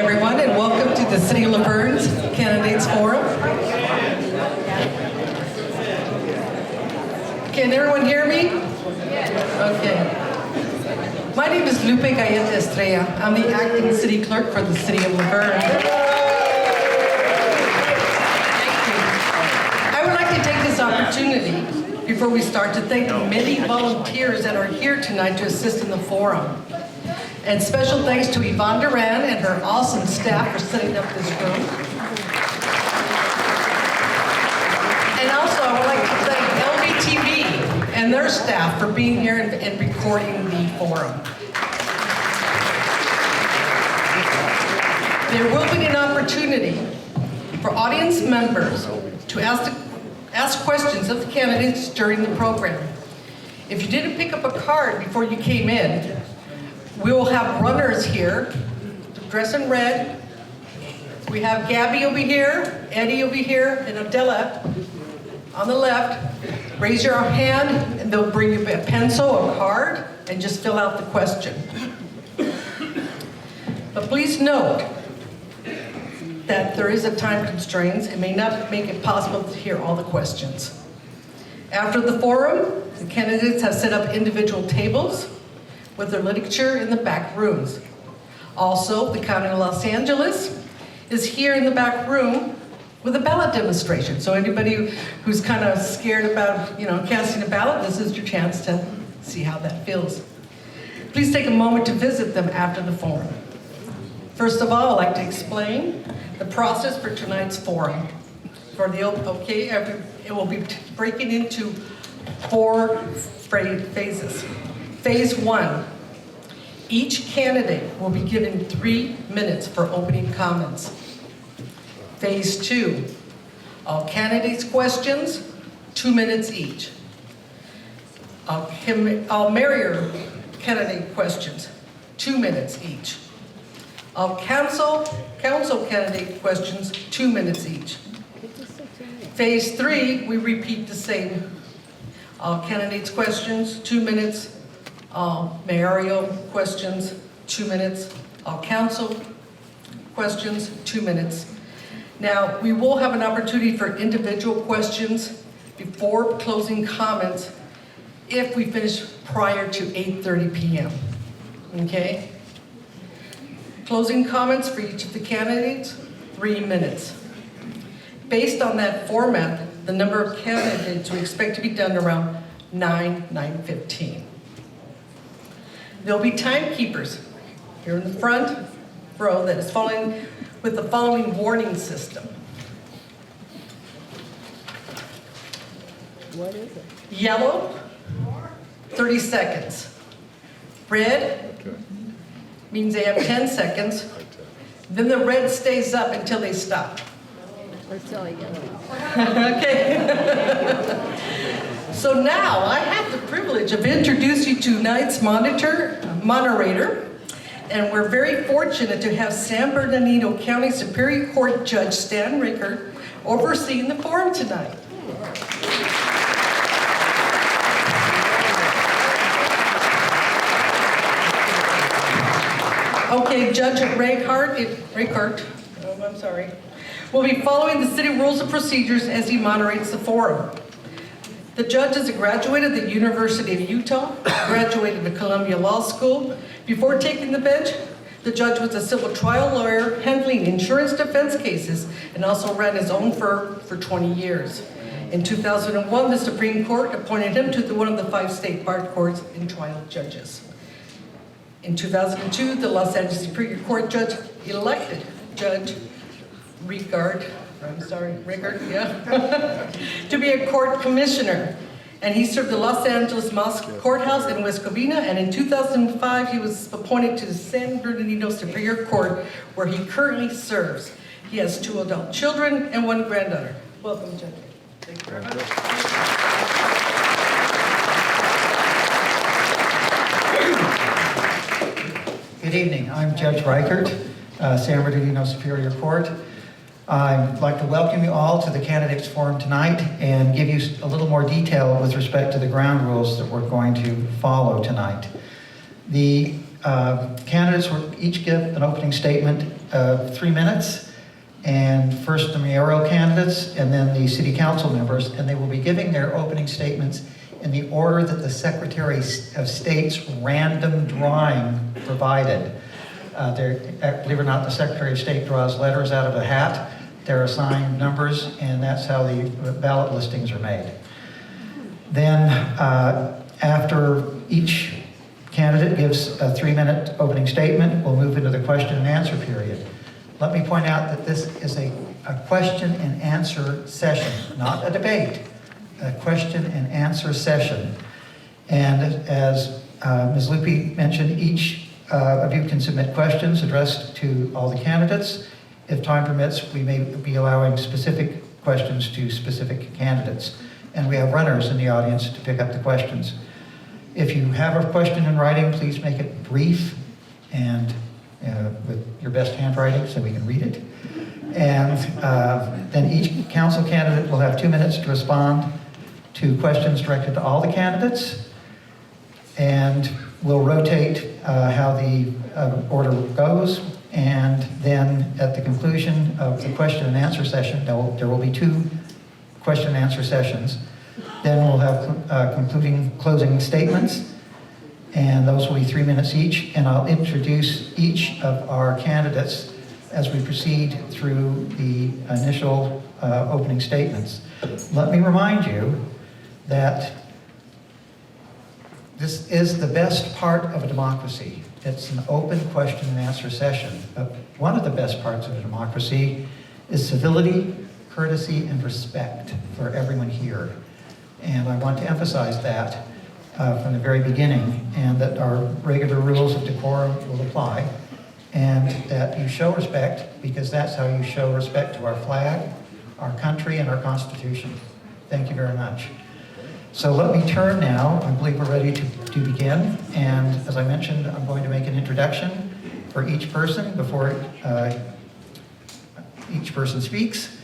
everyone, and welcome to the City of La Verne's Candidates Forum. Can everyone hear me? Okay. My name is Lupe Galleta Estrella. I'm the acting city clerk for the City of La Verne. I would like to take this opportunity before we start to thank the many volunteers that are here tonight to assist in the forum. And special thanks to Yvonne Duran and her awesome staff for setting up this room. And also, I would like to thank LVTV and their staff for being here and recording the forum. There will be an opportunity for audience members to ask questions of the candidates during the program. If you didn't pick up a card before you came in, we will have runners here, dressed in red. We have Gabby over here, Eddie over here, and Adela on the left. Raise your hand, and they'll bring you a pencil or card, and just fill out the question. But please note that there is a time constraint. It may not make it possible to hear all the questions. After the forum, the candidates have set up individual tables with their literature in the back rooms. Also, the County of Los Angeles is here in the back room with a ballot demonstration. So anybody who's kind of scared about, casting a ballot, this is your chance to see how that feels. Please take a moment to visit them after the forum. First of all, I'd like to explain the process for tonight's forum. It will be breaking into 4 phases. Phase 1, each candidate will be given 3 minutes for opening comments. Phase 2, all candidates' questions, 2 minutes each. All mayor candidate questions, 2 minutes each. All council candidate questions, 2 minutes each. Phase 3, we repeat the same. All candidates' questions, 2 minutes. All mayoral questions, 2 minutes. All council questions, 2 minutes. Now, we will have an opportunity for individual questions before closing comments if we finish prior to 8:30 p.m. Okay? Closing comments for each of the candidates, 3 minutes. Based on that format, the number of candidates we expect to be done around 9:15. There'll be timekeepers here in the front row that is following with the following warning system. What is it? Yellow, 30 seconds. Red means they have 10 seconds. Then the red stays up until they stop. Let's tell you. Okay. So now I have the privilege of introducing you to tonight's moderator, and we're very fortunate to have San Bernardino County Superior Court Judge Stan Rickert overseeing the forum tonight. Okay, Judge Rickert, will be following the city rules and procedures as he moderates the forum. The judge is a graduate of the University of Utah, graduated at Columbia Law School. Before taking the bench, the judge was a civil trial lawyer handling insurance defense cases and also ran his own firm for 20 years. In 2001, the Supreme Court appointed him to one of the 5 state bar courts and trial judges. In 2002, the Los Angeles Superior Court judge elected Judge Rickert, to be a court commissioner. And he served the Los Angeles Mosque Courthouse in West Covina, and in 2005, he was appointed to the San Bernardino Superior Court, where he currently serves. He has 2 adult children and 1 granddaughter. Welcome, Judge. Thank you very much. Good evening. I'm Judge Rickert, San Bernardino Superior Court. I'd like to welcome you all to the Candidates Forum tonight and give you a little more detail with respect to the ground rules that we're going to follow tonight. The Candidates will each give an opening statement of 3 minutes, and first the mayoral candidates and then the city council members, and they will be giving their opening statements in the order that the Secretary of State's random drawing provided. Believe it or not, the Secretary of State draws letters out of a hat. They're assigned numbers, and that's how the ballot listings are made. Then, after each candidate gives a 3-minute opening statement, we'll move into the question and answer period. Let me point out that this is a question and answer session, not a debate, a question and answer session. And as Ms. Lupi mentioned, each of you can submit questions addressed to all the candidates. If time permits, we may be allowing specific questions to specific candidates. And we have runners in the audience to pick up the questions. If you have a question in writing, please make it brief and with your best handwriting so we can read it. And then each council candidate will have 2 minutes to respond to questions directed to all the candidates. And we'll rotate how the order goes. And then at the conclusion of the question and answer session, there will be 2 question and answer sessions. Then we'll have closing statements, and those will be 3 minutes each, and I'll introduce each of our candidates as we proceed through the initial opening statements. Let me remind you that this is the best part of a democracy. It's an open question and answer session, but one of the best parts of a democracy is civility, courtesy, and respect for everyone here. And I want to emphasize that from the very beginning, and that our regular rules of decorum will apply, and that you show respect, because that's how you show respect to our flag, our country, and our Constitution. Thank you very much. So let me turn now. I believe we're ready to begin. And as I mentioned, I'm going to make an introduction for each person before each person speaks.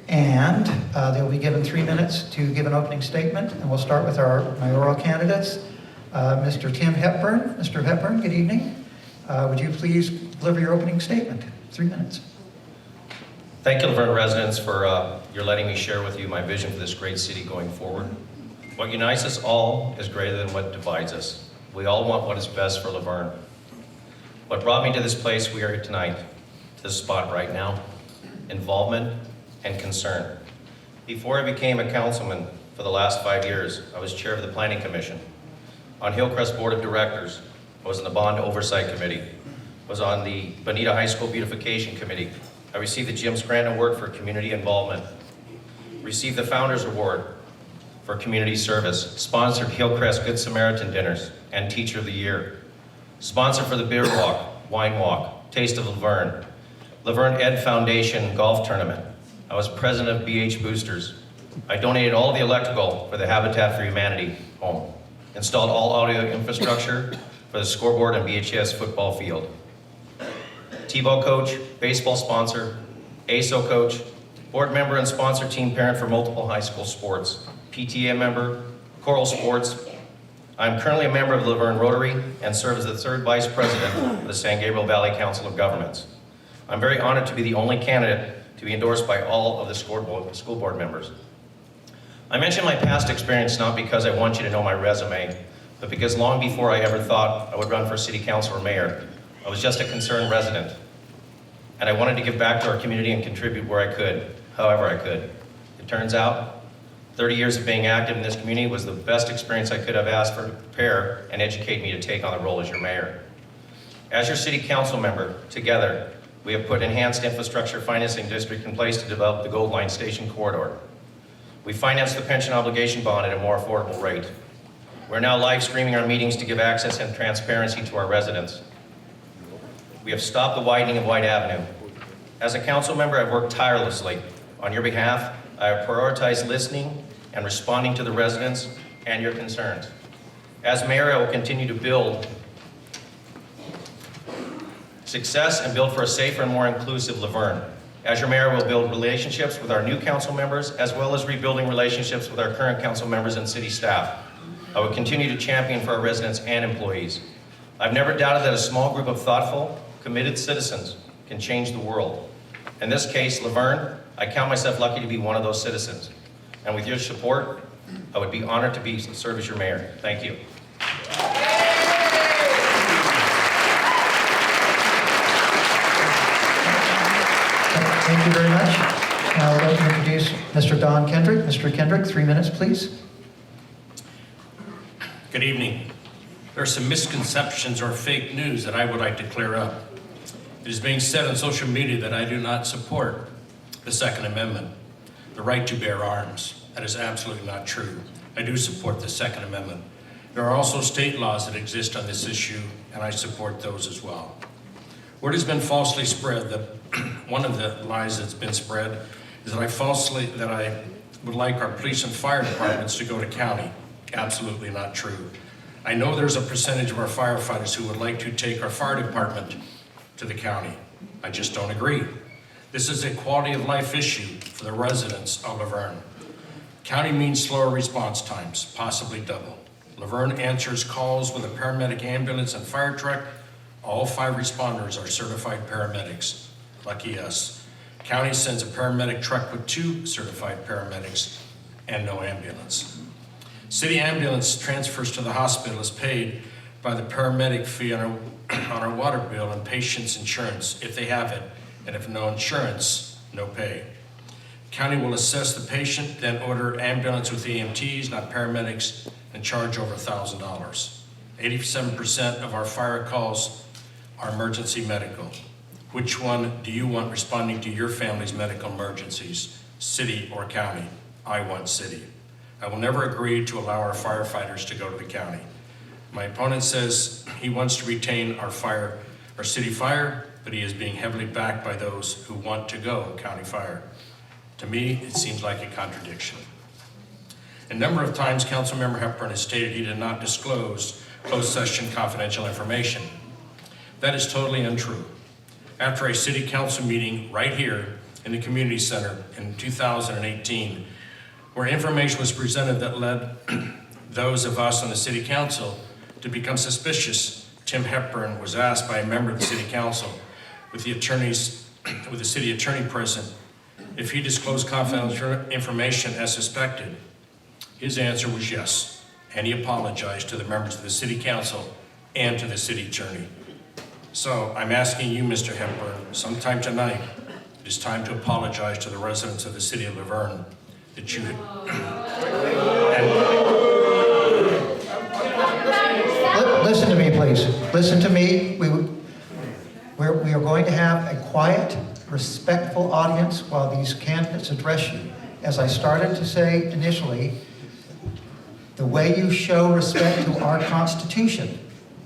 And they'll be given 3 minutes to give an opening statement. And we'll start with our mayoral candidates. Mr. Tim Hepburn. Mr. Hepburn, good evening. Would you please deliver your opening statement? 3 minutes. Thank you, Verne residents, for your letting me share with you my vision for this great city going forward. What unites us all is greater than what divides us. We all want what is best for Laverne. What brought me to this place we are here tonight, to this spot right now, involvement and concern. Before I became a councilman for the last 5 years, I was chair of the Planning Commission. On Hillcrest Board of Directors, I was in the Bond Oversight Committee, was on the Bonita High School Beautification Committee. I received the Jim Scranton Award for Community Involvement, received the Founders Award for Community Service, sponsored Hillcrest Good Samaritan Dinners and Teacher of the Year, sponsor for the Beer Walk, Wine Walk, Taste of Laverne, Laverne Ed Foundation Golf Tournament. I was president of BH Boosters. I donated all of the electrical for the Habitat for Humanity home, installed all audio infrastructure for the scoreboard and BHS football field. T-ball coach, baseball sponsor, ASO coach, board member and sponsor team parent for multiple high school sports, PTA member, choral sports. I'm currently a member of the Laverne Rotary and serve as the 3rd vice president of the San Gabriel Valley Council of Governments. I'm very honored to be the only candidate to be endorsed by all of the school board members. I mention my past experience not because I want you to know my resume, but because long before I ever thought I would run for city council or mayor, I was just a concerned resident. And I wanted to give back to our community and contribute where I could, however I could. It turns out 30 years of being active in this community was the best experience I could have asked for to prepare and educate me to take on the role as your mayor. As your city council member, together, we have put enhanced infrastructure financing district in place to develop the Gold Line Station corridor. We financed the pension obligation bond at a more affordable rate. We're now live streaming our meetings to give access and transparency to our residents. We have stopped the widening of White Avenue. As a council member, I've worked tirelessly. On your behalf, I have prioritized listening and responding to the residents and your concerns. As mayor, I will continue to build success and build for a safer and more inclusive Laverne. As your mayor, we'll build relationships with our new council members, as well as rebuilding relationships with our current council members and city staff. I will continue to champion for our residents and employees. I've never doubted that a small group of thoughtful, committed citizens can change the world. In this case, Laverne, I count myself lucky to be one of those citizens. And with your support, I would be honored to serve as your mayor. Thank you. Thank you very much. Now I'd like to introduce Mr. Don Kendrick. Mr. Kendrick, 3 minutes, please. Good evening. There are some misconceptions or fake news that I would like to clear up. It is being said on social media that I do not support the Second Amendment, the right to bear arms. That is absolutely not true. I do support the Second Amendment. There are also state laws that exist on this issue, and I support those as well. Word has been falsely spread that one of the lies that's been spread is that I would like our police and fire departments to go to county. Absolutely not true. I know there's a percentage of our firefighters who would like to take our fire department to the county. I just don't agree. This is a quality of life issue for the residents of Laverne. County means slower response times, possibly double. Laverne answers calls with a paramedic ambulance and fire truck. All 5 responders are certified paramedics. Lucky us. County sends a paramedic truck with 2 certified paramedics and no ambulance. City ambulance transfers to the hospital is paid by the paramedic fee on our water bill and patient's insurance if they have it, and if no insurance, no pay. County will assess the patient, then order ambulance with EMTs, not paramedics, and charge over $1,000. 87% of our fire calls are emergency medical. Which one do you want responding to your family's medical emergencies, city or county? I want city. I will never agree to allow our firefighters to go to the county. My opponent says he wants to retain our city fire, but he is being heavily backed by those who want to go county fire. To me, it seems like a contradiction. A number of times, Councilmember Hepburn has stated he did not disclose closed session confidential information. That is totally untrue. After a city council meeting right here in the community center in 2018, where information was presented that led those of us on the city council to become suspicious, Tim Hepburn was asked by a member of the city council with the city attorney present if he disclosed confidential information as suspected. His answer was yes, and he apologized to the members of the city council and to the city attorney. So I'm asking you, Mr. Hepburn, sometime tonight, it is time to apologize to the residents of the city of Laverne that you Listen to me, please. Listen to me. We are going to have a quiet, respectful audience while these candidates address you. As I started to say initially, the way you show respect to our Constitution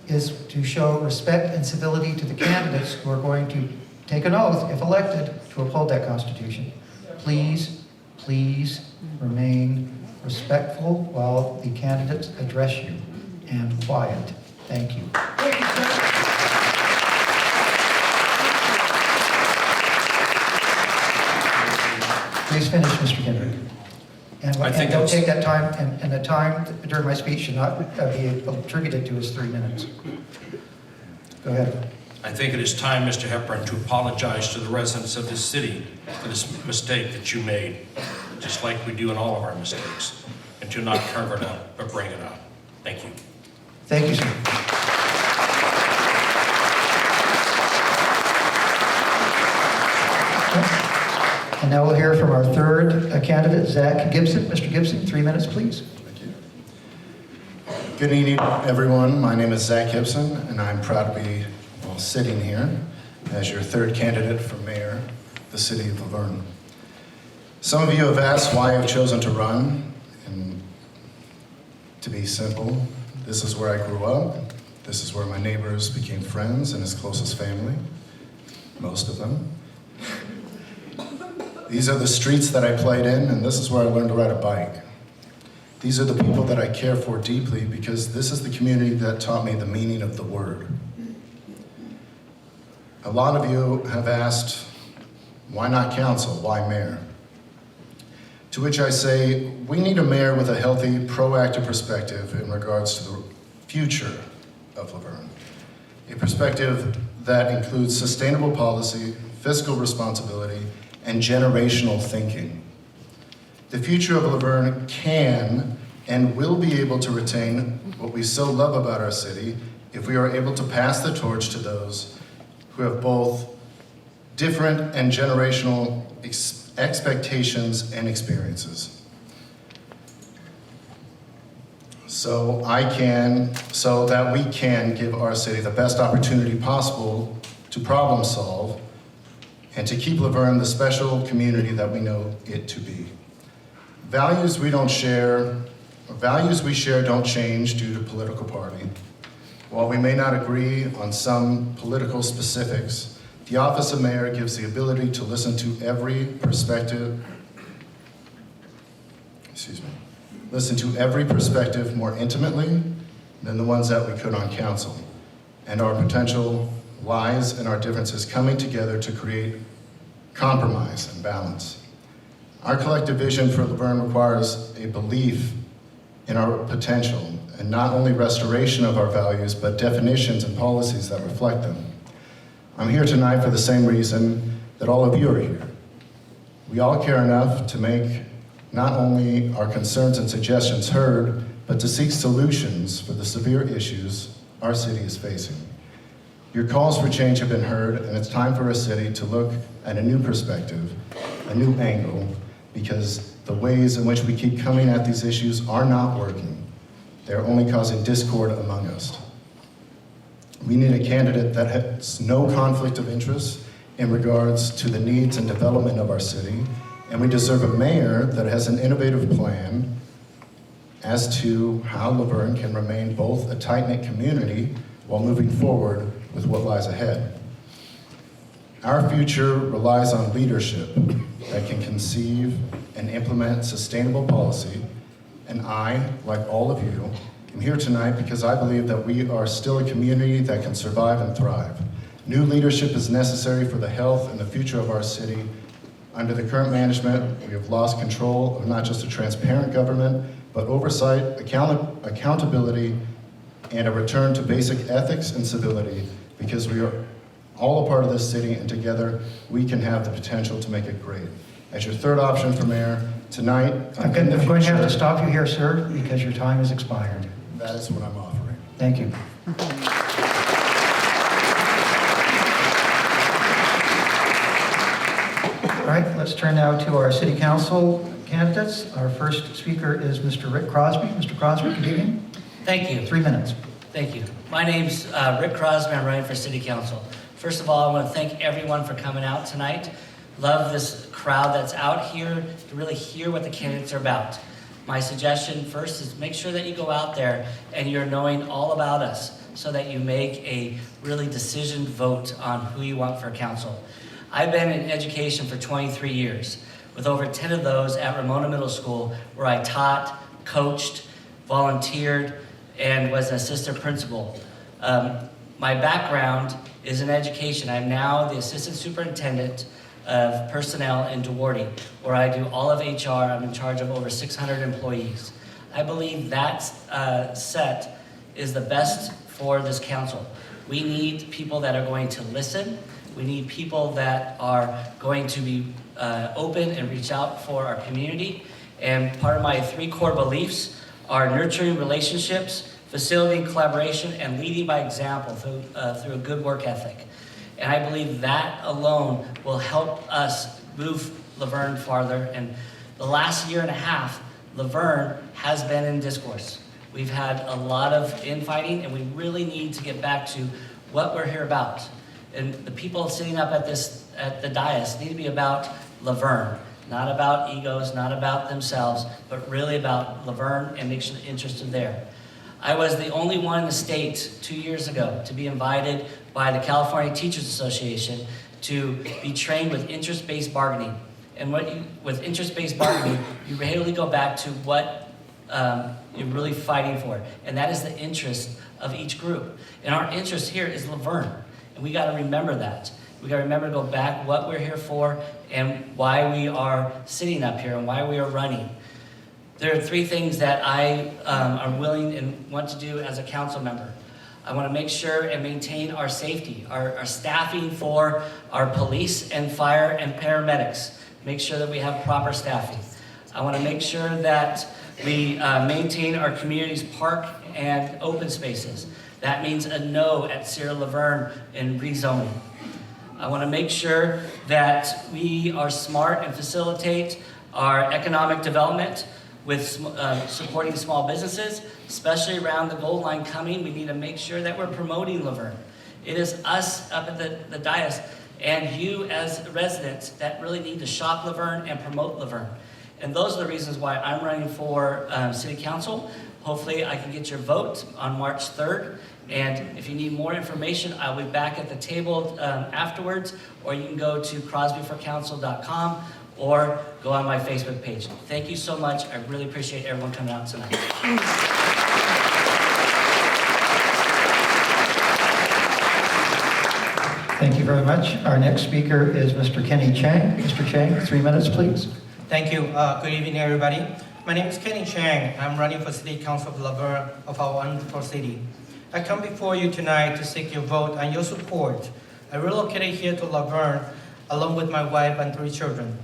is to show respect and civility to the candidates who are going to take an oath, if elected, to uphold that Constitution. Please, please remain respectful while the candidates address you, and quiet. Thank you. Please finish, Mr. Kendrick. And don't take that time, and the time during my speech should not be attributed to his 3 minutes. Go ahead. I think it is time, Mr. Hepburn, to apologize to the residents of this city for this mistake that you made, just like we do in all of our mistakes, and to not cover it up, but bring it up. Thank you. Thank you, sir. And now we'll hear from our third candidate, Zach Gibson. Mr. Gibson, 3 minutes, please. Thank you. Good evening, everyone. My name is Zach Gibson, and I'm proud to be sitting here as your third candidate for mayor of the city of Laverne. Some of you have asked why I've chosen to run, and to be simple, this is where I grew up. This is where my neighbors became friends and his closest family, most of them. These are the streets that I played in, and this is where I learned to ride a bike. These are the people that I care for deeply, because this is the community that taught me the meaning of the word. A lot of you have asked, why not council? Why mayor? To which I say, we need a mayor with a healthy, proactive perspective in regards to the future of Laverne. a perspective that includes sustainable policy, fiscal responsibility, and generational thinking. The future of Laverne can and will be able to retain what we so love about our city if we are able to pass the torch to those who have both different and generational expectations and experiences. So that we can give our city the best opportunity possible to problem solve and to keep Laverne the special community that we know it to be. Values we share don't change due to political party. While we may not agree on some political specifics, the office of mayor gives the ability to listen to every perspective more intimately than the ones that we could on council, and our potential lies and our differences coming together to create compromise and balance. Our collective vision for Laverne requires a belief in our potential, and not only restoration of our values, but definitions and policies that reflect them. I'm here tonight for the same reason that all of you are here. We all care enough to make not only our concerns and suggestions heard, but to seek solutions for the severe issues our city is facing. Your calls for change have been heard, and it's time for our city to look at a new perspective, a new angle, because the ways in which we keep coming at these issues are not working. They're only causing discord among us. We need a candidate that has no conflict of interest in regards to the needs and development of our city, and we deserve a mayor that has an innovative plan as to how Laverne can remain both a tight-knit community while moving forward with what lies ahead. Our future relies on leadership that can conceive and implement sustainable policy, and I, like all of you, am here tonight because I believe that we are still a community that can survive and thrive. New leadership is necessary for the health and the future of our city. Under the current management, we have lost control of not just a transparent government, but oversight, accountability, and a return to basic ethics and civility, because we are all a part of this city, and together we can have the potential to make it great. As your third option for mayor, tonight, I'm going to have to stop you here, sir, because your time has expired. that is what I'm offering. Thank you. All right, let's turn now to our city council candidates. Our first speaker is Mr. Rick Crosby. Mr. Crosby, good evening. Thank you. 3 minutes. Thank you. My name's Rick Crosby. I'm running for city council. First of all, I want to thank everyone for coming out tonight. Love this crowd that's out here to really hear what the candidates are about. My suggestion first is make sure that you go out there and you're knowing all about us so that you make a really decisioned vote on who you want for council. I've been in education for 23 years, with over 10 of those at Ramona Middle School, where I taught, coached, volunteered, and was an assistant principal. My background is in education. I'm now the assistant superintendent of personnel in DeWarty, where I do all of HR. I'm in charge of over 600 employees. I believe that set is the best for this council. We need people that are going to listen. We need people that are going to be open and reach out for our community. And part of my 3 core beliefs are nurturing relationships, facilitating collaboration, and leading by example through a good work ethic. And I believe that alone will help us move Laverne farther. And the last year and a half, Laverne has been in discourse. We've had a lot of infighting, and we really need to get back to what we're here about. And the people sitting up at the dais need to be about Laverne, not about egos, not about themselves, but really about Laverne and make sure the interest is there. I was the only one in the state 2 years ago to be invited by the California Teachers Association to be trained with interest-based bargaining. And with interest-based bargaining, you rarely go back to what you're really fighting for, and that is the interest of each group. And our interest here is Laverne, and we got to remember that. We got to remember to go back what we're here for and why we are sitting up here and why we are running. There are 3 things that I am willing and want to do as a council member. I want to make sure and maintain our safety, our staffing for our police and fire and paramedics. Make sure that we have proper staffing. I want to make sure that we maintain our community's park and open spaces. That means a no at Sierra Laverne in rezoning. I want to make sure that we are smart and facilitate our economic development with supporting small businesses, especially around the gold line coming. We need to make sure that we're promoting Laverne. It is us up at the dais and you as residents that really need to shop Laverne and promote Laverne. And those are the reasons why I'm running for City Council. Hopefully I can get your vote on March 3rd. And if you need more information, I'll be back at the table afterwards, or you can go to crosbyforcouncil.com or go on my Facebook page. Thank you so much. I really appreciate everyone coming out tonight. Thank you very much. Our next speaker is Mr. Kenny Chang. Mr. Chang, 3 minutes, please. Thank you. Good evening, everybody. My name is Kenny Chang. I'm running for City Council of Laverne of our wonderful city. I come before you tonight to seek your vote and your support. I relocated here to Laverne along with my wife and 3 children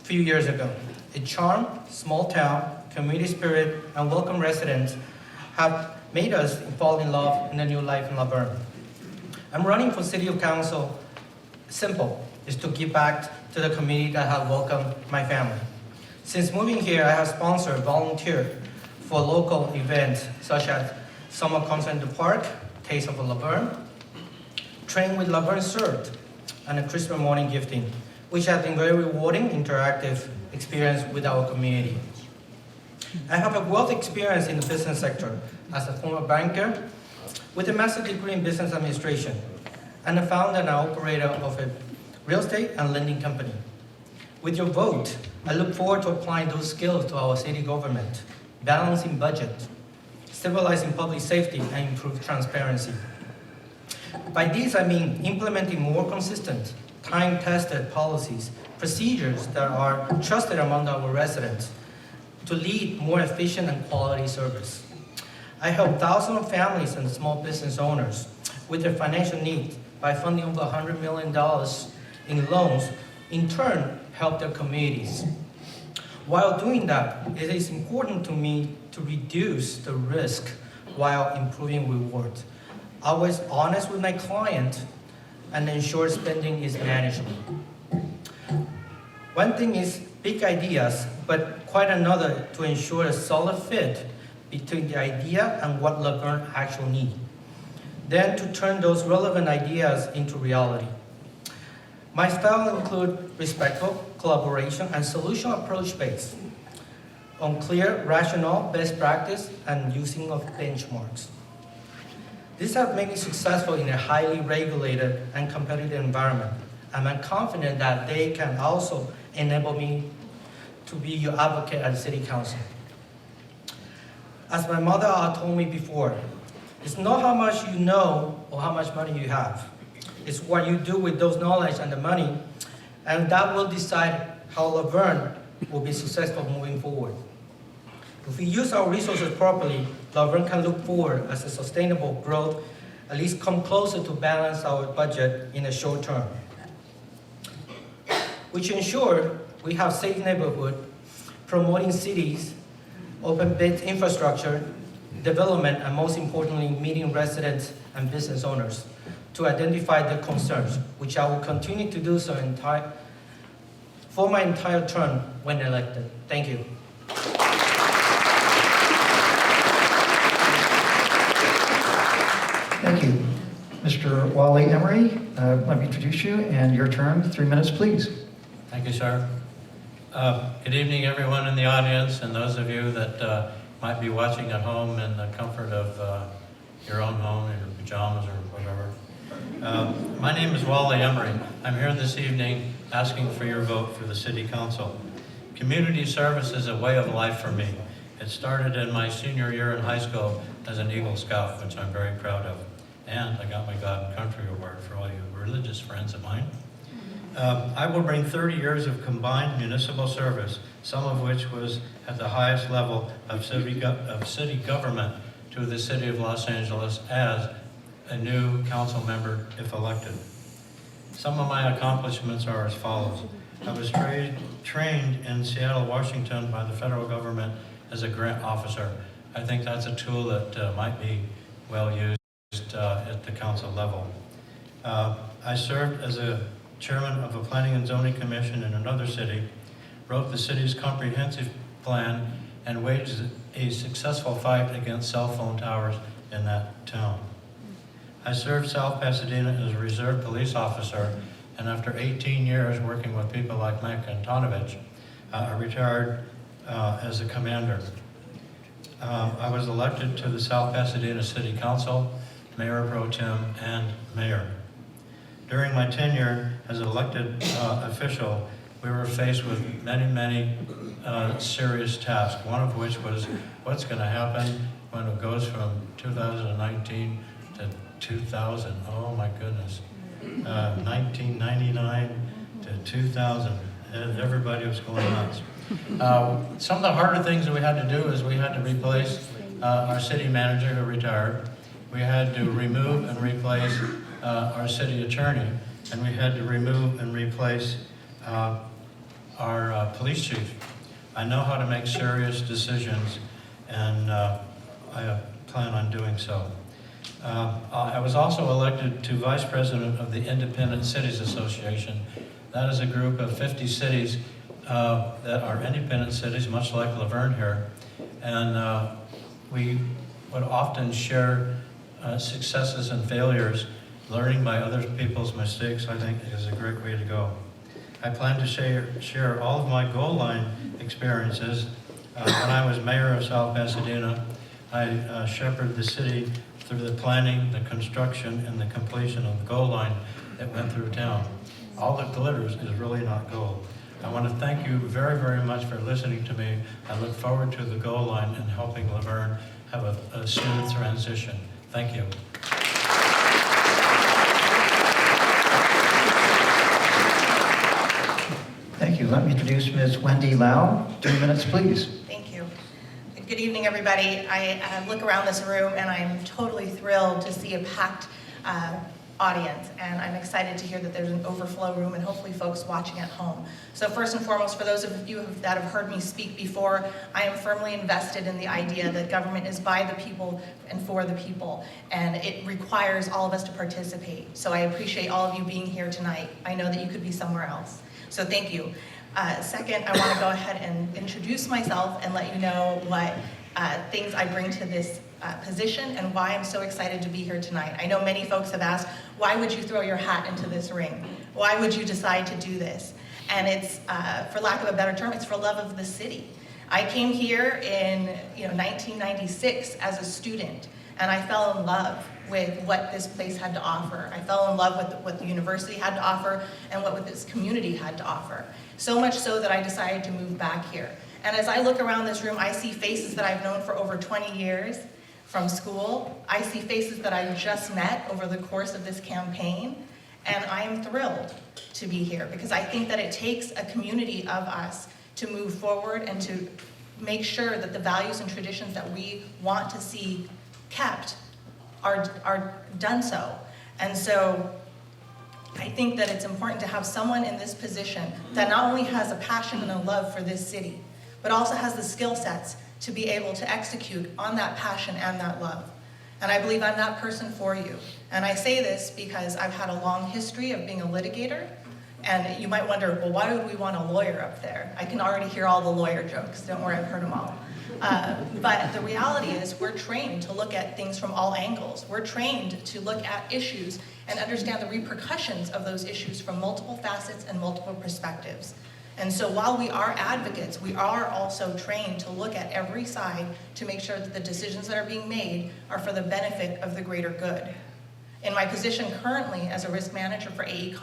a few years ago. A charming, small town, community spirit, and welcome residents have made us fall in love in a new life in Laverne. I'm running for City Council. Simple, is to give back to the community that have welcomed my family. Since moving here, I have sponsored, volunteered for local events such as Summer Concert in the Park, Taste of Laverne, Train with Laverne Served, and a Christmas morning gifting, which has been very rewarding, interactive experience with our community. I have a wealth of experience in the business sector as a former banker with a master's degree in business administration, and a founder and operator of a real estate and lending company. With your vote, I look forward to applying those skills to our city government, balancing budget, stabilizing public safety, and improve transparency. By these, I mean implementing more consistent, time-tested policies, procedures that are trusted among our residents to lead more efficient and quality service. I help thousands of families and small business owners with their financial needs by funding over $100 million in loans, in turn, help their communities. While doing that, it is important to me to reduce the risk while improving reward. Always honest with my client and ensure spending is manageable. One thing is big ideas, but quite another to ensure a solid fit between the idea and what Laverne actually needs. Then to turn those relevant ideas into reality. My style includes respectful, collaboration, and solution approach based on clear, rational, best practice, and using of benchmarks. These have made me successful in a highly regulated and competitive environment, and I'm confident that they can also enable me to be your advocate at the City Council. As my mother told me before, it's not how much you know or how much money you have. It's what you do with those knowledge and the money, and that will decide how Laverne will be successful moving forward. If we use our resources properly, Laverne can look forward as a sustainable growth, at least come closer to balance our budget in the short term, which ensure we have safe neighborhood, promoting cities, open bid infrastructure, development, and most importantly, meeting residents and business owners to identify their concerns, which I will continue to do so for my entire term when elected. Thank you. Thank you. Mr. Wally Emery, let me introduce you, and your turn, 3 minutes, please. Thank you, sir. Good evening, everyone in the audience, and those of you that might be watching at home in the comfort of your own home, in your pajamas or whatever. My name is Wally Emery. I'm here this evening asking for your vote for the City Council. Community service is a way of life for me. It started in my senior year in high school as an Eagle Scout, which I'm very proud of. And I got my God and Country Award for all you religious friends of mine. I will bring 30 years of combined municipal service, some of which was at the highest level of city government, to the City of Los Angeles as a new council member if elected. Some of my accomplishments are as follows. I was trained in Seattle, Washington by the federal government as a grant officer. I think that's a tool that might be well used at the council level. I served as a chairman of a planning and zoning commission in another city, wrote the city's comprehensive plan, and waged a successful fight against cell phone towers in that town. I served South Pasadena as a reserve police officer, and after 18 years working with people like Mike Antonovich, I retired as a commander. I was elected to the South Pasadena City Council, Mayor Pro Tem, and Mayor. During my tenure as an elected official, we were faced with many serious tasks, one of which was what's going to happen when it goes from 2019 to 2000. Oh my goodness. 1999 to 2000. And everybody was going nuts. Some of the harder things that we had to do is we had to replace our city manager who retired. We had to remove and replace our city attorney, and we had to remove and replace our police chief. I know how to make serious decisions, and I plan on doing so. I was also elected to Vice President of the Independent Cities Association. That is a group of 50 cities that are independent cities, much like Laverne here, and we would often share successes and failures. Learning by other people's mistakes, I think, is a great way to go. I plan to share all of my goal line experiences. When I was mayor of South Pasadena, I shepherded the city through the planning, the construction, and the completion of the goal line that went through town. All that glitters is really not gold. I want to thank you very much for listening to me. I look forward to the goal line and helping Laverne have a smooth transition. Thank you. Thank you. Let me introduce Ms. Wendy Lau. 2 minutes, please. Thank you. Good evening, everybody. I look around this room and I'm totally thrilled to see a packed audience, and I'm excited to hear that there's an overflow room and hopefully folks watching at home. So first and foremost, for those of you that have heard me speak before, I am firmly invested in the idea that government is by the people and for the people, and it requires all of us to participate. So I appreciate all of you being here tonight. I know that you could be somewhere else. So thank you. Second, I want to go ahead and introduce myself and let you know what things I bring to this position and why I'm so excited to be here tonight. I know many folks have asked, why would you throw your hat into this ring? Why would you decide to do this? And it's, for lack of a better term, it's for love of the city. I came here in 1996 as a student, and I fell in love with what this place had to offer. I fell in love with what the university had to offer and what this community had to offer. So much so that I decided to move back here. And as I look around this room, I see faces that I've known for over 20 years from school. I see faces that I've just met over the course of this campaign. And I am thrilled to be here because I think that it takes a community of us to move forward and to make sure that the values and traditions that we want to see kept are done so. And so I think that it's important to have someone in this position that not only has a passion and a love for this city, but also has the skill sets to be able to execute on that passion and that love. And I believe I'm that person for you. And I say this because I've had a long history of being a litigator. And you might wonder, well, why would we want a lawyer up there? I can already hear all the lawyer jokes. Don't worry, I've heard them all. But the reality is we're trained to look at things from all angles. We're trained to look at issues and understand the repercussions of those issues from multiple facets and multiple perspectives. And so while we are advocates, we are also trained to look at every side to make sure that the decisions that are being made are for the benefit of the greater good. In my position currently as a risk manager for r.a.g,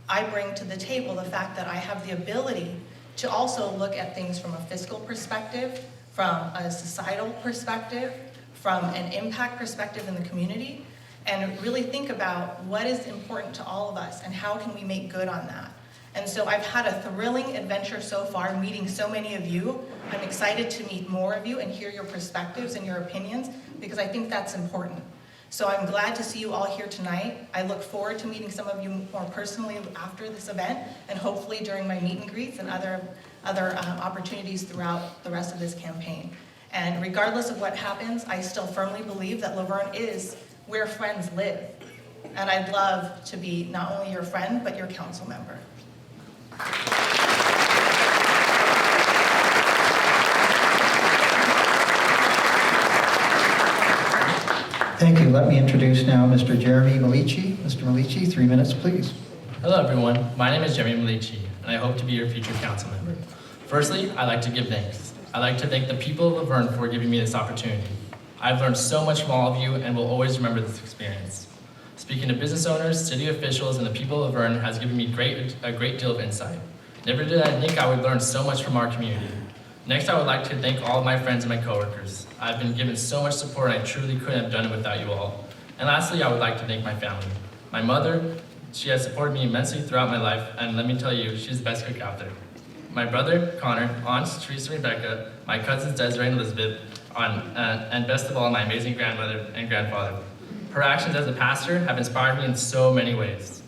I bring to the table the fact that I have the ability to also look at things from a fiscal perspective, from a societal perspective, from an impact perspective in the community, and really think about what is important to all of us and how can we make good on that. And so I've had a thrilling adventure so far meeting so many of you. I'm excited to meet more of you and hear your perspectives and your opinions because I think that's important. So I'm glad to see you all here tonight. I look forward to meeting some of you more personally after this event, and hopefully during my meet and greets and other opportunities throughout the rest of this campaign. And regardless of what happens, I still firmly believe that Laverne is where friends live. And I'd love to be not only your friend, but your council member. Thank you. Let me introduce now Mr. Jeremy Malici. Mr. Malici, 3 minutes, please. Hello, everyone. My name is Jeremy Malici, and I hope to be your future council member. Firstly, I'd like to give thanks. I'd like to thank the people of Verne for giving me this opportunity. I've learned so much from all of you and will always remember this experience. Speaking to business owners, city officials, and the people of Verne has given me a great deal of insight. Never did I think I would learn so much from our community. Next, I would like to thank all of my friends and my coworkers. I've been given so much support and I truly couldn't have done it without you all. And lastly, I would like to thank my family. My mother, she has supported me immensely throughout my life, and let me tell you, she's the best cook out there. My brother, Connor, aunts, Teresa and Rebecca, my cousins, Desiree and Elizabeth, and best of all, my amazing grandmother and grandfather. Her actions as a pastor have inspired me in so many ways.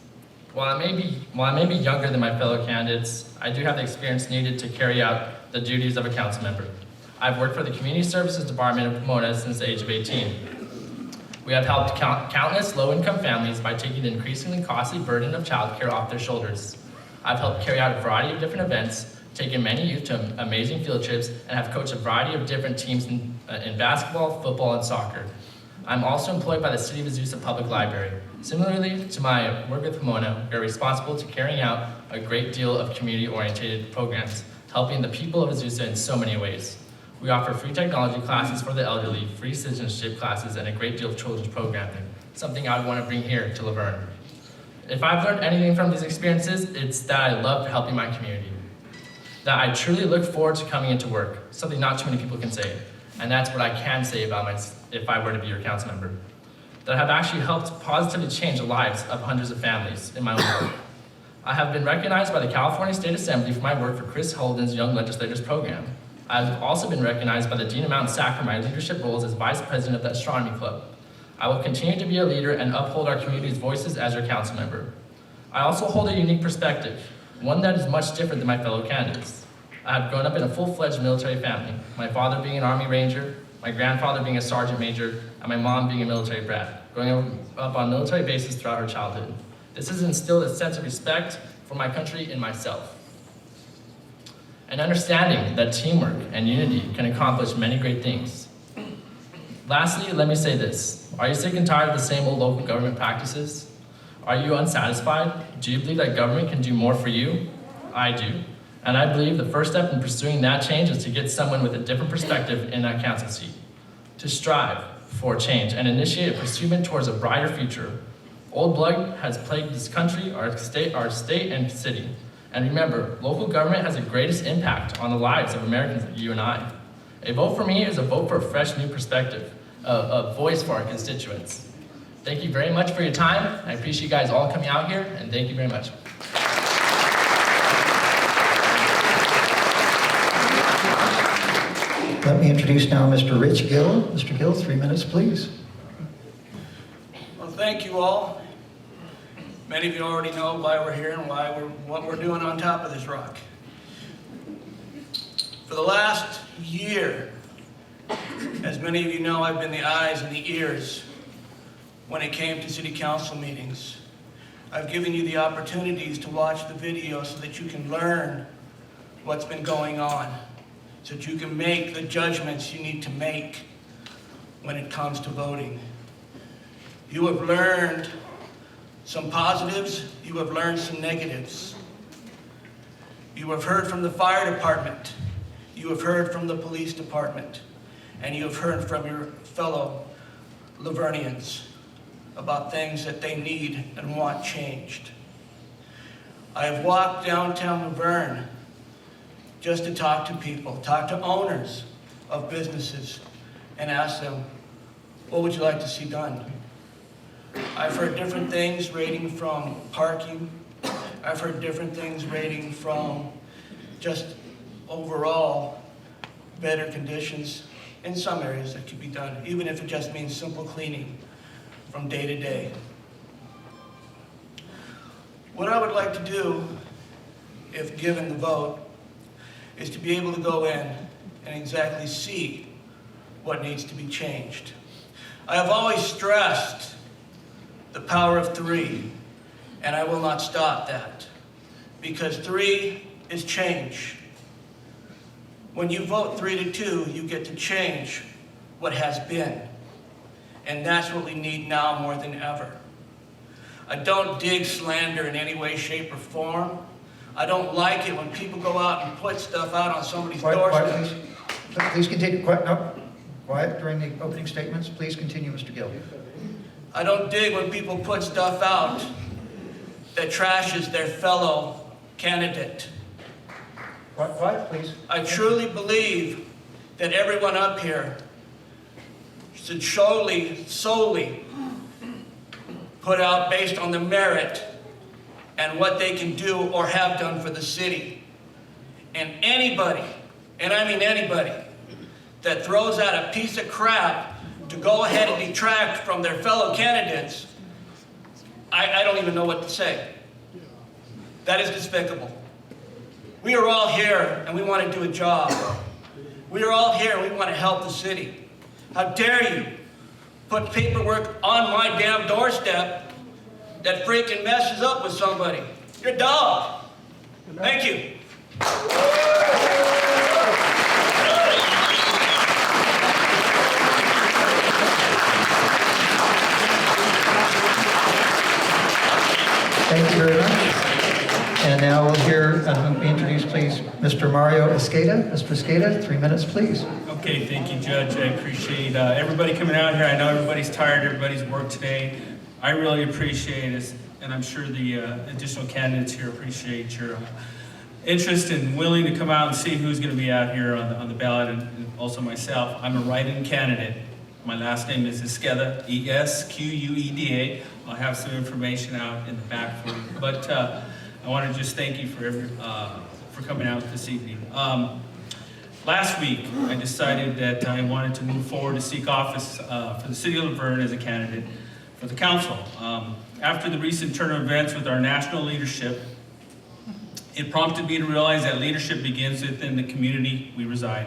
While I may be younger than my fellow candidates, I do have the experience needed to carry out the duties of a council member. I've worked for the Community Services Department of Pomona since the age of 18. We have helped countless low-income families by taking the increasingly costly burden of childcare off their shoulders. I've helped carry out a variety of different events, taken many youth to amazing field trips, and have coached a variety of different teams in basketball, football, and soccer. I'm also employed by the City of Azusa Public Library. Similarly to my work with Pomona, we are responsible to carrying out a great deal of community-oriented programs, helping the people of Azusa in so many ways. We offer free technology classes for the elderly, free citizenship classes, and a great deal of children's programming, something I would want to bring here to Laverne. If I've learned anything from these experiences, it's that I love helping my community. That I truly look forward to coming into work, something not too many people can say. And that's what I can say about if I were to be your council member. That I have actually helped positively change the lives of hundreds of families in my own work. I have been recognized by the California State Assembly for my work for Chris Holden's Young Legislators program. I've also been recognized by the Dean of Mountain SAC for my leadership roles as Vice President of the Astronomy Club. I will continue to be a leader and uphold our community's voices as your council member. I also hold a unique perspective, one that is much different than my fellow candidates. I have grown up in a full-fledged military family, my father being an Army Ranger, my grandfather being a Sergeant Major, and my mom being a military brat, growing up on military bases throughout her childhood. This has instilled a sense of respect for my country and myself. And understanding that teamwork and unity can accomplish many great things. Lastly, let me say this. Are you sick and tired of the same old local government practices? Are you unsatisfied? Do you believe that government can do more for you? I do. And I believe the first step in pursuing that change is to get someone with a different perspective in that council seat. To strive for change and initiate a pursuit towards a brighter future. Old blood has plagued this country, our state and city. And remember, local government has the greatest impact on the lives of Americans like you and I. A vote for me is a vote for a fresh new perspective, a voice for our constituents. Thank you very much for your time. I appreciate you guys all coming out here, and thank you very much. Let me introduce now Mr. Rich Gill. Mr. Gill, 3 minutes, please. Well, thank you all. Many of you already know why we're here and what we're doing on top of this rock. For the last year, as many of you know, I've been the eyes and the ears when it came to city council meetings. I've given you the opportunities to watch the video so that you can learn what's been going on, so that you can make the judgments you need to make when it comes to voting. You have learned some positives, you have learned some negatives. You have heard from the fire department, you have heard from the police department, and you have heard from your fellow Lavernians about things that they need and want changed. I have walked downtown Laverne just to talk to people, talk to owners of businesses, and ask them, what would you like to see done? I've heard different things ranging from parking. I've heard different things ranging from just overall better conditions in some areas that could be done, even if it just means simple cleaning. from day to day. What I would like to do, if given the vote, is to be able to go in and exactly see what needs to be changed. I have always stressed the power of 3, and I will not stop that, because 3 is change. When you vote 3-2, you get to change what has been, and that's what we need now more than ever. I don't dig slander in any way, shape, or form. I don't like it when people go out and put stuff out on somebody's doorstep. Quiet, please continue. Quiet during the opening statements. Please continue, Mr. Gill. I don't dig when people put stuff out that trashes their fellow candidate. Quiet, please. I truly believe that everyone up here should solely put out based on the merit and what they can do or have done for the city. And anybody, and I mean anybody, that throws out a piece of crap to go ahead and detract from their fellow candidates, I don't even know what to say. That is despicable. We are all here and we want to do a job. We are all here and we want to help the city. How dare you put paperwork on my damn doorstep that freaking messes up with somebody? You're a dog. Thank you. Thank you very much. And now we'll hear, introduce please, Mr. Mario Escada. Mr. Escada, 3 minutes, please. Okay, thank you, Judge. I appreciate everybody coming out here. I know everybody's tired, everybody's worked today. I really appreciate it, and I'm sure the additional candidates here appreciate your interest and willing to come out and see who's going to be out here on the ballot, and also myself. I'm a write-in candidate. My last name is Esqueda, E-S-Q-U-E-D-A. I'll have some information out in the back for you. But I want to just thank you for coming out this evening. Last week, I decided that I wanted to move forward to seek office for the city of Laverne as a candidate for the council. After the recent turn of events with our national leadership, it prompted me to realize that leadership begins within the community we reside.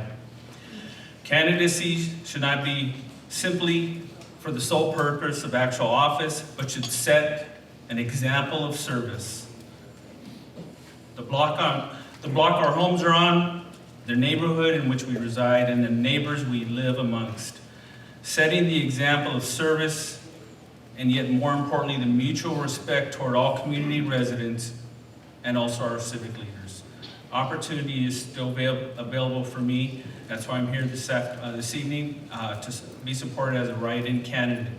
Candidacy should not be simply for the sole purpose of actual office, but should set an example of service. The block our homes are on, the neighborhood in which we reside, and the neighbors we live amongst. Setting the example of service, and yet more importantly, the mutual respect toward all community residents and also our civic leaders. Opportunity is still available for me. That's why I'm here this evening to be supported as a write-in candidate.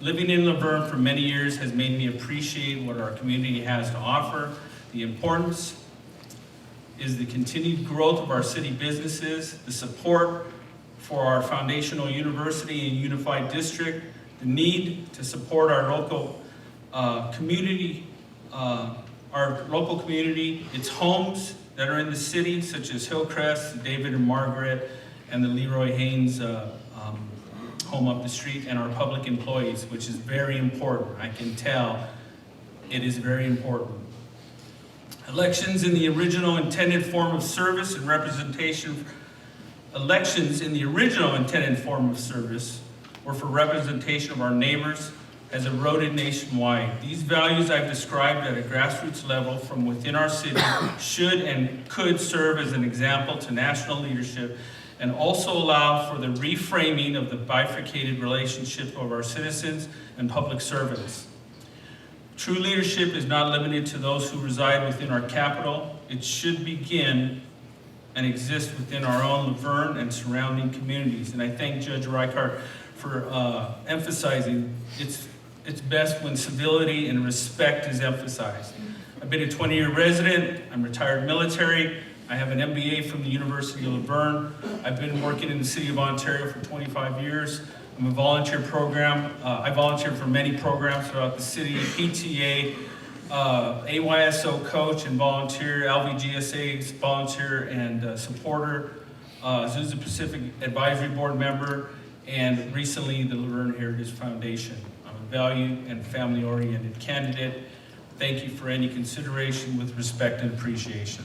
Living in Laverne for many years has made me appreciate what our community has to offer. The importance is the continued growth of our city businesses, the support for our foundational university and unified district, the need to support our local community, its homes that are in the city, such as Hillcrest, David and Margaret, and the Leroy Haynes home up the street, and our public employees, which is very important. I can tell it is very important. Elections in the original intended form of service and representation. Elections in the original intended form of service were for representation of our neighbors, has eroded nationwide. These values I've described at a grassroots level from within our city should and could serve as an example to national leadership, and also allow for the reframing of the bifurcated relationship of our citizens and public servants. True leadership is not limited to those who reside within our capital. It should begin and exist within our own Laverne and surrounding communities. And I thank Judge Reichardt for emphasizing it's best when civility and respect is emphasized. I've been a 20-year resident. I'm retired military. I have an MBA from the University of Laverne. I've been working in the city of Ontario for 25 years. I'm a volunteer program. I volunteer for many programs throughout the city, PTA, AYSO coach and volunteer, LVGSA volunteer and supporter, Azusa Pacific Advisory Board member, and recently the Laverne Heritage Foundation. I'm a valued and family-oriented candidate. Thank you for any consideration with respect and appreciation.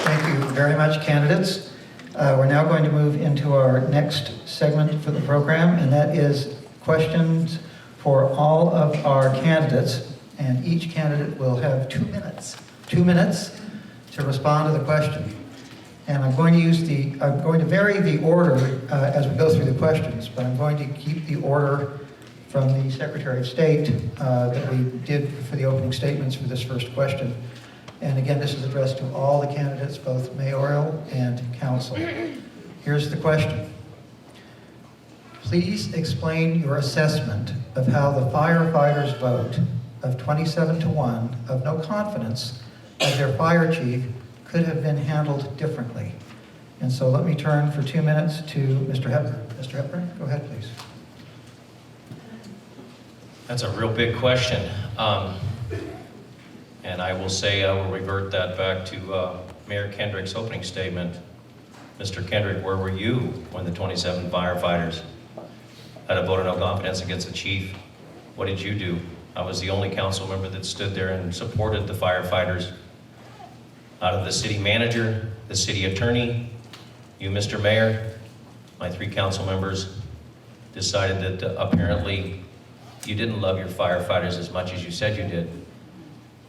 Thank you very much, candidates. We're now going to move into our next segment for the program, and that is questions for all of our candidates. And each candidate will have 2 minutes. 2 minutes to respond to the question. And I'm going to vary the order as we go through the questions, but I'm going to keep the order from the Secretary of State that we did for the opening statements for this first question. And again, this is addressed to all the candidates, both mayoral and council. Here's the question. Please explain your assessment of how the firefighters' vote of 27-1 of no confidence of their fire chief could have been handled differently. And so let me turn for 2 minutes to Mr. Hepburn. Mr. Hepburn, go ahead, please. That's a real big question. And I will say I will revert that back to Mayor Kendrick's opening statement. Mr. Kendrick, where were you when the 27 firefighters had a vote of no confidence against the chief? What did you do? I was the only council member that stood there and supported the firefighters. Out of the city manager, the city attorney, you, Mr. Mayor, my 3 council members decided that apparently you didn't love your firefighters as much as you said you did.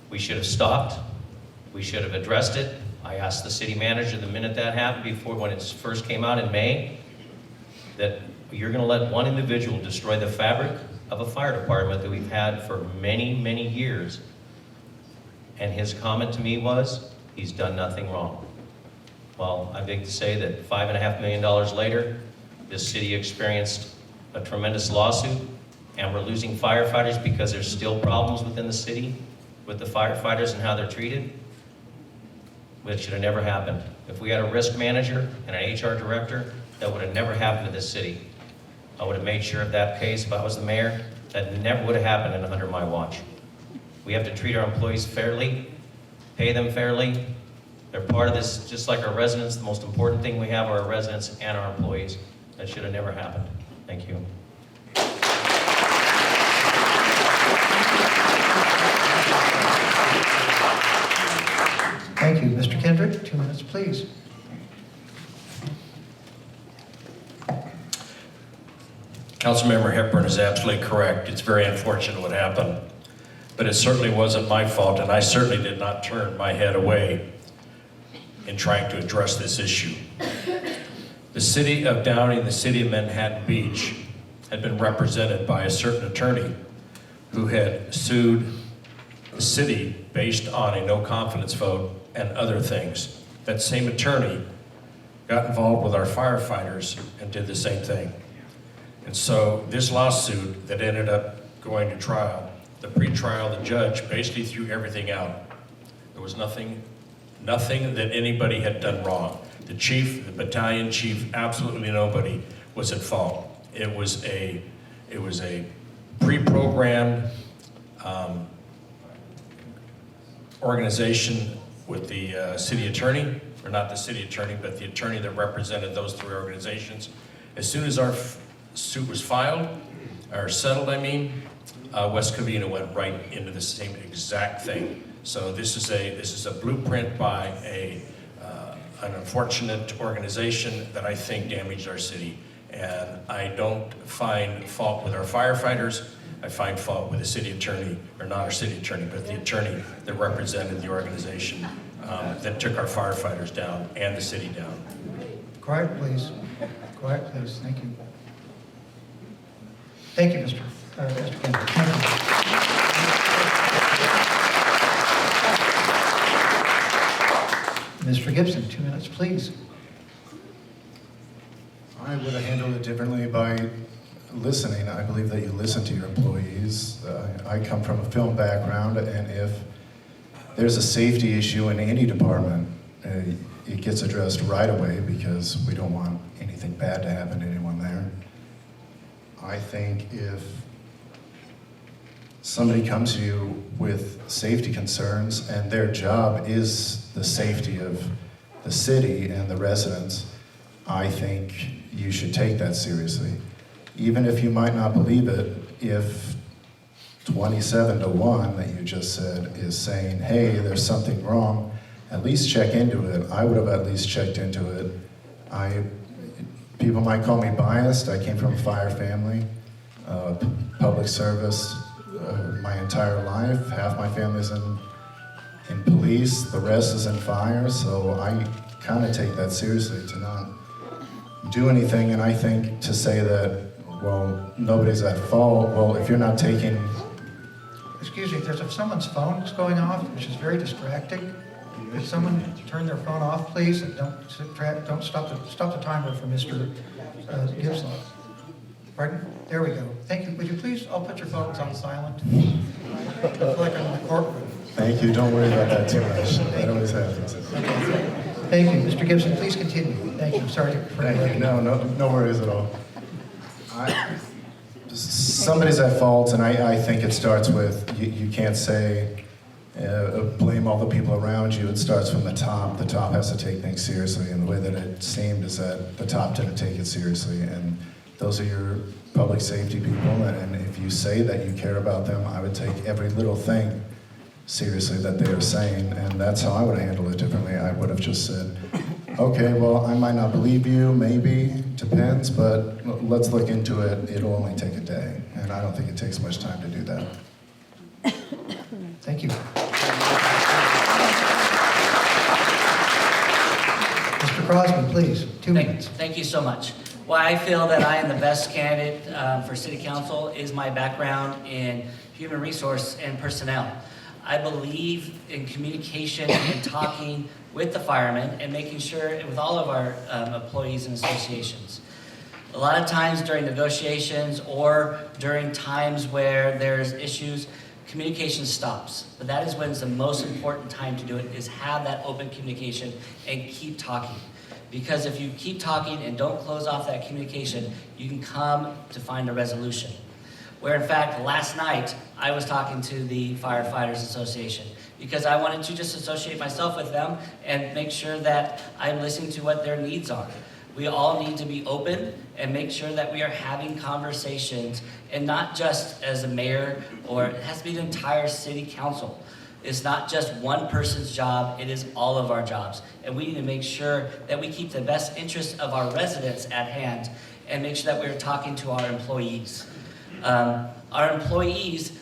We should have stopped. We should have addressed it. I asked the city manager the minute that happened, when it first came out in May, that you're going to let one individual destroy the fabric of a fire department that we've had for many, many years. And his comment to me was, he's done nothing wrong. Well, I beg to say that $5.5 million later, this city experienced a tremendous lawsuit, and we're losing firefighters because there's still problems within the city with the firefighters and how they're treated, which should have never happened. If we had a risk manager and an HR director, that would have never happened to this city. I would have made sure of that case if I was the mayor. That never would have happened under my watch. We have to treat our employees fairly, pay them fairly. They're part of this, just like our residents. The most important thing we have are our residents and our employees. That should have never happened. Thank you. Thank you. Mr. Kendrick, 2 minutes, please. Councilmember Hepburn is absolutely correct. It's very unfortunate what happened, but it certainly wasn't my fault, and I certainly did not turn my head away in trying to address this issue. The city of Downey and the city of Manhattan Beach had been represented by a certain attorney who had sued the city based on a no confidence vote and other things. That same attorney got involved with our firefighters and did the same thing. And so this lawsuit that ended up going to trial, the pre-trial, the judge basically threw everything out. There was nothing that anybody had done wrong. The chief, the battalion chief, absolutely nobody was at fault. It was a pre-programmed organization with the city attorney, or not the city attorney, but the attorney that represented those 3 organizations. As soon as our suit was filed, or settled, West Covina went right into the same exact thing. So this is a blueprint by an unfortunate organization that I think damaged our city. And I don't find fault with our firefighters. I find fault with the city attorney, or not our city attorney, but the attorney that represented the organization that took our firefighters down and the city down. Quiet, please. Quiet, please. Thank you. Thank you, Mr. Kendrick. Thank you. Mr. Gibson, 2 minutes, please. I would have handled it differently by listening. I believe that you listen to your employees. I come from a film background, and if there's a safety issue in any department, it gets addressed right away because we don't want anything bad to happen to anyone there. I think if somebody comes to you with safety concerns and their job is the safety of the city and the residents, I think you should take that seriously. Even if you might not believe it, if 27 to 1 that you just said is saying, hey, there's something wrong, at least check into it. I would have at least checked into it. People might call me biased. I came from a fire family, public service my entire life. Half my family's in police, the rest is in fire, so I kind of take that seriously to not do anything. And I think to say that, well, nobody's at fault, well, if you're not taking... Excuse me, there's someone's phone that's going off, which is very distracting. If someone turn their phone off, please, and don't stop the timer for Mr. Gibson. Pardon? There we go. Thank you. Would you please all put your phones on silent? I feel like I'm in the courtroom. Thank you. Don't worry about that too much. That always happens. Thank you. Mr. Gibson, please continue. Thank you. Sorry for Thank you. No worries at all. Somebody's at fault, and I think it starts with, you can't say, blame all the people around you. It starts from the top. The top has to take things seriously, and the way that it seemed is that the top didn't take it seriously, and those are your public safety people, and if you say that you care about them, I would take every little thing seriously that they are saying, and that's how I would handle it differently. I would have just said, okay, well, I might not believe you, maybe, depends, but let's look into it. It'll only take a day, and I don't think it takes much time to do that. Thank you. Mr. Crosby, please, 2 minutes. Thank you so much. Why I feel that I am the best candidate for City Council is my background in human resource and personnel. I believe in communication and talking with the firemen and making sure with all of our employees and associations. A lot of times during negotiations or during times where there's issues, communication stops. But that is when it's the most important time to do it, is have that open communication and keep talking. Because if you keep talking and don't close off that communication, you can come to find a resolution. Where in fact, last night, I was talking to the Firefighters Association because I wanted to just associate myself with them and make sure that I'm listening to what their needs are. We all need to be open and make sure that we are having conversations, and not just as a mayor, or it has to be the entire city council. It's not just one person's job, it is all of our jobs. And we need to make sure that we keep the best interests of our residents at hand and make sure that we're talking to our employees. Our employees,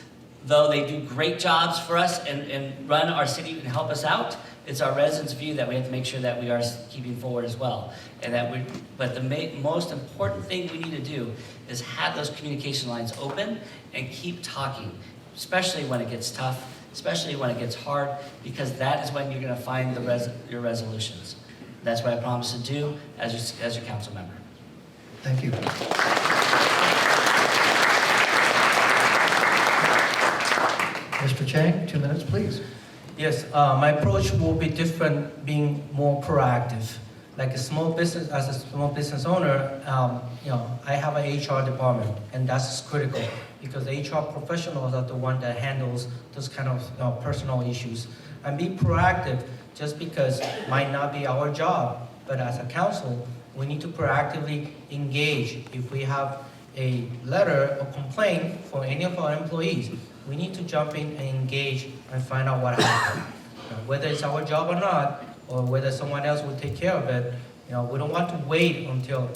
though they do great jobs for us and run our city and help us out, it's our residents' view that we have to make sure that we are keeping forward as well. And that but the most important thing we need to do is have those communication lines open and keep talking, especially when it gets tough, especially when it gets hard, because that is when you're going to find your resolutions. That's what I promise to do as your council member. Thank you. Mr. Chang, 2 minutes, please. Yes, my approach will be different, being more proactive. Like a small business, as a small business owner, I have an HR department, and that's critical because the HR professionals are the one that handles those kind of personal issues. And be proactive, just because it might not be our job, but as a council, we need to proactively engage. If we have a letter or complaint for any of our employees, we need to jump in and engage and find out what happened. Whether it's our job or not, or whether someone else will take care of it, we don't want to wait until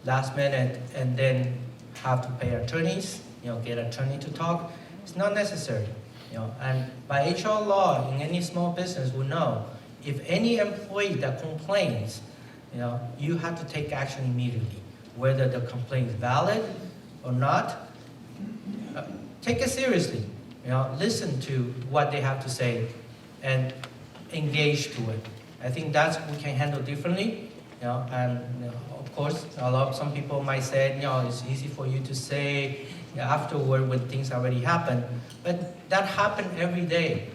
last minute and then have to pay attorneys, get an attorney to talk. It's not necessary. And by HR law, in any small business, we know if any employee that complains, you have to take action immediately, whether the complaint is valid or not. Take it seriously. Listen to what they have to say and engage to it. I think that's what we can handle differently. And of course, some people might say, it's easy for you to say afterward when things already happen, but that happens every day.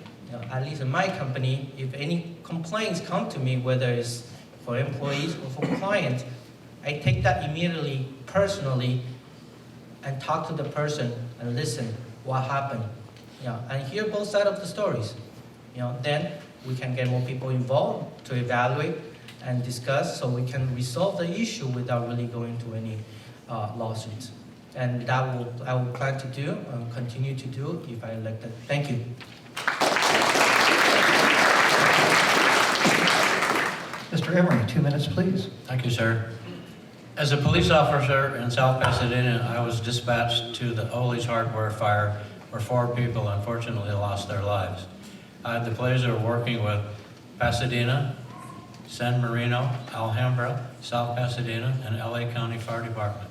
At least in my company, if any complaints come to me, whether it's for employees or for clients, I take that immediately, personally, and talk to the person and listen what happened, and hear both sides of the stories. Then we can get more people involved to evaluate and discuss so we can resolve the issue without really going to any lawsuits. And that I will plan to do, continue to do if I elected. Thank you. Mr. Emery, 2 minutes, please. Thank you, sir. As a police officer in South Pasadena, I was dispatched to the Ole's hardware fire where 4 people unfortunately lost their lives. I had the pleasure of working with Pasadena, San Marino, Alhambra, South Pasadena, and LA County Fire Department.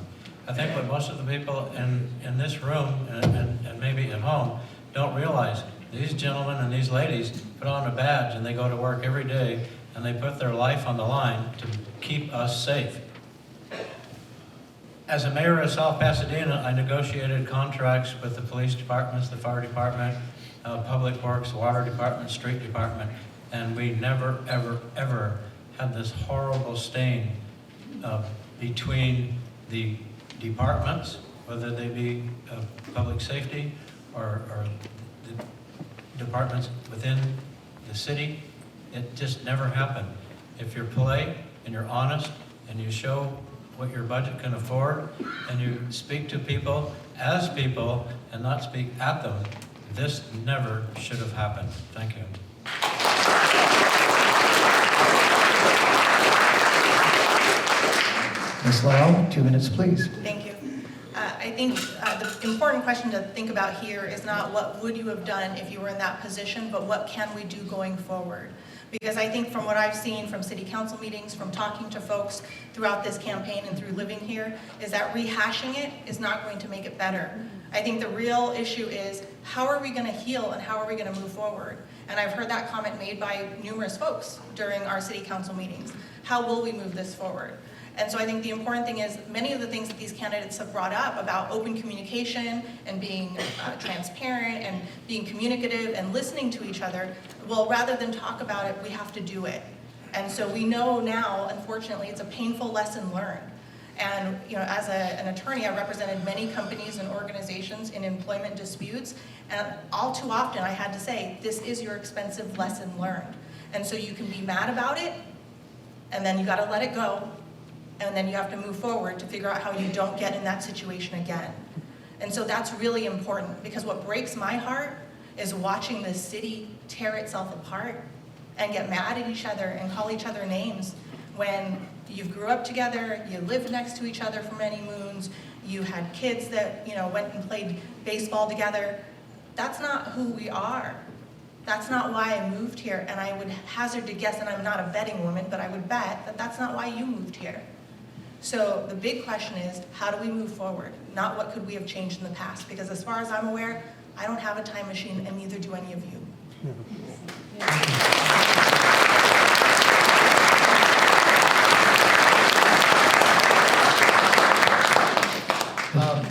I think what most of the people in this room and maybe at home don't realize, these gentlemen and these ladies put on a badge and they go to work every day and they put their life on the line to keep us safe. As a mayor of South Pasadena, I negotiated contracts with the police departments, the fire department, public works, water department, street department, and we never, ever, ever had this horrible stain between the departments, whether they be public safety or the departments within the city. It just never happened. If you're polite and you're honest and you show what your budget can afford and you speak to people as people and not speak at them, this never should have happened. Thank you. Ms. Lau, 2 minutes, please. Thank you. I think the important question to think about here is not what would you have done if you were in that position, but what can we do going forward? Because I think from what I've seen from city council meetings, from talking to folks throughout this campaign and through living here, is that rehashing it is not going to make it better. I think the real issue is how are we going to heal and how are we going to move forward? And I've heard that comment made by numerous folks during our city council meetings. How will we move this forward? And so I think the important thing is many of the things that these candidates have brought up about open communication and being transparent and being communicative and listening to each other, well, rather than talk about it, we have to do it. And so we know now, unfortunately, it's a painful lesson learned. And as an attorney, I represented many companies and organizations in employment disputes, and all too often I had to say, this is your expensive lesson learned. And so you can be mad about it, and then you gotta let it go, and then you have to move forward to figure out how you don't get in that situation again. And so that's really important, because what breaks my heart is watching this city tear itself apart and get mad at each other and call each other names when you grew up together, you lived next to each other for many moons, you had kids that went and played baseball together. That's not who we are. That's not why I moved here, and I would hazard to guess, and I'm not a betting woman, but I would bet that that's not why you moved here. So the big question is, how do we move forward? Not what could we have changed in the past, because as far as I'm aware, I don't have a time machine, and neither do any of you.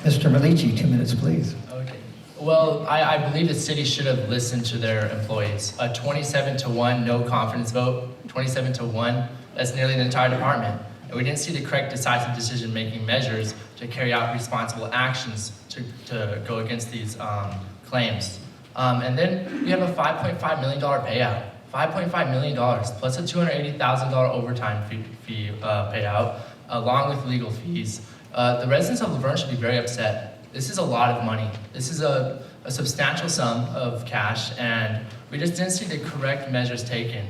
Mr. Malici, 2 minutes, please. Okay. Well, I believe the city should have listened to their employees. A 27-1 no confidence vote, 27-1, that's nearly an entire department. And we didn't see the correct decisive decision-making measures to carry out responsible actions to go against these claims. And then we have a $5.5 million payout. $5.5 million plus a $280,000 overtime fee payout, along with legal fees. The residents of Laverne should be very upset. This is a lot of money. This is a substantial sum of cash, and we just didn't see the correct measures taken.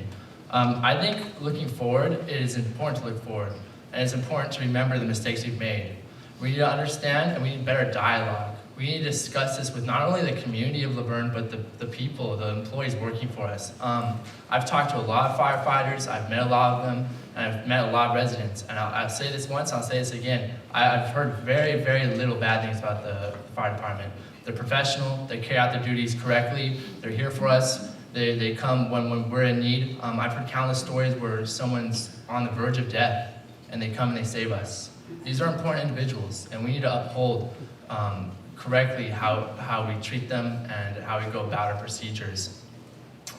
I think looking forward, it is important to look forward, and it's important to remember the mistakes we've made. We need to understand, and we need better dialogue. We need to discuss this with not only the community of Laverne, but the people, the employees working for us. I've talked to a lot of firefighters, I've met a lot of them, and I've met a lot of residents. And I'll say this once, I'll say this again. I've heard very, very little bad things about the fire department. They're professional, they carry out their duties correctly, they're here for us, they come when we're in need. I've heard countless stories where someone's on the verge of death, and they come and they save us. These are important individuals, and we need to uphold correctly how we treat them and how we go about our procedures.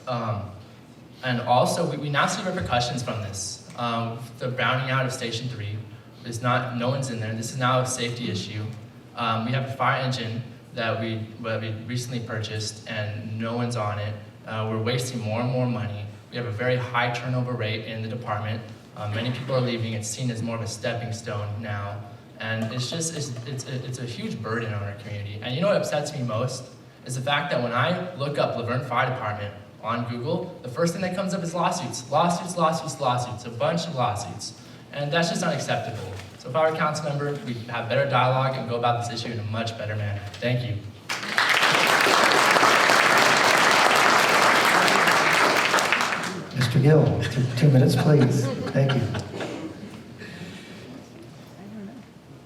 And also, we now see repercussions from this. The browning out of Station 3 is not, no one's in there. This is now a safety issue. We have a fire engine that we recently purchased, and no one's on it. We're wasting more and more money. We have a very high turnover rate in the department. Many people are leaving. It's seen as more of a stepping stone now. And it's a huge burden on our community. And you know what upsets me most? Is the fact that when I look up Laverne Fire Department on Google, the first thing that comes up is lawsuits. Lawsuits, lawsuits, lawsuits, a bunch of lawsuits. And that's just unacceptable. So if I were a council member, we'd have better dialogue and go about this issue in a much better manner. Thank you. Mr. Gill, 2 minutes, please. Thank you.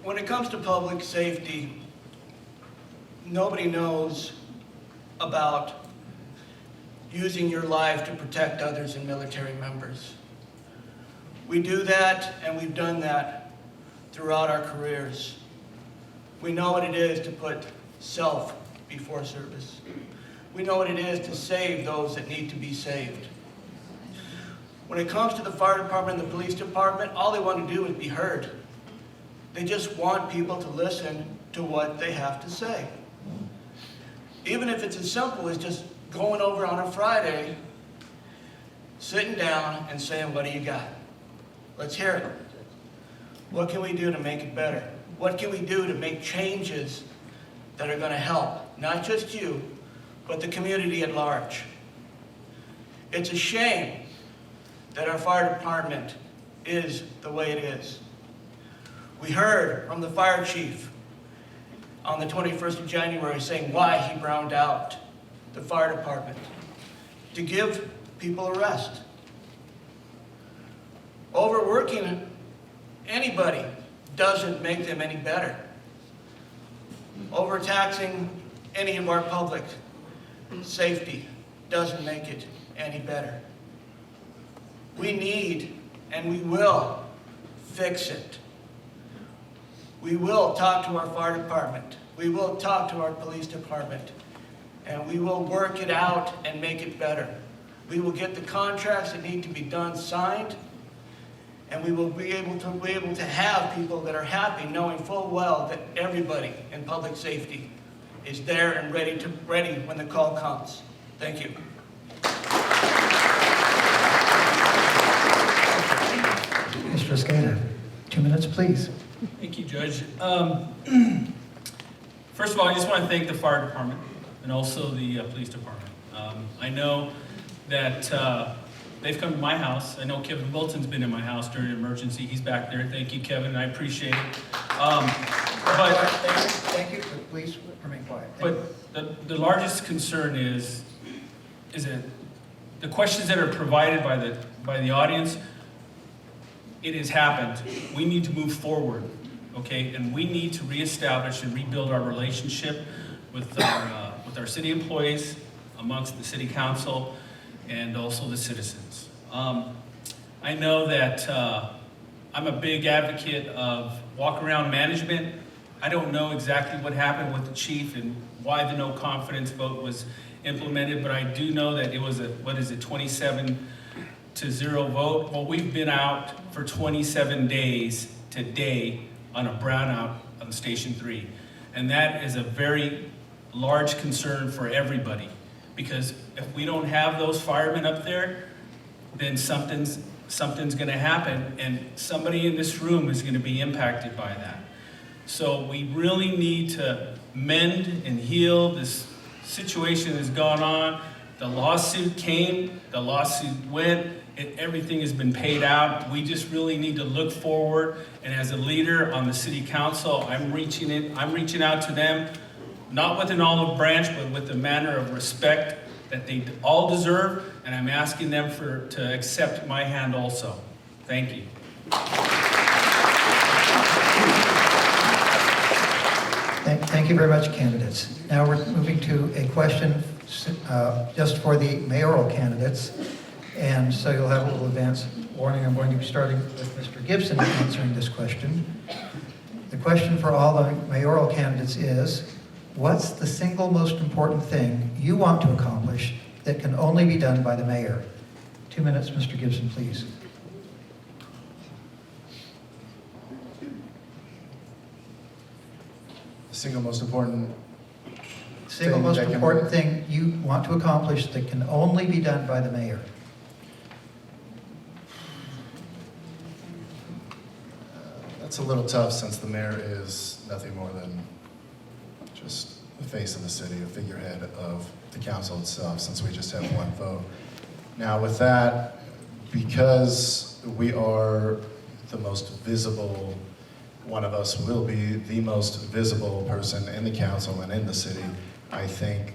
When it comes to public safety, nobody knows about using your life to protect others and military members. We do that, and we've done that throughout our careers. We know what it is to put self before service. We know what it is to save those that need to be saved. When it comes to the fire department and the police department, all they want to do is be heard. They just want people to listen to what they have to say. Even if it's as simple as just going over on a Friday, sitting down and saying, what do you got? Let's hear it. What can we do to make it better? What can we do to make changes that are going to help, not just you, but the community at large? It's a shame that our fire department is the way it is. We heard from the fire chief on the 21st of January saying why he browned out the fire department, to give people a rest. Overworking anybody doesn't make them any better. Overtaxing any of our public safety doesn't make it any better. We need and we will fix it. We will talk to our fire department. We will talk to our police department. And we will work it out and make it better. We will get the contracts that need to be done signed, and we will be able to have people that are happy, knowing full well that everybody in public safety is there and ready when the call comes. Thank you. Mr. Escada, 2 minutes, please. Thank you, Judge. First of all, I just want to thank the fire department and also the police department. I know that they've come to my house. I know Kevin Wilton's been in my house during an emergency. He's back there. Thank you, Kevin. I appreciate it. Thank you, but please remain quiet. But the largest concern is that the questions that are provided by the audience, it has happened. We need to move forward, okay? And we need to reestablish and rebuild our relationship with our city employees, amongst the city council, and also the citizens. I know that I'm a big advocate of walk-around management. I don't know exactly what happened with the chief and why the no confidence vote was implemented, but I do know that it was a, 27-0 vote. Well, we've been out for 27 days today on a brownout on Station 3. And that is a very large concern for everybody, because if we don't have those firemen up there, then something's going to happen, and somebody in this room is going to be impacted by that. So we really need to mend and heal this situation that's gone on. The lawsuit came, the lawsuit went, everything has been paid out. We just really need to look forward, and as a leader on the city council, I'm reaching out to them, not with an olive branch, but with a manner of respect that they all deserve, and I'm asking them to accept my hand also. Thank you. Thank you very much, candidates. Now we're moving to a question just for the mayoral candidates. And so you'll have a little advance warning. I'm going to be starting with Mr. Gibson answering this question. The question for all the mayoral candidates is, what's the single most important thing you want to accomplish that can only be done by the mayor? 2 minutes, Mr. Gibson, please. The single most important thing you want to accomplish that can only be done by the mayor. it's a little tough since the mayor is nothing more than just the face of the city, a figurehead of the council itself, since we just have one vote. Now with that, because we are the most visible, one of us will be the most visible person in the council and in the city, I think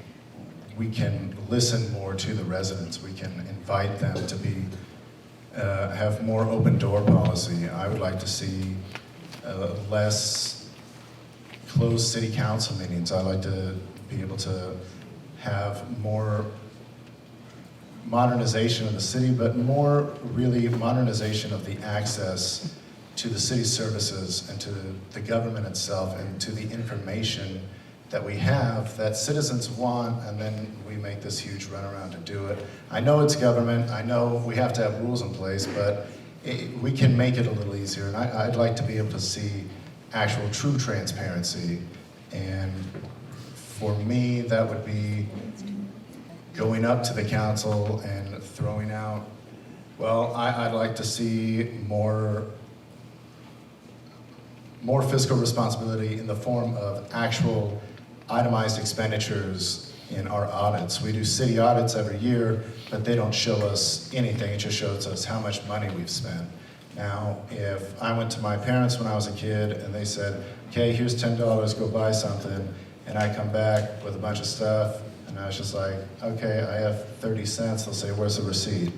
we can listen more to the residents. We can invite them to be, have more open door policy. I would like to see less closed city council meetings. I'd like to be able to have more modernization of the city, but more really modernization of the access to the city services and to the government itself and to the information that we have that citizens want, and then we make this huge runaround to do it. I know it's government, I know we have to have rules in place, but we can make it a little easier, and I'd like to be able to see actual true transparency. And for me, that would be going up to the council and throwing out, well, I'd like to see more fiscal responsibility in the form of actual itemized expenditures in our audits. We do city audits every year, but they don't show us anything. It just shows us how much money we've spent. Now, if I went to my parents when I was a kid and they said, okay, here's $10, go buy something, and I come back with a bunch of stuff, and I was just like, okay, I have 30 cents, they'll say, where's the receipt?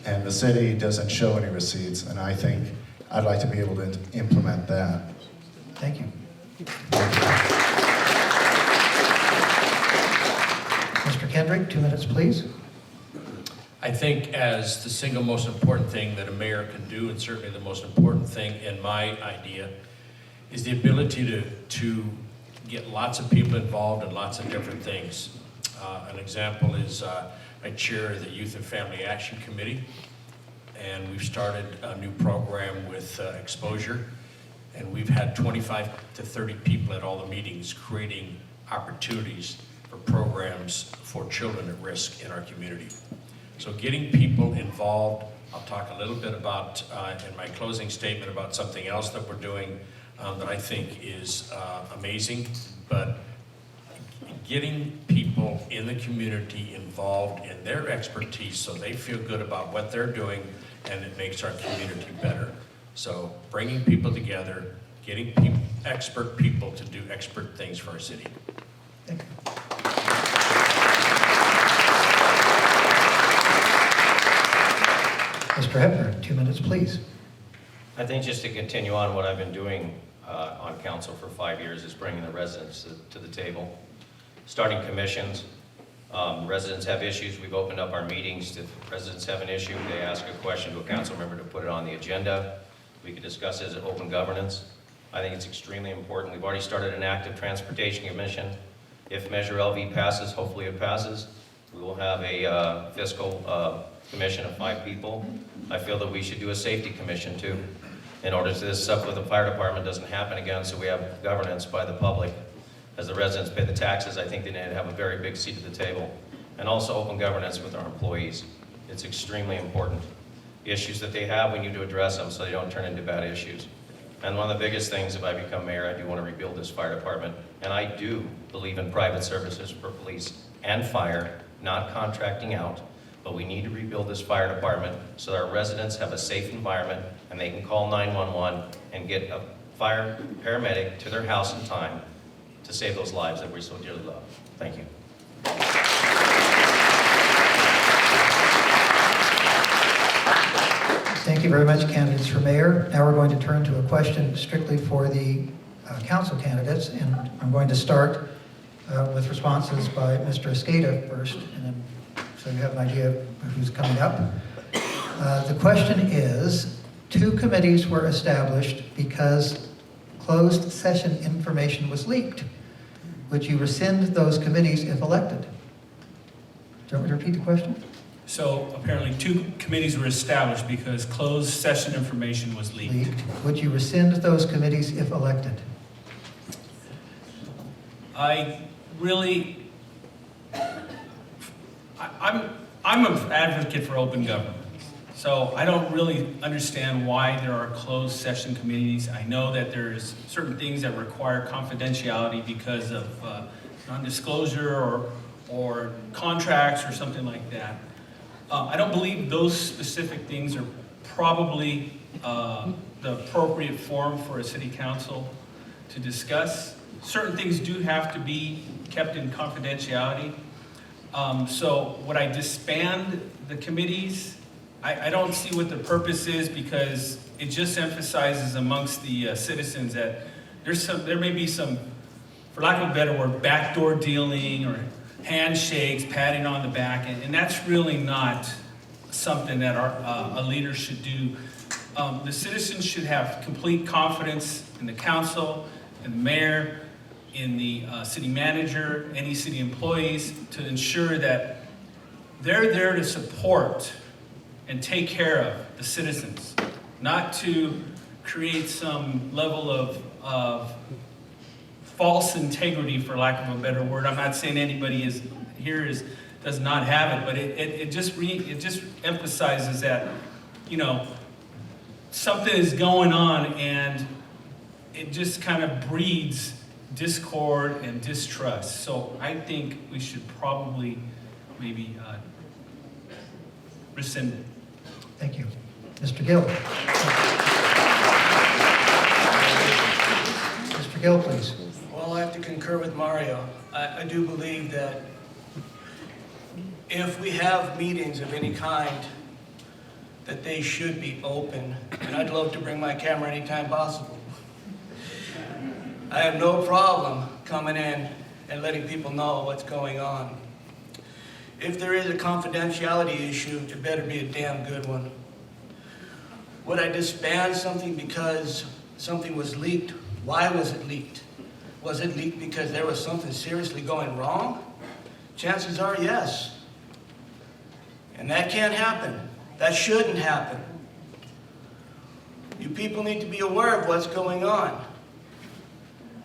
And the city doesn't show any receipts, and I think I'd like to be able to implement that. Thank you. Mr. Kendrick, 2 minutes, please. I think as the single most important thing that a mayor can do, and certainly the most important thing in my idea, is the ability to get lots of people involved in lots of different things. An example is I chair the Youth and Family Action Committee, and we've started a new program with Exposure, and we've had 25 to 30 people at all the meetings creating opportunities for programs for children at risk in our community. So getting people involved, I'll talk a little bit about, in my closing statement, about something else that we're doing that I think is amazing, but getting people in the community involved in their expertise so they feel good about what they're doing and it makes our community better. So bringing people together, getting expert people to do expert things for our city. Thank you. Mr. Hebner, 2 minutes, please. I think just to continue on what I've been doing on council for 5 years is bringing the residents to the table. Starting commissions. Residents have issues. We've opened up our meetings. If residents have an issue, they ask a question to a council member to put it on the agenda. We can discuss it as an open governance. I think it's extremely important. We've already started an active transportation commission. If Measure LV passes, hopefully it passes, we will have a fiscal commission of 5 people. I feel that we should do a safety commission too, in order to this stuff with the fire department doesn't happen again, so we have governance by the public. As the residents pay the taxes, I think they need to have a very big seat at the table. And also open governance with our employees. It's extremely important. The issues that they have, we need to address them so they don't turn into bad issues. And one of the biggest things, if I become mayor, I do want to rebuild this fire department. And I do believe in private services for police and fire, not contracting out. But we need to rebuild this fire department so that our residents have a safe environment and they can call 911 and get a fire paramedic to their house in time to save those lives that we so dearly love. Thank you. Thank you very much, candidates for mayor. Now we're going to turn to a question strictly for the council candidates, and I'm going to start with responses by Mr. Escada first, and then so you have an idea of who's coming up. The question is, 2 committees were established because closed session information was leaked. Would you rescind those committees if elected? Do you want me to repeat the question? So apparently 2 committees were established because closed session information was leaked. Would you rescind those committees if elected? I'm an advocate for open government. So I don't really understand why there are closed session committees. I know that there's certain things that require confidentiality because of non-disclosure or contracts or something like that. I don't believe those specific things are probably the appropriate forum for a city council to discuss. Certain things do have to be kept in confidentiality. So would I disband the committees? I don't see what the purpose is, because it just emphasizes amongst the citizens that there may be some, for lack of a better word, backdoor dealing or handshakes, patting on the back, and that's really not something that a leader should do. The citizens should have complete confidence in the council, in the mayor, in the city manager, any city employees, to ensure that they're there to support and take care of the citizens, not to create some level of false integrity, for lack of a better word. I'm not saying anybody does not have it, but it just emphasizes that, you know, something is going on, and it just kind of breeds discord and distrust. So I think we should probably maybe rescind it. Thank you. Mr. Gill. Mr. Gill, please. Well, I have to concur with Mario. I do believe that if we have meetings of any kind, that they should be open, and I'd love to bring my camera anytime possible. I have no problem coming in and letting people know what's going on. If there is a confidentiality issue, it better be a damn good one. Would I disband something because something was leaked? Why was it leaked? Was it leaked because there was something seriously going wrong? Chances are yes. And that can't happen. That shouldn't happen. You people need to be aware of what's going on.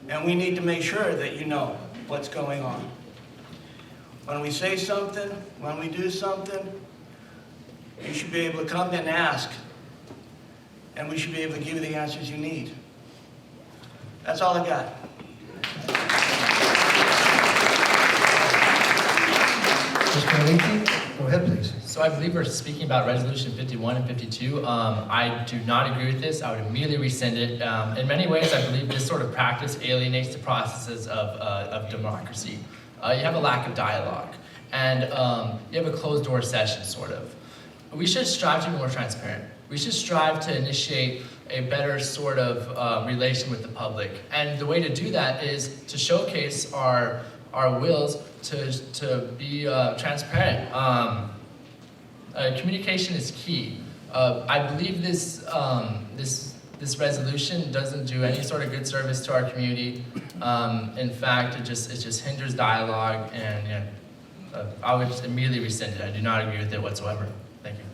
And we need to make sure that you know what's going on. When we say something, when we do something, you should be able to come and ask. And we should be able to give you the answers you need. That's all I got. Mr. Alici, go ahead, please. So I believe we're speaking about Resolution 51 and 52. I do not agree with this. I would immediately rescind it. In many ways, I believe this sort of practice alienates the processes of democracy. You have a lack of dialogue, and you have a closed-door session, sort of. We should strive to be more transparent. We should strive to initiate a better sort of relation with the public. And the way to do that is to showcase our wills to be transparent. Communication is key. I believe this resolution doesn't do any sort of good service to our community. In fact, it just hinders dialogue, and I would just immediately rescind it. I do not agree with it whatsoever. Thank you.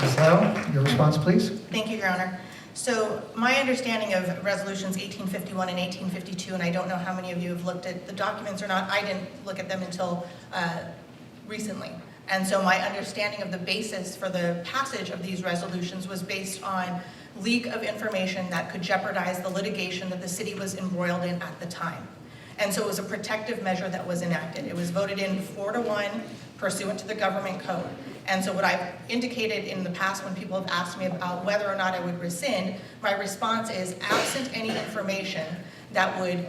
Ms. Lau, your response, please. Thank you, Your Honor. So my understanding of resolutions 1851 and 1852, and I don't know how many of you have looked at the documents or not, I didn't look at them until recently. And so my understanding of the basis for the passage of these resolutions was based on leak of information that could jeopardize the litigation that the city was embroiled in at the time. And so it was a protective measure that was enacted. It was voted in 4-1 pursuant to the government code. And so what I've indicated in the past when people have asked me about whether or not I would rescind, my response is, absent any information that would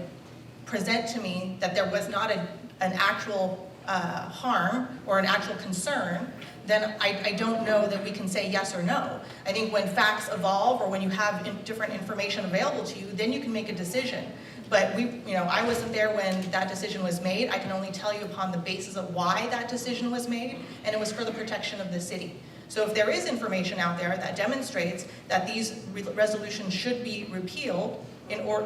present to me that there was not an actual harm or an actual concern, then I don't know that we can say yes or no. I think when facts evolve or when you have different information available to you, then you can make a decision. But I wasn't there when that decision was made. I can only tell you upon the basis of why that decision was made, and it was for the protection of the city. So if there is information out there that demonstrates that these resolutions should be repealed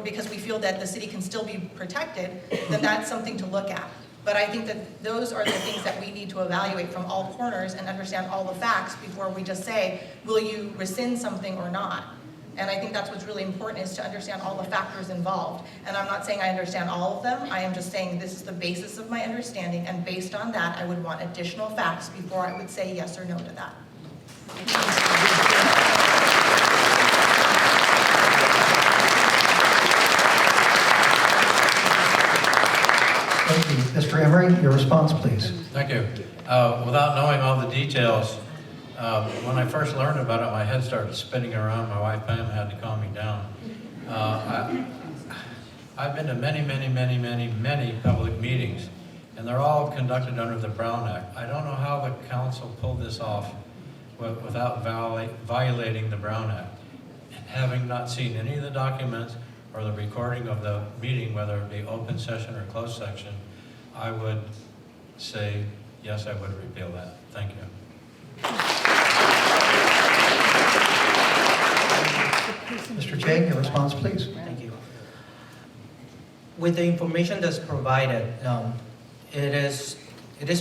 because we feel that the city can still be protected, then that's something to look at. But I think that those are the things that we need to evaluate from all corners and understand all the facts before we just say, will you rescind something or not? And I think that's what's really important, is to understand all the factors involved. And I'm not saying I understand all of them, I am just saying this is the basis of my understanding, and based on that, I would want additional facts before I would say yes or no to that. Thank you. Mr. Emery, your response, please. Thank you. Without knowing all the details, when I first learned about it, my head started spinning around. My wife Pam had to calm me down. I've been to many public meetings, and they're all conducted under the Brown Act. I don't know how the council pulled this off without violating the Brown Act. Having not seen any of the documents or the recording of the meeting, whether it be open session or closed session, I would say, yes, I would repeal that. Thank you. Mr. Chang, your response, please. Thank you. With the information that's provided, it is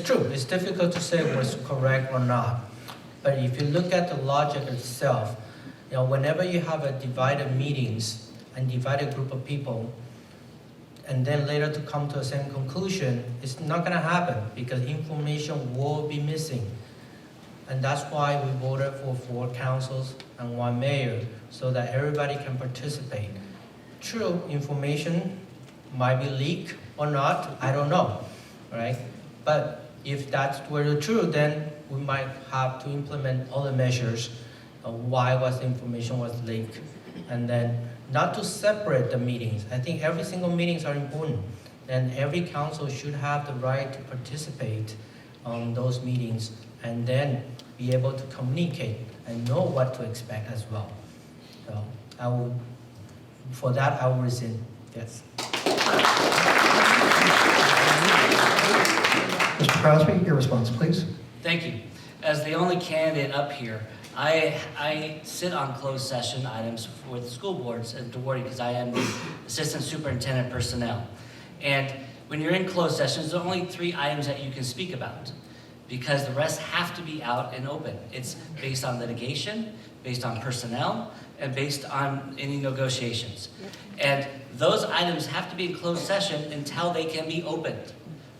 true. It's difficult to say what's correct or not. But if you look at the logic itself, whenever you have a divided meetings and divided group of people, and then later to come to the same conclusion, it's not going to happen because information will be missing. And that's why we voted for 4 councils and 1 mayor, so that everybody can participate. True, information might be leaked or not, I don't know, right? But if that's were true, then we might have to implement other measures of why was the information was leaked. And then not to separate the meetings. I think every single meetings are important, and every council should have the right to participate on those meetings, and then be able to communicate and know what to expect as well. So for that, I will rescind. Yes. Mr. Crosby, your response, please. Thank you. As the only candidate up here, I sit on closed session items with school boards at DeWarty because I am the assistant superintendent personnel. And when you're in closed sessions, there are only 3 items that you can speak about, because the rest have to be out and open. It's based on litigation, based on personnel, and based on any negotiations. And those items have to be in closed session until they can be opened.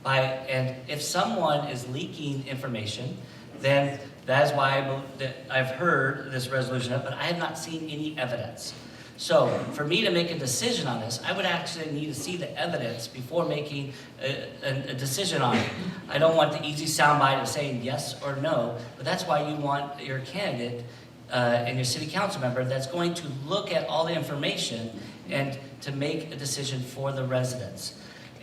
And if someone is leaking information, then that is why I've heard this resolution up, but I have not seen any evidence. So for me to make a decision on this, I would actually need to see the evidence before making a decision on it. I don't want the easy soundbite of saying yes or no, but that's why you want your candidate and your city council member that's going to look at all the information and to make a decision for the residents.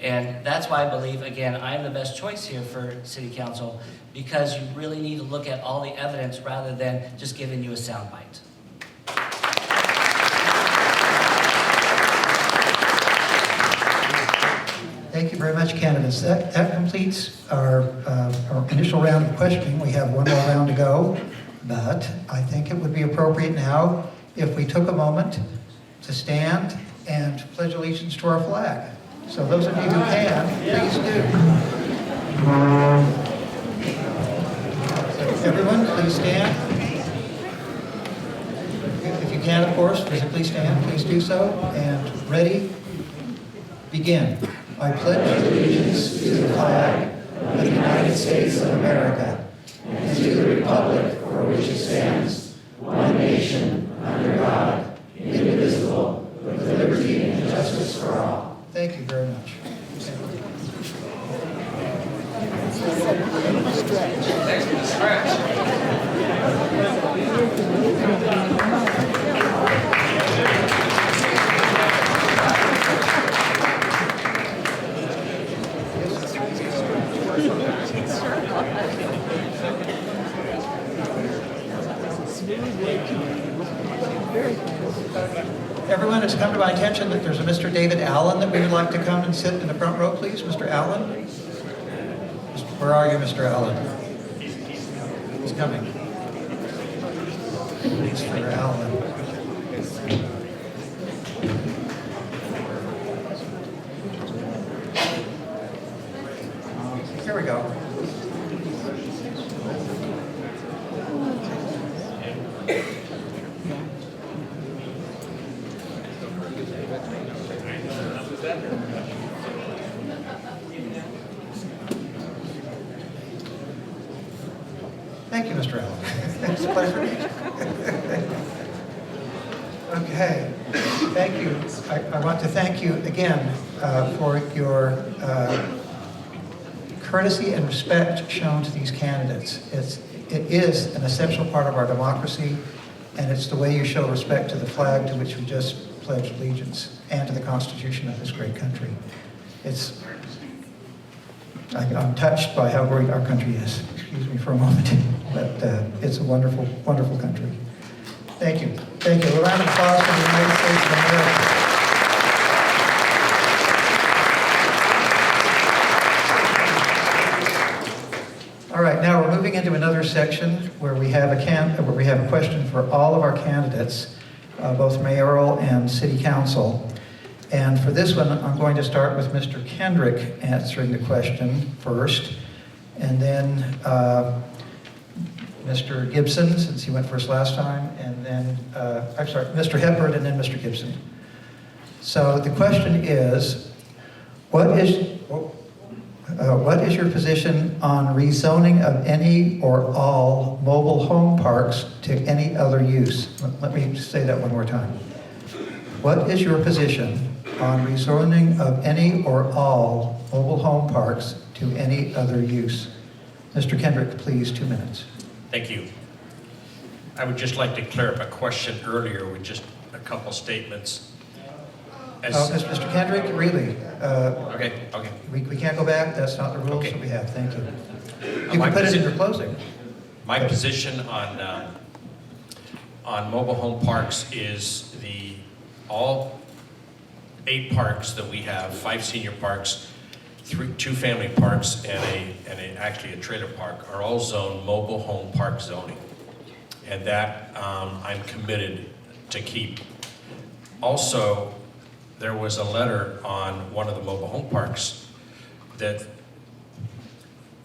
And that's why I believe, again, I am the best choice here for city council, because you really need to look at all the evidence rather than just giving you a soundbite. Thank you very much, candidates. That completes our initial round of questioning. We have one more round to go, but I think it would be appropriate now if we took a moment to stand and pledge allegiance to our flag. So those of you who can, please do. So everyone, please stand. If you can, of course, physically stand, please do so. And ready, begin. I pledge allegiance to the flag of the United States of America and to the republic for which it stands, one nation, under God, indivisible, with liberty and justice for all. Thank you very much. Thanks for the stretch. Everyone, it's come to my attention that there's a Mr. David Allen that we would like to come and sit in the front row, please. Mr. Allen? Where are you, Mr. Allen? He's coming. Mr. Allen. Here we go. Thank you, Mr. Allen. It's a pleasure to meet you. Okay, thank you. I want to thank you again for your courtesy and respect shown to these candidates. It is an essential part of our democracy, and it's the way you show respect to the flag to which we just pledged allegiance and to the Constitution of this great country. I'm touched by how great our country is. Excuse me for a moment, but it's a wonderful, wonderful country. Thank you. Thank you. A round of applause for the United States of America. All right, now we're moving into another section where we have a question for all of our candidates, both mayoral and city council. And for this one, I'm going to start with Mr. Kendrick answering the question first, and then Mr. Gibson, since he went first last time, and then, I'm sorry, Mr. Hepburn, and then Mr. Gibson. So the question is, what is your position on rezoning of any or all mobile home parks to any other use? Let me say that one more time. What is your position on rezoning of any or all mobile home parks to any other use? Mr. Kendrick, please, 2 minutes. Thank you. I would just like to clear up a question earlier with just a couple statements. Mr. Kendrick, really? Okay. We can't go back. That's not the rules that we have. Thank you. You My can put it in posi- your closing. My position on mobile home parks is all 8 parks that we have, 5 senior parks, 2 family parks, and actually a trailer park, are all zoned mobile home park zoning. And that I'm committed to keep. Also, there was a letter on one of the mobile home parks that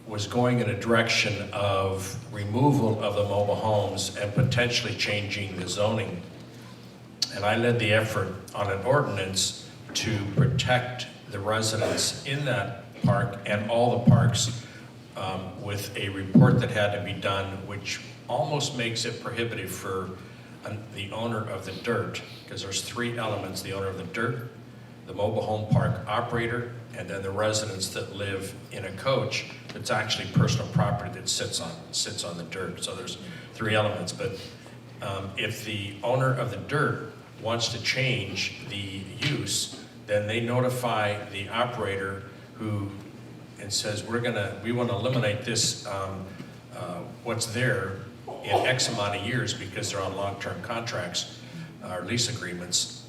was going in a direction of removal of the mobile homes and potentially changing the zoning. And I led the effort on an ordinance to protect the residents in that park and all the parks with a report that had to be done, which almost makes it prohibitive for the owner of the dirt, because there's 3 elements: the owner of the dirt, the mobile home park operator, and then the residents that live in a coach that's actually personal property that sits on the dirt. So there's 3 elements. But if the owner of the dirt wants to change the use, then they notify the operator and says, we want to eliminate this, what's there in X amount of years, because they're on long-term contracts or lease agreements.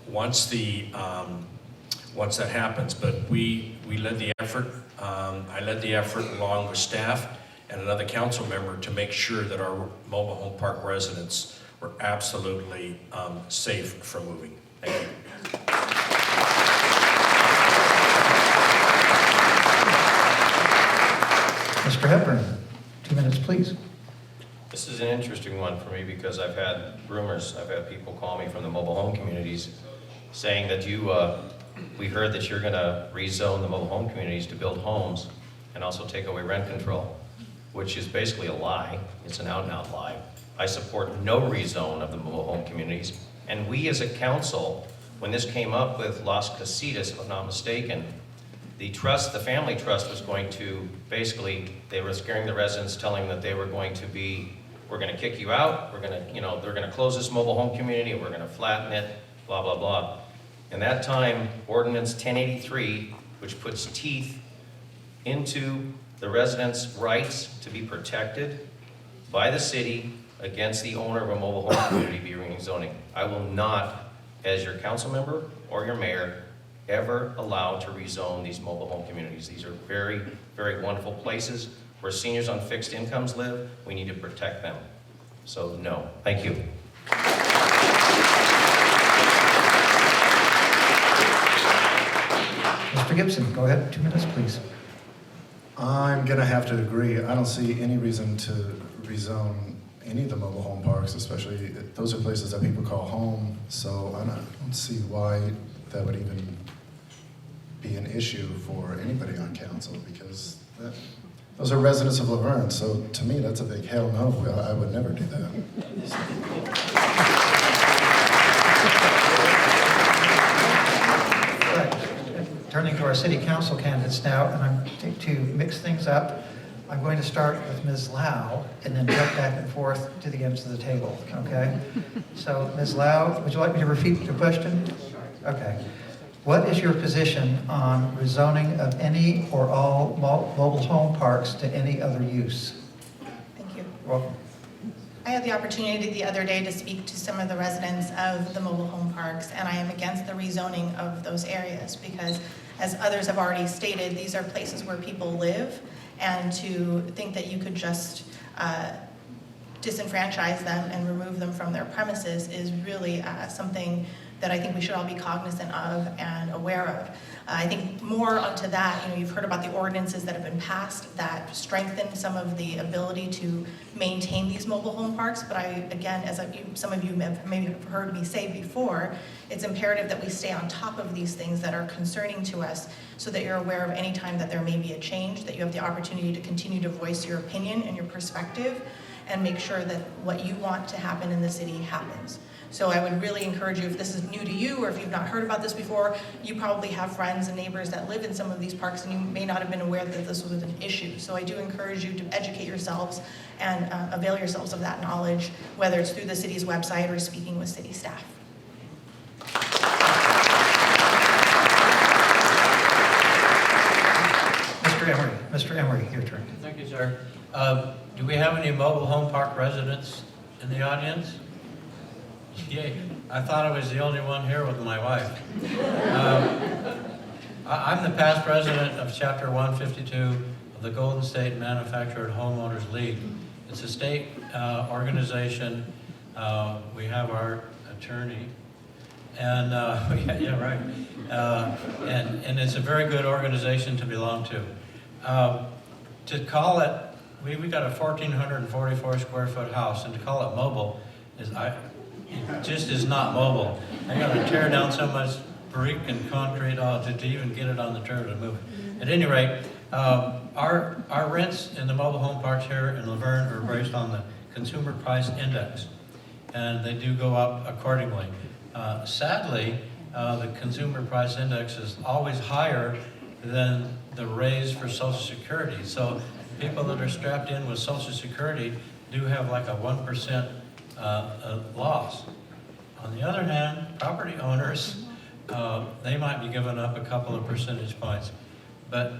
Once that happens, but we led the effort. I led the effort along with staff and another council member to make sure that our mobile home park residents were absolutely safe from moving. Thank you. Mr. Hepburn, 2 minutes, please. This is an interesting one for me because I've had rumors, I've had people call me from the mobile home communities saying that we heard that you're gonna rezone the mobile home communities to build homes and also take away rent control, which is basically a lie. It's an out and out lie. I support no rezone of the mobile home communities. And we as a council, when this came up with Las Casitas, if I'm not mistaken, the family trust was going to, basically, they were scaring the residents, telling them that they were going to we're gonna kick you out, they're gonna close this mobile home community, we're gonna flatten it, blah, blah, blah. In that time, Ordinance 1083, which puts teeth into the residents' rights to be protected by the city against the owner of a mobile home community be rezoning. I will not, as your council member or your mayor, ever allow to rezone these mobile home communities. These are very, very wonderful places where seniors on fixed incomes live. We need to protect them. So no, thank you. Mr. Gibson, go ahead, 2 minutes, please. I'm gonna have to agree. I don't see any reason to rezone any of the mobile home parks, especially those are places that people call home. So I don't see why that would even be an issue for anybody on council, because those are residents of Laverne. So to me, that's a big hell no. I would never do that. Right. Turning to our city council candidates now, and I'm to mix things up. I'm going to start with Ms. Lau and then jump back and forth to the ends of the table, okay? So, Ms. Lau, would you like me to repeat the question? Okay. What is your position on rezoning of any or all mobile home parks to any other use? Thank you. You're welcome. I had the opportunity the other day to speak to some of the residents of the mobile home parks, and I am against the rezoning of those areas because, as others have already stated, these are places where people live, and to think that you could just disenfranchise them and remove them from their premises is really something that I think we should all be cognizant of and aware of. I think more onto that, you've heard about the ordinances that have been passed that strengthen some of the ability to maintain these mobile home parks, but again, as some of you have maybe heard me say before, it's imperative that we stay on top of these things that are concerning to us so that you're aware of any time that there may be a change, that you have the opportunity to continue to voice your opinion and your perspective and make sure that what you want to happen in the city happens. So I would really encourage you, if this is new to you or if you've not heard about this before, you probably have friends and neighbors that live in some of these parks and you may not have been aware that this was an issue. So I do encourage you to educate yourselves and avail yourselves of that knowledge, whether it's through the city's website or speaking with city staff. Mr. Emery, your turn. Thank you, sir. Do we have any mobile home park residents in the audience? Yay. I thought I was the only one here with my wife. I'm the past president of Chapter 152 of the Golden State Manufactured Homeowners League. It's a state organization. We have our attorney. And, yeah, right. And it's a very good organization to belong to. To call it, we got a 1,444 square foot house, and to call it mobile it just is not mobile. I got to tear down so much brick and concrete to even get it on the trailer to move it. At any rate, our rents in the mobile home parks here in Laverne are based on the Consumer Price Index, and they do go up accordingly. Sadly, the Consumer Price Index is always higher than the raise for Social Security. So people that are strapped in with Social Security do have like a 1% loss. On the other hand, property owners, they might be giving up a couple of percentage points. But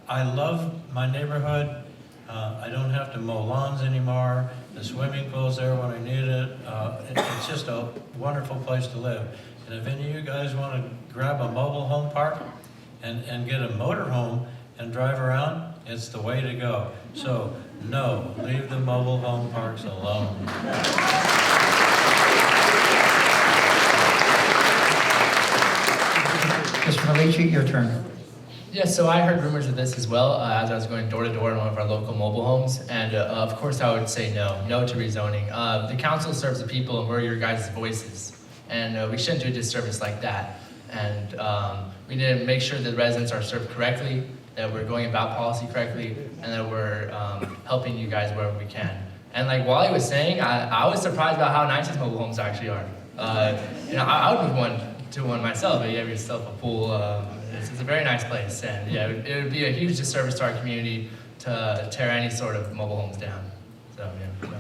I love my neighborhood. I don't have to mow lawns anymore. The swimming pool's there when I need it. It's just a wonderful place to live. And if any of you guys want to grab a mobile home park and get a motor home and drive around, it's the way to go. So, no, leave the mobile home parks alone. Mr. Malici, your turn. Yes, so I heard rumors of this as well as I was going door to door in one of our local mobile homes, and of course I would say no to rezoning. The council serves the people and we're your guys' voices, and we shouldn't do a disservice like that. And we need to make sure that residents are served correctly, that we're going about policy correctly, and that we're helping you guys wherever we can. And like Wally was saying, I was surprised about how nice these mobile homes actually are. I would move to one myself. You have yourself a pool. It's a very nice place, and yeah, it would be a huge disservice to our community to tear any sort of mobile homes down. So yeah.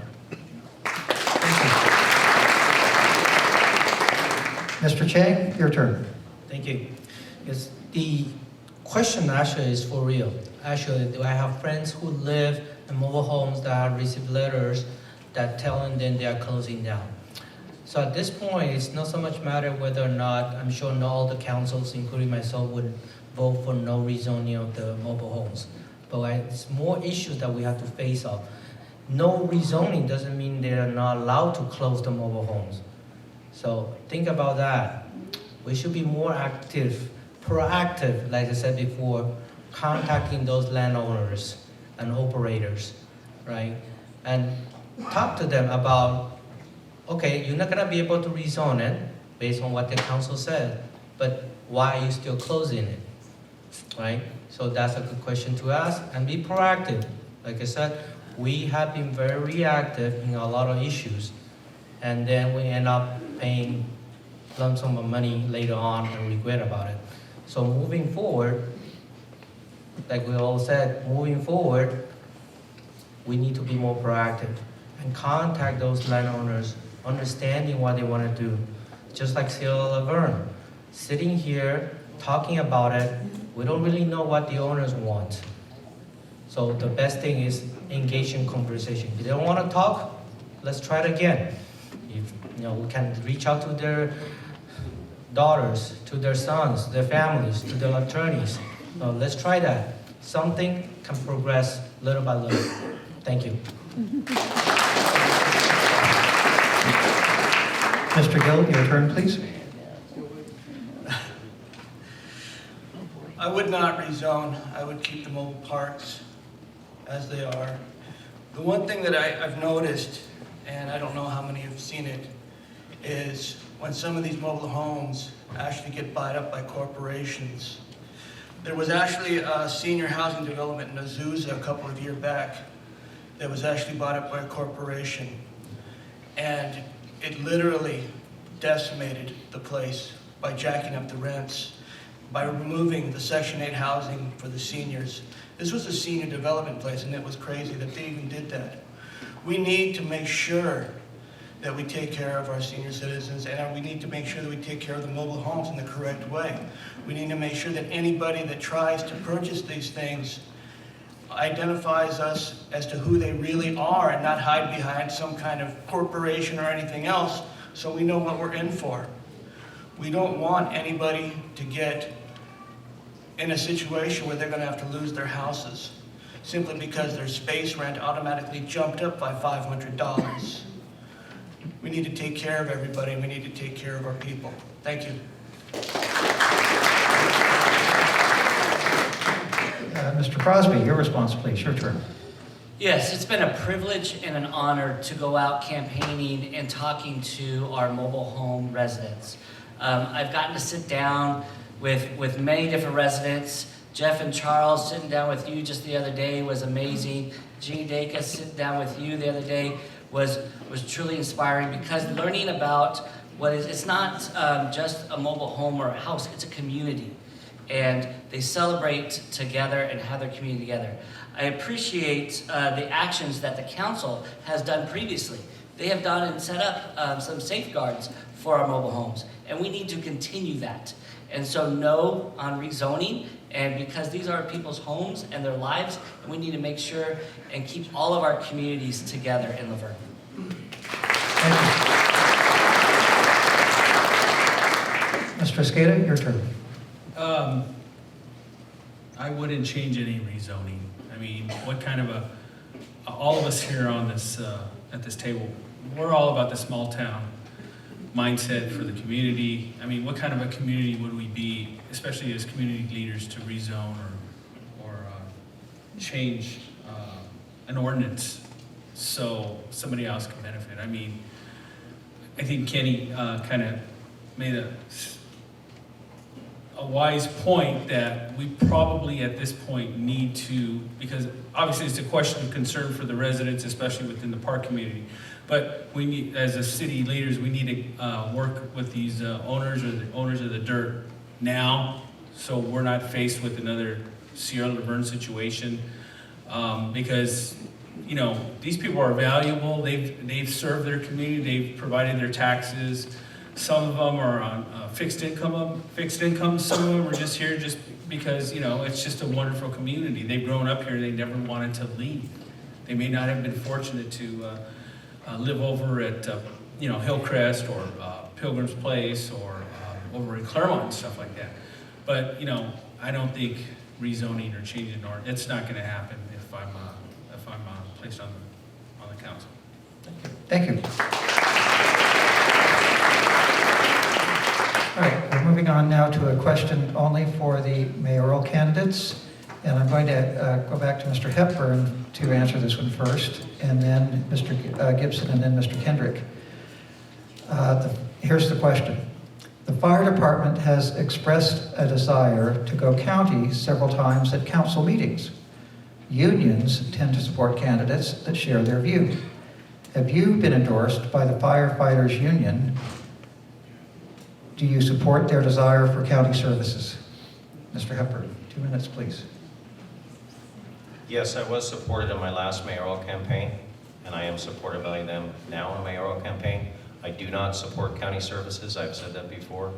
Mr. Chang, your turn. Thank you. Yes, the question actually is for real. Actually, do I have friends who live in mobile homes that receive letters that telling them they are closing down? So at this point, it's not so much matter whether or not, I'm sure not all the councils, including myself, would vote for no rezoning of the mobile homes. But it's more issues that we have to face off. No rezoning doesn't mean they are not allowed to close the mobile homes. So think about that. We should be more active, proactive, like I said before, contacting those landowners and operators, right? And talk to them about, okay, you're not gonna be able to rezone it based on what the council said. but why are you still closing it, right? So that's a good question to ask, and be proactive. Like I said, we have been very reactive in a lot of issues, and then we end up paying lump sum of money later on and regret about it. So moving forward, like we all said, moving forward, we need to be more proactive and contact those landowners, understanding what they want to do. Just like CL Laverne, sitting here, talking about it, we don't really know what the owners want. So the best thing is engage in conversation. If they don't want to talk, let's try it again. If we can reach out to their daughters, to their sons, their families, to their attorneys. Let's try that. Something can progress little by little. Thank you. Mr. Gill, your turn, please. I would not rezone. I would keep the mobile parks as they are. The one thing that I've noticed, and I don't know how many have seen it, is when some of these mobile homes actually get bought up by corporations. There was actually a senior housing development in Azusa a couple of years back that was actually bought up by a corporation. And it literally decimated the place by jacking up the rents, by removing the Section 8 housing for the seniors. This was a senior development place, and it was crazy that they even did that. We need to make sure that we take care of our senior citizens, and we need to make sure that we take care of the mobile homes in the correct way. We need to make sure that anybody that tries to purchase these things identifies us as to who they really are and not hide behind some kind of corporation or anything else, so we know what we're in for. We don't want anybody to get in a situation where they're going to have to lose their houses simply because their space rent automatically jumped up by $500. We need to take care of everybody, and we need to take care of our people. Thank you. Mr. Crosby, your response, please. Your turn. Yes, it's been a privilege and an honor to go out campaigning and talking to our mobile home residents. I've gotten to sit down with many different residents. Jeff and Charles sitting down with you just the other day was amazing. Jean Dacus sitting down with you the other day was truly inspiring, because learning about it's not just a mobile home or a house, it's a community. And they celebrate together and have their community together. I appreciate the actions that the council has done previously. They have done and set up some safeguards for our mobile homes, and we need to continue that. And so no on rezoning, and because these are people's homes and their lives, and we need to make sure and keep all of our communities together in Laverne. Mr. Escada, your turn. I wouldn't change any rezoning. I mean, what kind of all of us here on this, at this table, we're all about the small town mindset for the community. I mean, what kind of a community would we be, especially as community leaders, to rezone or change an ordinance so somebody else can benefit? I mean, I think Kenny kind of made a wise point that we probably at this point need to, because obviously it's a question of concern for the residents, especially within the park community, but we need, as a city leaders, we need to work with these owners or the owners of the dirt now, so we're not faced with another Sierra Laverne situation, because these people are valuable. They've served their community. They've provided their taxes. Some of them are on fixed income. Some of them are just here just because, it's just a wonderful community. They've grown up here. They never wanted to leave. They may not have been fortunate to live over at, Hillcrest or Pilgrim's Place or over in Claremont and stuff like that. But, I don't think rezoning or changing it's not going to happen if I'm placed on the council. Thank you. All right, we're moving on now to a question only for the mayoral candidates. And I'm going to go back to Mr. Hepburn to answer this one first, and then Mr. Gibson, and then Mr. Kendrick. Here's the question. The fire department has expressed a desire to go county several times at council meetings. Unions tend to support candidates that share their view. Have you been endorsed by the firefighters union? Do you support their desire for county services? Mr. Hepburn, 2 minutes, please. Yes, I was supported in my last mayoral campaign, and I am supported by them now in a mayoral campaign. I do not support county services. I've said that before.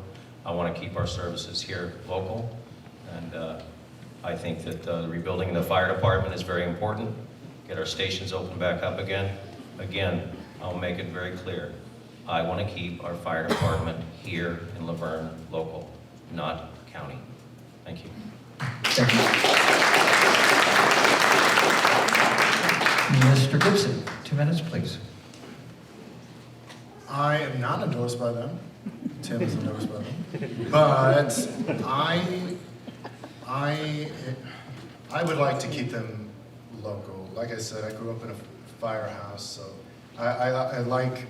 I want to keep our services here local, and I think that rebuilding the fire department is very important. Get our stations open back up again. Again, I'll make it very clear. I want to keep our fire department here in Laverne local, not county. Thank you. Thank you. Mr. Gibson, 2 minutes, please. I am not endorsed by them. Tim is endorsed by them. But I would like to keep them local. Like I said, I grew up in a firehouse, so I like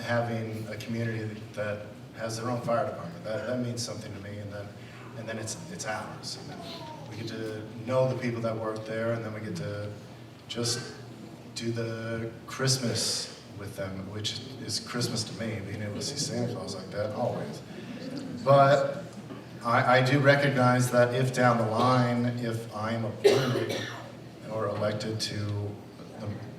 having a community that has their own fire department. That means something to me, and then it's ours. And then we get to know the people that work there, and then we get to just do the Christmas with them, which is Christmas to me, being able to see Santa Claus like that, always. But I do recognize that if down the line, if I'm appointed or elected to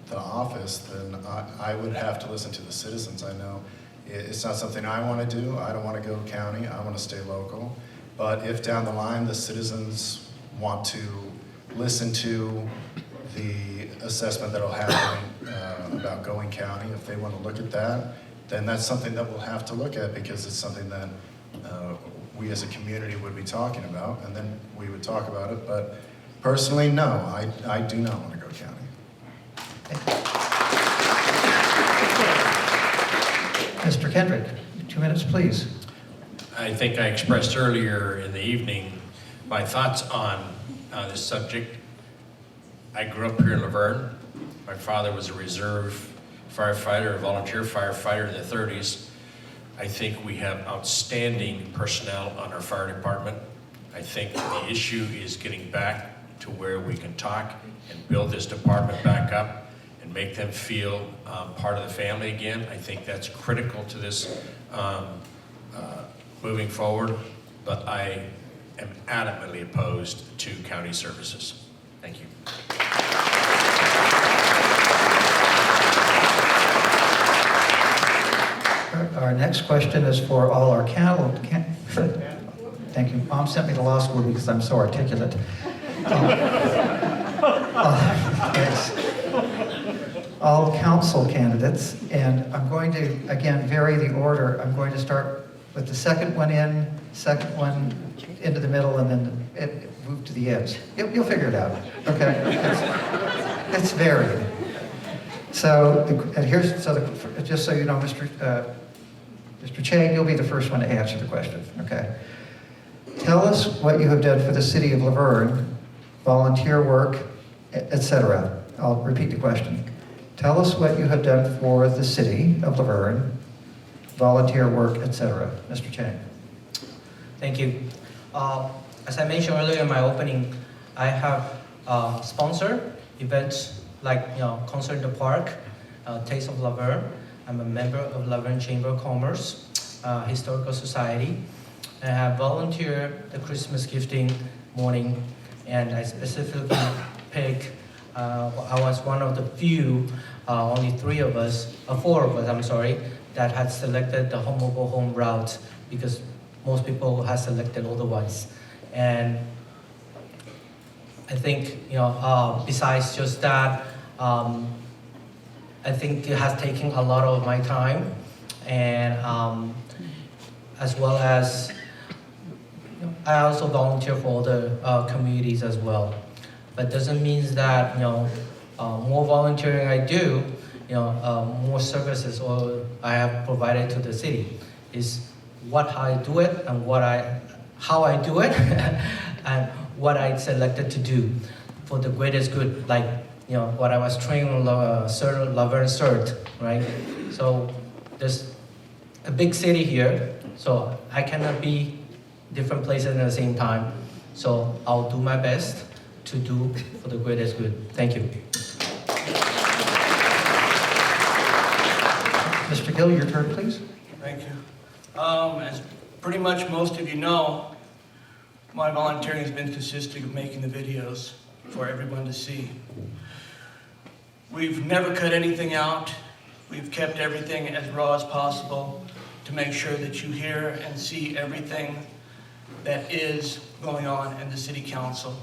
the office, then I would have to listen to the citizens. I know it's not something I want to do. I don't want to go county. I want to stay local. But if down the line the citizens want to listen to the assessment that'll happen about going county, if they want to look at that, then that's something that we'll have to look at, because it's something that we as a community would be talking about, and then we would talk about it. But personally, no, I do not want to go county. Mr. Kendrick, 2 minutes, please. I think I expressed earlier in the evening my thoughts on this subject. I grew up here in Laverne. My father was a reserve firefighter, a volunteer firefighter in the 30s. I think we have outstanding personnel on our fire department. I think the issue is getting back to where we can talk and build this department back up and make them feel part of the family again. I think that's critical to this moving forward, but I am adamantly opposed to county services. Thank you. Our next question is for all our thank you. Mom sent me to law school because I'm so articulate. Yes. All council candidates, and I'm going to, again, vary the order. I'm going to start with the second one in, second one into the middle, and then move to the edge. You'll figure it out, okay? It's varied. So, just so you know, Mr. Chang, you'll be the first one to answer the question, okay? Tell us what you have done for the city of Laverne, volunteer work, etc. I'll repeat the question. Tell us what you have done for the city of Laverne, volunteer work, etc. Mr. Chang. Thank you. As I mentioned earlier in my opening, I have sponsored events like Concert in the Park, Taste of Laverne. I'm a member of Laverne Chamber of Commerce, Historical Society. I have volunteered the Christmas gifting morning, and I specifically picked, I was one of the few, only four of us, that had selected the Home Mobile Home route, because most people have selected otherwise. And I think, besides just that, I think it has taken a lot of my time, and as well as I also volunteer for other communities as well. But doesn't mean that more volunteering I do, more services or I have provided to the city. Is how I do it and how I do it and what I selected to do for the greatest good. Like what I was trained on Laverne CERT, right? So there's a big city here, So I cannot be different places at the same time. So I'll do my best to do for the greatest good. Thank you. Mr. Gill, your turn, please. Thank you. As pretty much most of you know, my volunteering has been consisting of making the videos for everyone to see. We've never cut anything out. We've kept everything as raw as possible to make sure that you hear and see everything that is going on in the city council.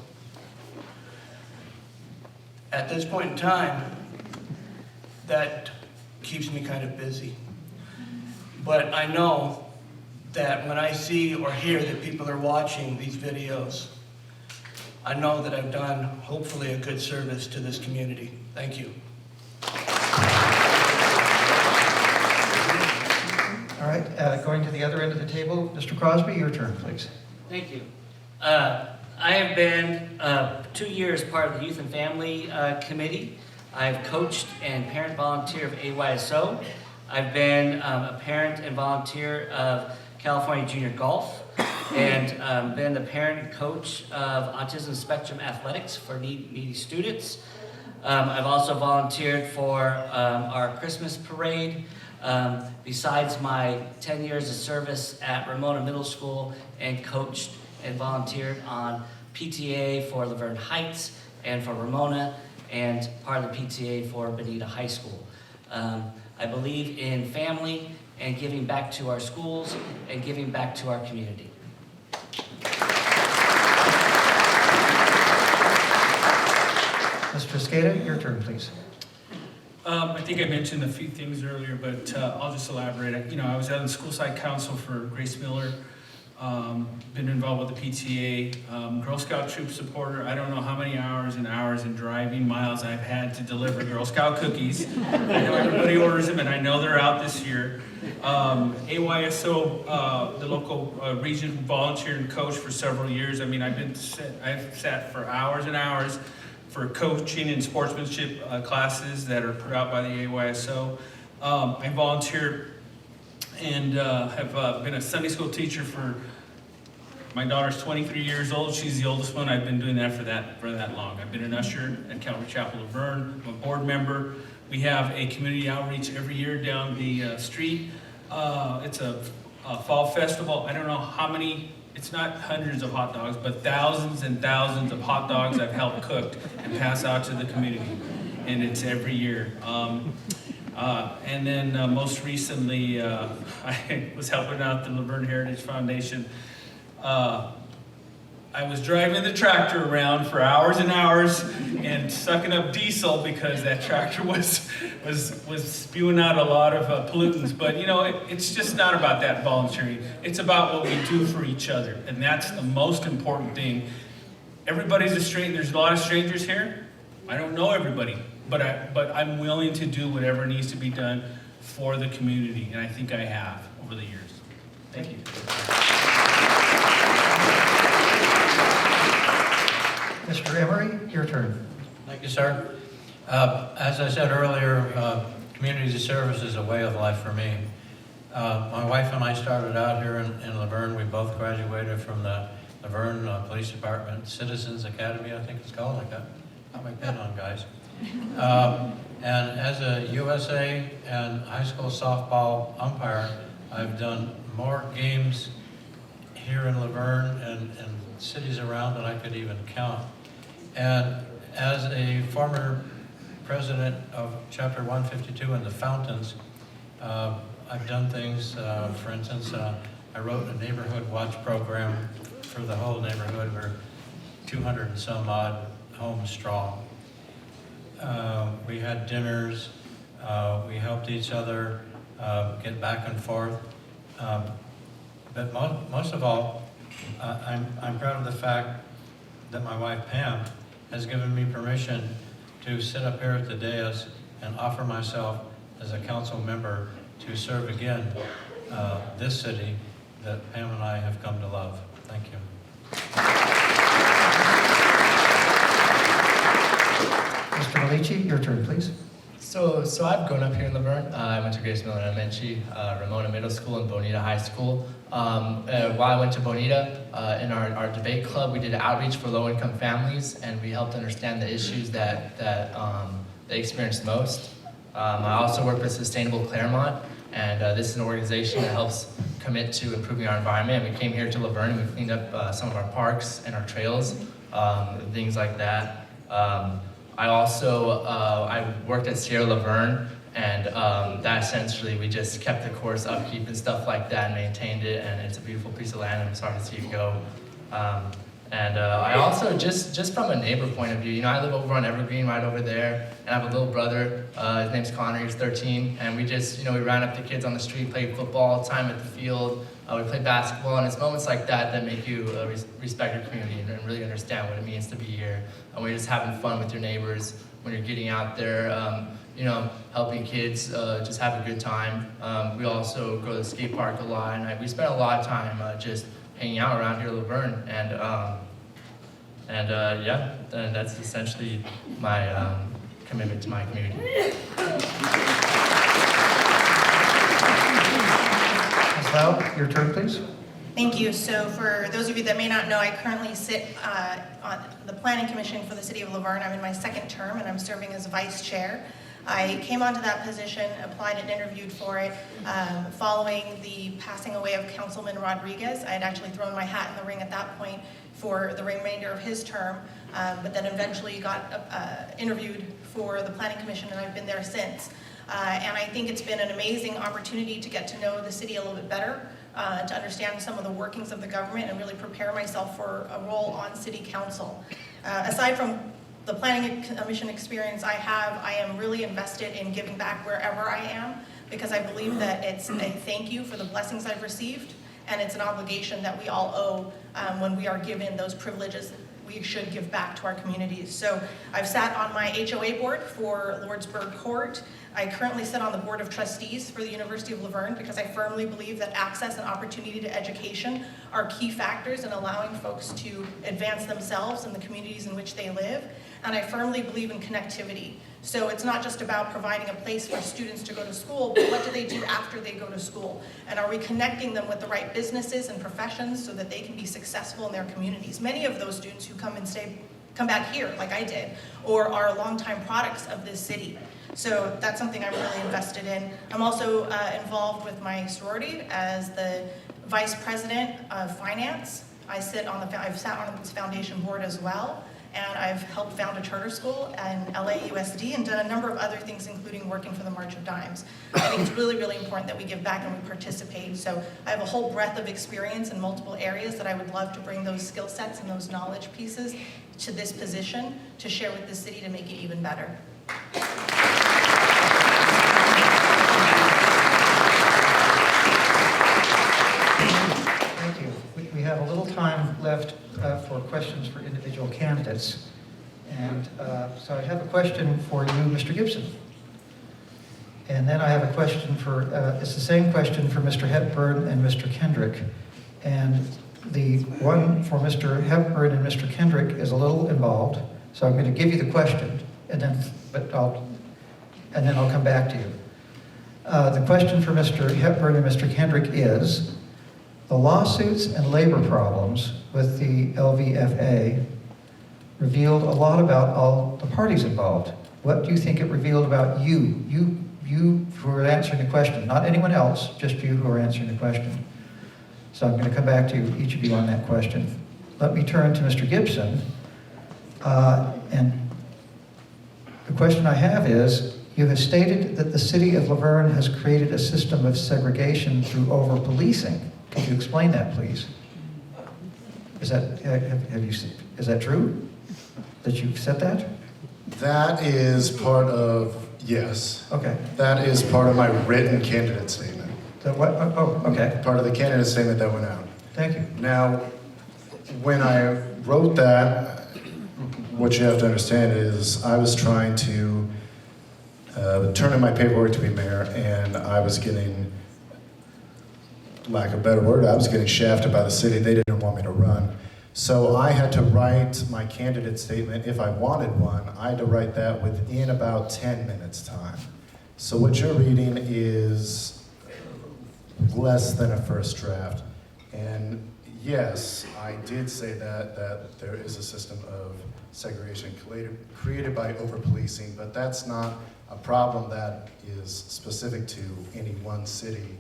At this point in time, that keeps me kind of busy. But I know that when I see or hear that people are watching these videos, I know that I've done, hopefully, a good service to this community. Thank you. All right, going to the other end of the table, Mr. Crosby, your turn, please. Thank you. I have been 2 years part of the Youth and Family Committee. I've coached and parent volunteer of AYSO. I've been a parent and volunteer of California Junior Golf, and been the parent and coach of Autism Spectrum Athletics for needy students. I've also volunteered for our Christmas parade, besides my 10 years of service at Ramona Middle School, and coached and volunteered on PTA for Laverne Heights and for Ramona, and part of the PTA for Bonita High School. I believe in family and giving back to our schools and giving back to our community. Mr. Escada, your turn, please. I think I mentioned a few things earlier, but I'll just elaborate. I was on the school side council for Grace Miller. Been involved with the PTA, Girl Scout troop supporter. I don't know how many hours and hours and driving miles I've had to deliver Girl Scout cookies. I know everybody orders them, and I know they're out this year. AYSO, the local region, volunteered and coached for several years. I mean, I've sat for hours and hours for coaching and sportsmanship classes that are put out by the AYSO. I volunteer and have been a Sunday school teacher for, my daughter's 23 years old. She's the oldest one. I've been doing that for that long. I've been an usher at Calvary Chapel of Verne. I'm a board member. We have a community outreach every year down the street. It's a fall festival. I don't know how many, it's not hundreds of hot dogs, but thousands and thousands of hot dogs I've helped cook and pass out to the community. And it's every year. And then most recently, I was helping out the Laverne Heritage Foundation. I was driving the tractor around for hours and hours and sucking up diesel because that tractor was spewing out a lot of pollutants. But it's just not about that volunteering. It's about what we do for each other, and that's the most important thing. Everybody's a stranger. There's a lot of strangers here. I don't know everybody, but I'm willing to do whatever needs to be done for the community, and I think I have over the years. Thank you. Mr. Emery, your turn. Thank you, sir. As I said earlier, community service is a way of life for me. My wife and I started out here in Laverne. We both graduated from the Laverne Police Department Citizens Academy, I think it's called. I got my pen on, guys. And as a USA and high school softball umpire, I've done more games here in Laverne and cities around than I could even count. And as a former president of Chapter 152 in the Fountains, I've done things, for instance, I wrote a neighborhood watch program for the whole neighborhood. We're 200 and some odd homes strong. We had dinners, we helped each other get back and forth. But most of all, I'm proud of the fact that my wife Pam has given me permission to sit up here at the dais and offer myself as a council member to serve again this city that Pam and I have come to love. Thank you. Mr. Malici, your turn, please. So So I've grown up here in Laverne. I went to Grace Miller Elementary, Ramona Middle School, and Bonita High School. While I went to Bonita, in our debate club, we did outreach for low-income families, and we helped understand the issues that they experience most. I also work with Sustainable Claremont, and this is an organization that helps commit to improving our environment. We came here to Laverne, and we cleaned up some of our parks and our trails, things like that. I also I worked at Sierra Laverne, and that essentially we just kept the course upkeep and stuff like that and maintained it, and it's a beautiful piece of land. I'm sorry to see it go. I also, just from a neighbor point of view, you know, I live over on Evergreen right over there, and I have a little brother, his name's Connor, he's 13, and we just, you know, we ran up the kids on the street, played football all the time at the field, we played basketball, and it's moments like that that make you respect your community and really understand what it means to be here. And we're just having fun with your neighbors when you're getting out there, you know, helping kids just have a good time. We also go to the skate park a lot, and we spend a lot of time just hanging out around here in Laverne, and that's essentially my commitment to my community. Ms. Lau, your turn, please. Thank you. So for those of you that may not know, I currently sit on the Planning Commission for the City of Laverne. I'm in my second term, and I'm serving as Vice Chair. I came onto that position, applied and interviewed for it following the passing away of Councilman Rodriguez. I had actually thrown my hat in the ring at that point for the remainder of his term, but then eventually got interviewed for the Planning Commission, and I've been there since. And I think it's been an amazing opportunity to get to know the city a little bit better, to understand some of the workings of the government and really prepare myself for a role on City Council. Aside from the Planning Commission experience I am really invested in giving back wherever I am, because I believe that it's a thank you for the blessings I've received, and it's an obligation that we all owe when we are given those privileges. We should give back to our communities. So I've sat on my HOA board for Lordsburg Court. I currently sit on the Board of Trustees for the University of Laverne because I firmly believe that access and opportunity to education are key factors in allowing folks to advance themselves in the communities in which they live. And I firmly believe in connectivity. So it's not just about providing a place for students to go to school, but what do they do after they go to school? And are we connecting them with the right businesses and professions so that they can be successful in their communities? Many of those students who come back here, like I did, or are longtime products of this city. So that's something I'm really invested in. I'm also involved with my sorority as the Vice President of Finance. I've sat on this foundation board as well. And I've helped found a charter school in LAUSD and done a number of other things, including working for the March of Dimes. I think it's really, really important that we give back and we participate. So I have a whole breadth of experience in multiple areas that I would love to bring those skill sets and those knowledge pieces to this position to share with the city to make it even better. Thank you. We have a little time left for questions for individual candidates. And so I have a question for you, Mr. Gibson. And then I have a question for, it's the same question for Mr. Hepburn and Mr. Kendrick. And the one for Mr. Hepburn and Mr. Kendrick is a little involved. So I'm going to give you the question, and then I'll come back to you. The question for Mr. Hepburn and Mr. Kendrick is, the lawsuits and labor problems with the LVFA revealed a lot about all the parties involved. What do you think it revealed about you? You who are answering the question, not anyone else, just you who are answering the question. So I'm going to come back to each of you on that question. Let me turn to Mr. Gibson. And the question I have is, you have stated that the city of Laverne has created a system of segregation through over-policing. Could you explain that, please? Is that true? That you've said that? That is part of, yes. Okay. That is part of my written candidate statement. So what? Oh, okay. Part of the candidate statement that went out. Thank you. Now, when I wrote that, what you have to understand is I was trying to turn in my paperwork to be mayor, and I was getting, lack of a better word, I was getting shafted by the city. They didn't want me to run. So I had to write my candidate statement. If I wanted one, I had to write that within about 10 minutes time. So what you're reading is less than a first draft. And yes, I did say that there is a system of segregation created by over-policing, but that's not a problem that is specific to any one city.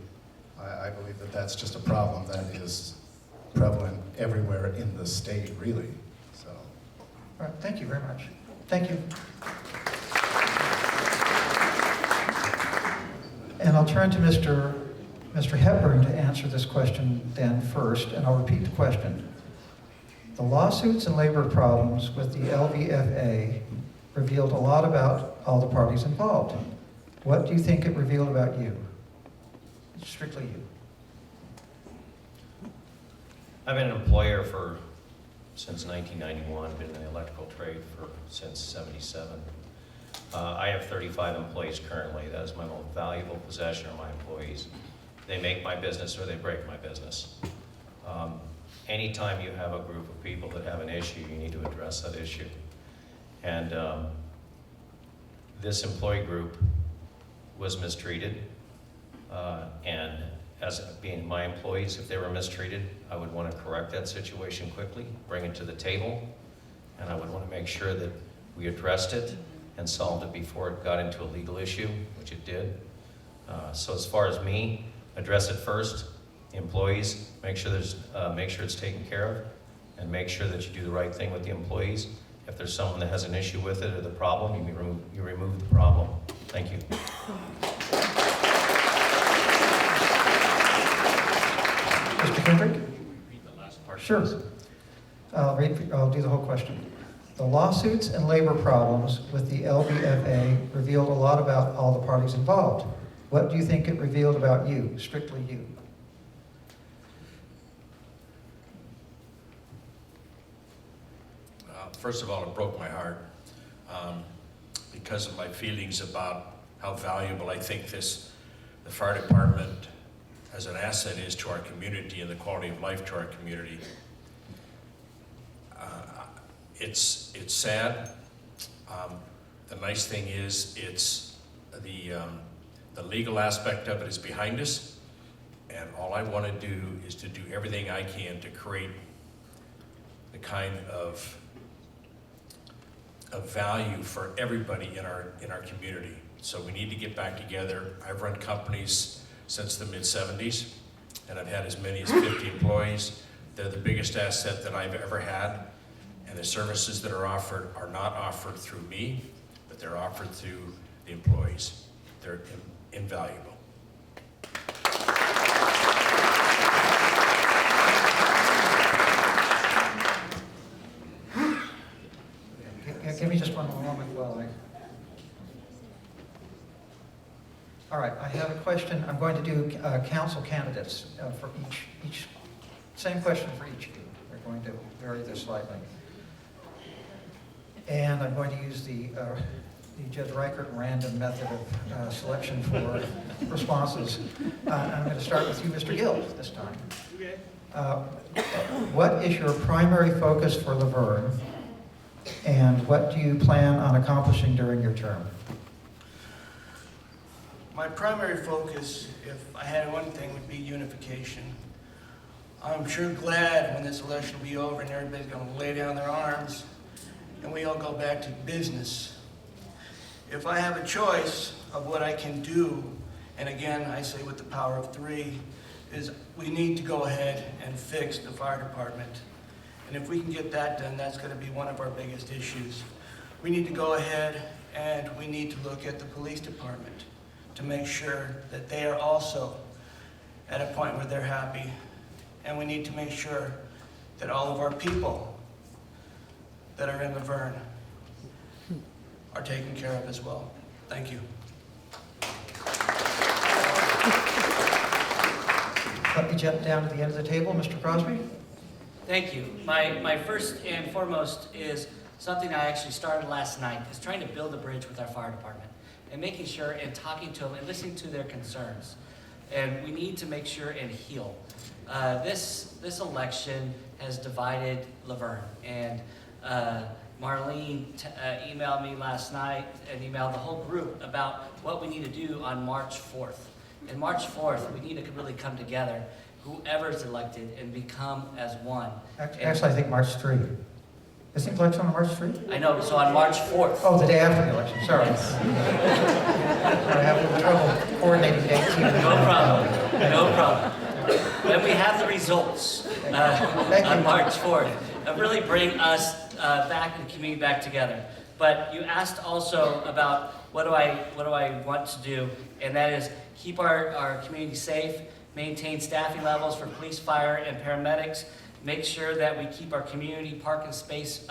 I believe that that's just a problem that is prevalent everywhere in the state, really. So. All right, thank you very much. Thank you. And I'll turn to Mr. Hepburn to answer this question then first, and I'll repeat the question. The lawsuits and labor problems with the LVFA revealed a lot about all the parties involved. What do you think it revealed about you? Strictly you. I've been an employer since 1991, been in the electrical trade since '77. I have 35 employees currently. That is my most valuable possession, are my employees. They make my business or they break my business. Anytime you have a group of people that have an issue, you need to address that issue. And this employee group was mistreated. And as being my employees, if they were mistreated, I would want to correct that situation quickly, bring it to the table, and I would want to make sure that we addressed it and solved it before it got into a legal issue, which it did. So as far as me, address it first. Employees, make sure it's taken care of, and make sure that you do the right thing with the employees. If there's someone that has an issue with it or the problem, you remove the problem. Thank you. Mr. Kendrick? Read the last part. Sure. I'll do the whole question. The lawsuits and labor problems with the LVFA revealed a lot about all the parties involved. What do you think it revealed about you, strictly you? First of all, it broke my heart because of my feelings about how valuable I think the fire department as an asset is to our community and the quality of life to our community. It's sad. The nice thing is it's the legal aspect of it is behind us, and all I want to do is to do everything I can to create the kind of value for everybody in our community. So we need to get back together. I've run companies since the mid-'70s, and I've had as many as 50 employees. They're the biggest asset that I've ever had, and the services that are offered are not offered through me, but they're offered through the employees. They're invaluable. Give me just one moment while All right, I have a question. I'm going to do council candidates for each. Same question for each of you. We're going to vary this slightly. And I'm going to use the Judge Reichert random method of selection for responses. I'm going to start with you, Mr. Gill, this time. What is your primary focus for Laverne, and what do you plan on accomplishing during your term? My primary focus, if I had one thing, would be unification. I'm sure glad when this election will be over and everybody's going to lay down their arms and we all go back to business. If I have a choice of what I can do, and again, I say with the power of three, is we need to go ahead and fix the fire department. And if we can get that done, that's going to be one of our biggest issues. We need to go ahead and we need to look at the police department to make sure that they are also at a point where they're happy. And we need to make sure that all of our people that are in Laverne are taken care of as well. Thank you. Let me jump down to the end of the table. Mr. Crosby? Thank you. My first and foremost is something I actually started last night, is trying to build a bridge with our fire department and making sure and talking to them and listening to their concerns. And we need to make sure and heal. This election has divided Laverne, and Marlene emailed me last night and emailed the whole group about what we need to do on March 4th. And March 4th, we need to really come together, whoever's elected, and become as one. Actually, I think March 3. Is the election on March 3? I know, so on March 4th. Oh, the day after the election, sorry. I have a little trouble coordinating dates here. No problem, no problem. When we have the results on March 4th, really bring us back and the community back together. But you asked also about what do I want to do, and that is keep our community safe, maintain staffing levels for police, fire, and paramedics, make sure that we keep our community parking space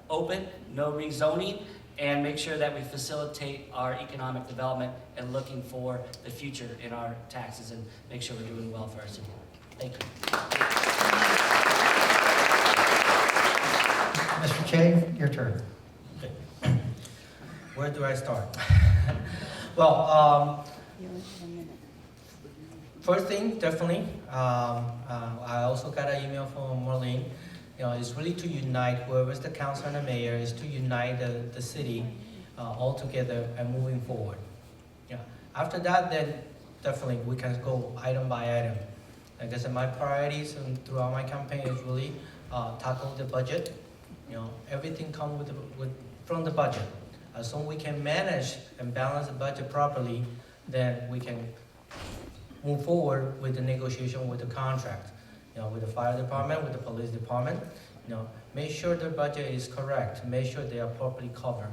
open, no rezoning, and make sure that we facilitate our economic development and looking for the future in our taxes and make sure we're doing well for our city. Thank you. Mr. Che, your turn. Where do I start? Well, first thing, definitely, I also got an email from Marlene. You know, it's really to unite whoever's the council and the mayor, is to unite the city all together and moving forward. Yeah. After that, then definitely we can go item by item. Like I said, my priorities and throughout my campaign is really tackle the budget. You know, everything comes from the budget. As long as we can manage and balance the budget properly, then we can move forward with the negotiation with the contract. You know, with the fire department, with the police department. You know, make sure the budget is correct. Make sure they are properly covered,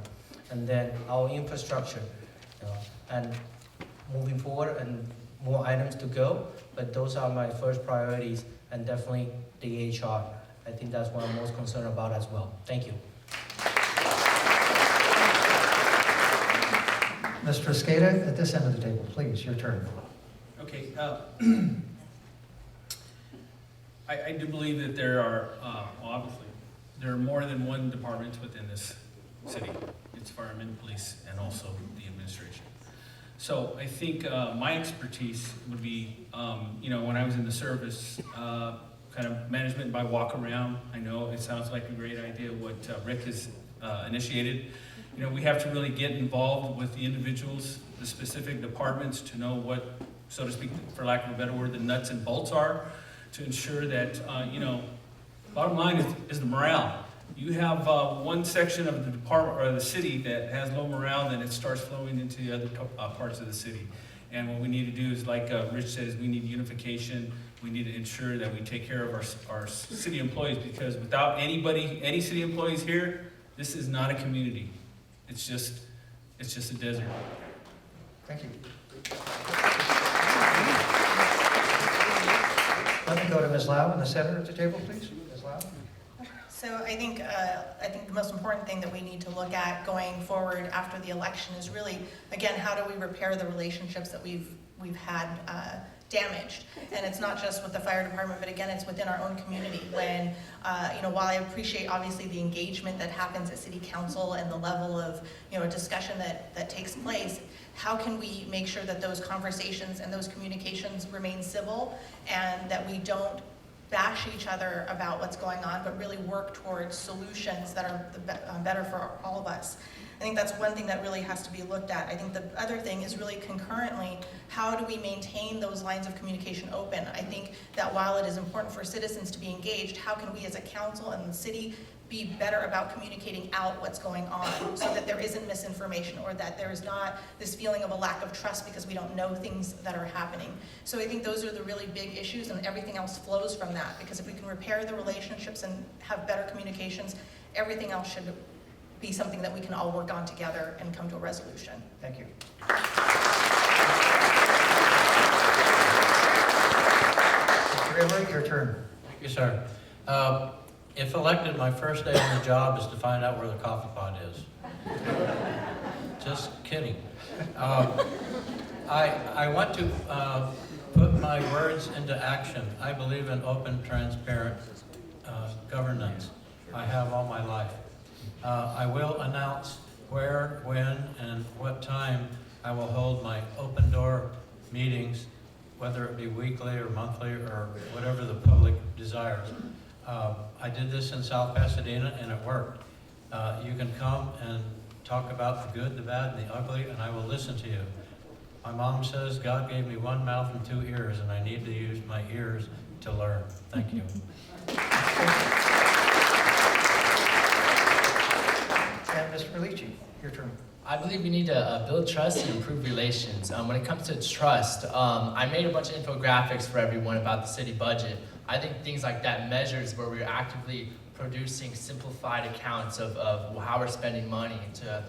and then our infrastructure. You know, and moving forward, and more items to go. But those are my first priorities, and definitely the HR. I think that's what I'm most concerned about as well. Thank you. Mr. Escada, at this end of the table, please, your turn. Okay. I do believe that there are, obviously, there are more than one department within this city. It's firemen, police, and also the administration. So I think my expertise would be, you know, when I was in the service, kind of management by walk around. I know it sounds like a great idea what Rick has initiated. You know, we have to really get involved with the individuals, the specific departments to know what, so to speak, for lack of a better word, the nuts and bolts are, to ensure that, you know, bottom line is the morale. You have one section of the department or the city that has low morale, then it starts flowing into the other parts of the city. And what we need to do is, like Rich says, we need unification. We need to ensure that we take care of our city employees, because without any city employees here, this is not a community. It's just a desert. Thank you. Let me go to Ms. Lau in the center of the table, please. Ms. Lau. So I think the most important thing that we need to look at going forward after the election is really, again, how do we repair the relationships that we've had damaged? And it's not just with the fire department, but again, it's within our own community. When, you know, while I appreciate obviously the engagement that happens at city council and the level of, you know, discussion that takes place, how can we make sure that those conversations and those communications remain civil, and that we don't bash each other about what's going on, but really work towards solutions that are better for all of us. I think that's one thing that really has to be looked at. I think the other thing is really concurrently, how do we maintain those lines of communication open? I think that while it is important for citizens to be engaged, how can we as a council and the city be better about communicating out what's going on, so that there isn't misinformation, or that there is not this feeling of a lack of trust because we don't know things that are happening. So I think those are the really big issues, and everything else flows from that, because if we can repair the relationships and have better communications, everything else should be something that we can all work on together and come to a resolution. Thank you. Mr. River, your turn. Thank you, sir. If elected, my first day on the job is to find out where the coffee pot is. Just kidding. I want to put my words into action. I believe in open, transparent governance. I have all my life. I will announce where, when, and what time I will hold my open door meetings, whether it be weekly or monthly or whatever the public desires. I did this in South Pasadena and it worked. You can come and talk about the good, the bad, and the ugly, and I will listen to you. My mom says God gave me one mouth and 2 ears, and I need to use my ears to learn. Thank you. And Mr. Malici, your turn. I believe we need to build trust and improve relations. When it comes to trust, I made a bunch of infographics for everyone about the city budget. I think things like that measures where we're actively producing simplified accounts of how we're spending money to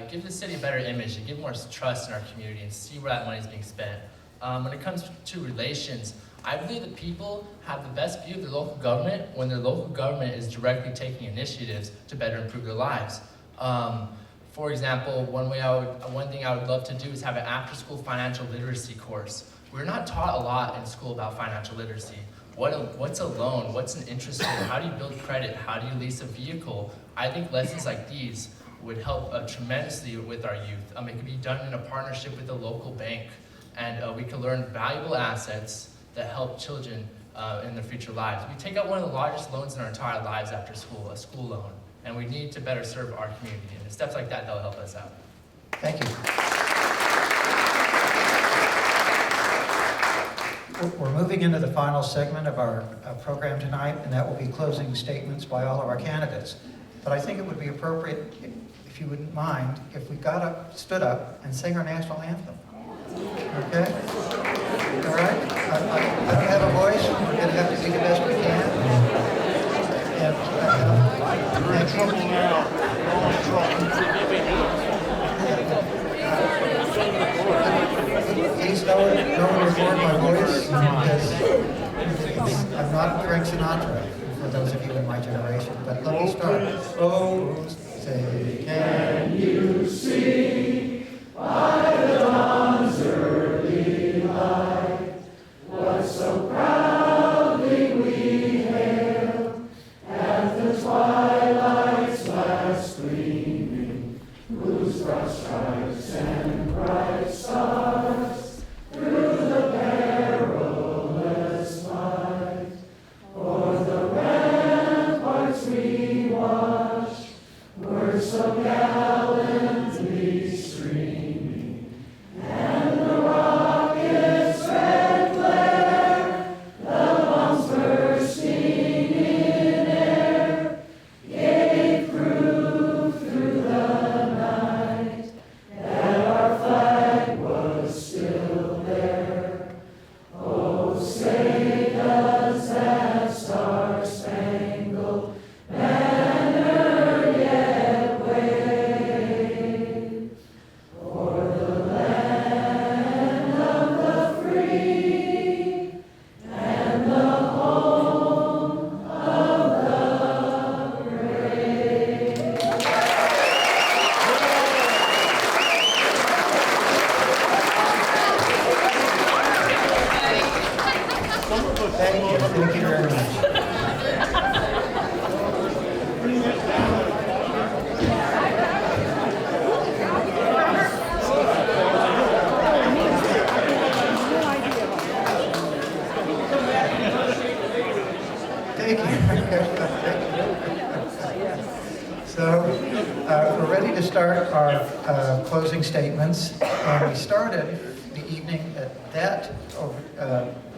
give the city a better image and give more trust in our community and see where that money is being spent. When it comes to relations, I believe that people have the best view of their local government when their local government is directly taking initiatives to better improve their lives. For example, one thing I would love to do is have an after-school financial literacy course. We're not taught a lot in school about financial literacy. What's a loan? What's an interest rate? How do you build credit? How do you lease a vehicle? I think lessons like these would help tremendously with our youth. It can be done in a partnership with a local bank, and we can learn valuable assets that help children in their future lives. We take out one of the largest loans in our entire lives after school, a school loan, and we need to better serve our community. And steps like that, they'll help us out. Thank you. We're moving into the final segment of our program tonight, and that will be closing statements by all of our candidates. But I think it would be appropriate, if you wouldn't mind, if we stood up and sang our national anthem. Okay? All right? I don't have a voice. We're going to have to do the best we can. Please don't record my voice because I'm not Frank Sinatra, for those of you in my generation. But let me start. Oh, say, can you see by the dawn's early light what so proudly we hailed at the twilight's last gleaming, whose broad stripes and bright stars through the perilous fight o'er the ramparts we watched were so gallantly streaming, and the rocket's red glare, the bombs bursting in air, gave proof through the night that our flag was still there. Oh, say does that star-spangled banner yet wave o'er the land of the free and the home of the brave. Thank you very much. Thank you. So we're ready to start our closing statements. And we started the evening at that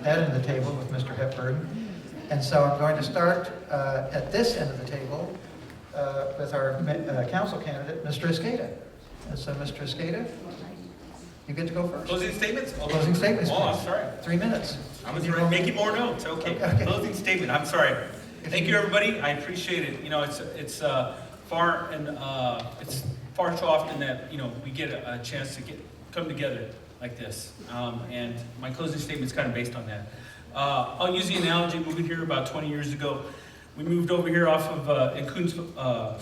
end of the table with Mr. Hepburn. And so I'm going to start at this end of the table with our council candidate, Mr. Escada. And so, Mr. Escada, you get to go first. Closing statements? Closing statements, Oh, I'm please. sorry. 3 minutes. I was making more notes. Okay. Okay. Closing statement. I'm sorry. Thank you, everybody. I appreciate it. You know, it's far too often that we get a chance to come together like this. And my closing statement is kind of based on that. I'll use the analogy. Moving here about 20 years ago, we moved over here off of in Coons, a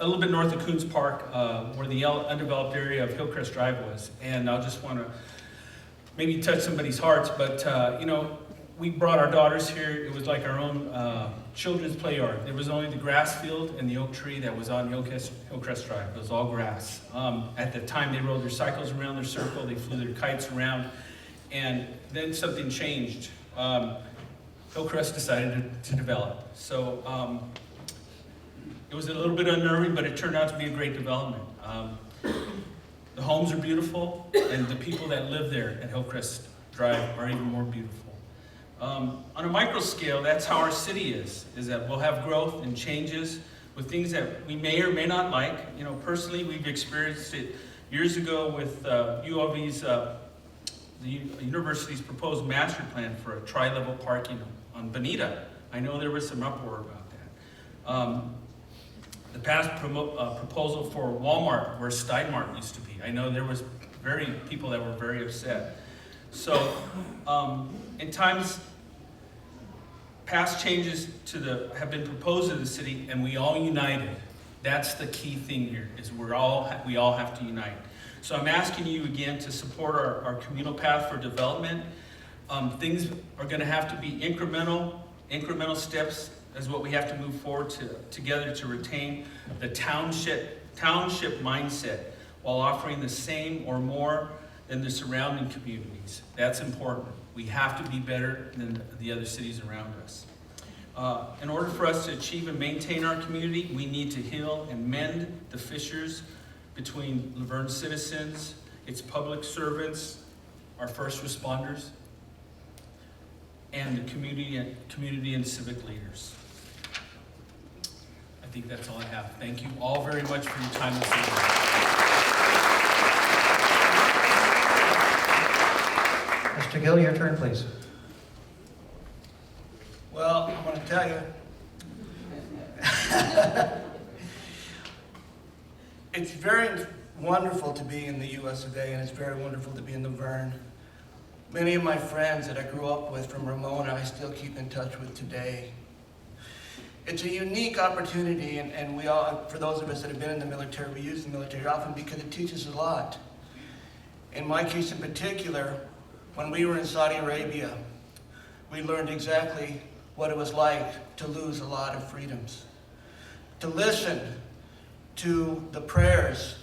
little bit north of Coons Park, where the undeveloped area of Hillcrest Drive was. And I just want to maybe touch somebody's hearts, but we brought our daughters here. It was like our own children's play yard. There was only the grass field and the oak tree that was on Hillcrest Drive. It was all grass. At the time, they rode their cycles around their circle. They flew their kites around. And then something changed. Hillcrest decided to develop. So it was a little bit unnerving, but it turned out to be a great development. The homes are beautiful, and the people that live there at Hillcrest Drive are even more beautiful. On a micro scale, that's how our city is that we'll have growth and changes with things that we may or may not like. You know, personally, we've experienced it years ago with UOV's, the university's proposed master plan for a tri-level parking on Bonita. I know there was some uproar about that. The past proposal for Walmart, where Steinmart used to be, I know there was people that were very upset. So, in times, past changes have been proposed to the city, and we all united. That's the key thing here, is we all have to unite. So I'm asking you again to support our communal path for development. Things are going to have to be incremental steps is what we have to move forward together to retain the township mindset while offering the same or more than the surrounding communities. That's important. We have to be better than the other cities around us. In order for us to achieve and maintain our community, we need to heal and mend the fissures between Laverne citizens, its public servants, our first responders, and the community and civic leaders. I think that's all I have. Thank you all very much for your time this evening. Mr. Gill, your turn, please. Well, I'm going to tell you, it's very wonderful to be in the US of A, and it's very wonderful to be in Laverne. Many of my friends that I grew up with from Ramona, I still keep in touch with today. It's a unique opportunity, and we all, for those of us that have been in the military, we use the military often because it teaches a lot. In my case in particular, when we were in Saudi Arabia, we learned exactly what it was like to lose a lot of freedoms. To listen to the prayers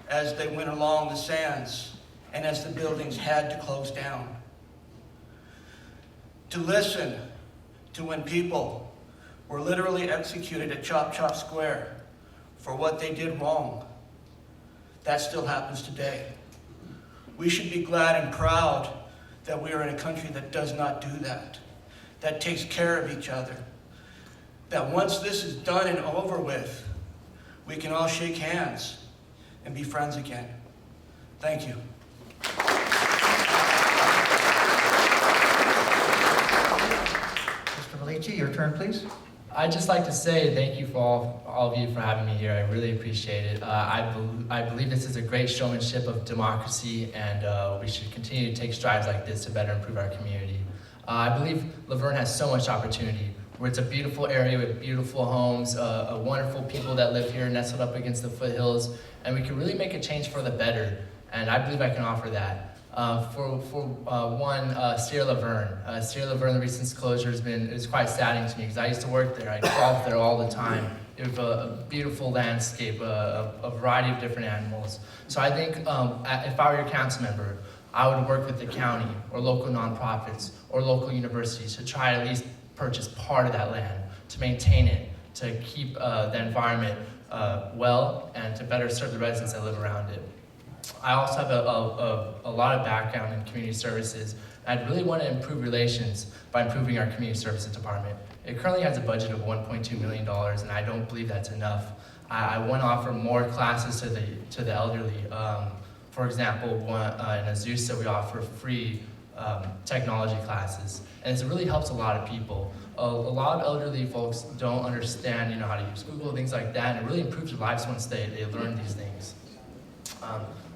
as they went along the sands and as the buildings had to close down. To listen to when people were literally executed at Chop Chop Square for what they did wrong. That still happens today. We should be glad and proud that we are in a country that does not do that, that takes care of each other, that once this is done and over with, we can all shake hands and be friends again. Thank you. Mr. Malici, your turn, please. I'd just like to say thank you for all of you for having me here. I really appreciate it. I believe this is a great showmanship of democracy, and we should continue to take strides like this to better improve our community. I believe Laverne has so much opportunity, where it's a beautiful area with beautiful homes, wonderful people that live here nestled up against the foothills, and we can really make a change for the better, and I believe I can offer that. Sierra Laverne. Sierra Laverne, the recent closure is quite saddening to me because I used to work there. I golfed there all the time. It was a beautiful landscape, a variety of different animals. So I think if I were your council member, I would work with the county or local nonprofits or local universities to try to at least purchase part of that land, to maintain it, to keep the environment well, and to better serve the residents that live around it. I also have a lot of background in community services. I'd really want to improve relations by improving our community services department. It currently has a budget of $1.2 million, and I don't believe that's enough. I want to offer more classes to the elderly. For example, in Azusa, we offer free technology classes, and it really helps a lot of people. A lot of elderly folks don't understand, how to use Google, things like that, and it really improves their lives once they learn these things.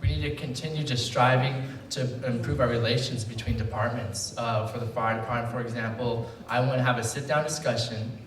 We need to continue just striving to improve our relations between departments. For the fire department, for example, I want to have a sit-down discussion,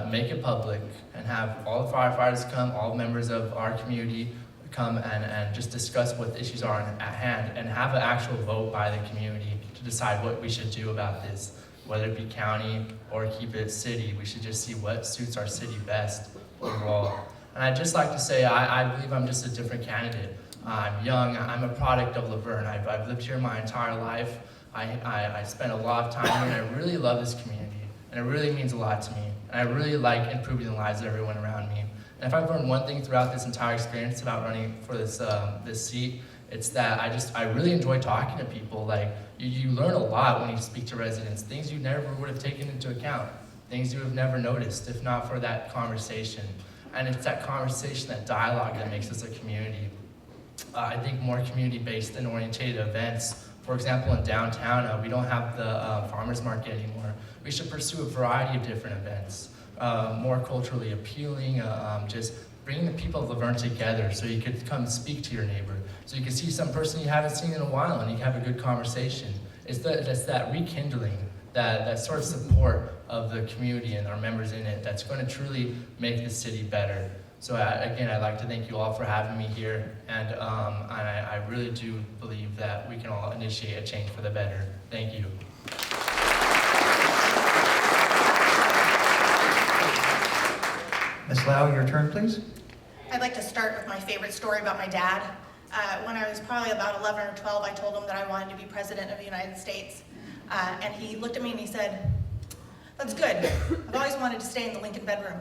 make it public, and have all the firefighters come, all members of our community come and just discuss what the issues are at hand, and have an actual vote by the community to decide what we should do about this, whether it be county or keep it city. We should just see what suits our city best overall. And I'd just like to say, I believe I'm just a different candidate. I'm young, I'm a product of Laverne. I've lived here my entire life. I spent a lot of time here, and I really love this community. and it really means a lot to me. And I really like improving the lives of everyone around me. And if I've learned one thing throughout this entire experience about running for this seat, it's that I really enjoy talking to people. Like, you learn a lot when you speak to residents, things you never would have taken into account, things you have never noticed if not for that conversation. And it's that conversation, that dialogue that makes us a community. I think more community-based and oriented events, for example, in downtown, we don't have the farmers market anymore. We should pursue a variety of different events, more culturally appealing, just bringing the people of Laverne together so you could come speak to your neighbor, so you can see some person you haven't seen in a while and you can have a good conversation. It's that rekindling, that sort of support of the community and our members in it that's going to truly make the city better. So again, I'd like to thank you all for having me here, and I really do believe that we can all initiate a change for the better. Thank you. Ms. Lau, your turn, please. I'd like to start with my favorite story about my dad. When I was probably about 11 or 12, I told him that I wanted to be president of the United States. And he looked at me and he said, "That's good. I've always wanted to stay in the Lincoln bedroom."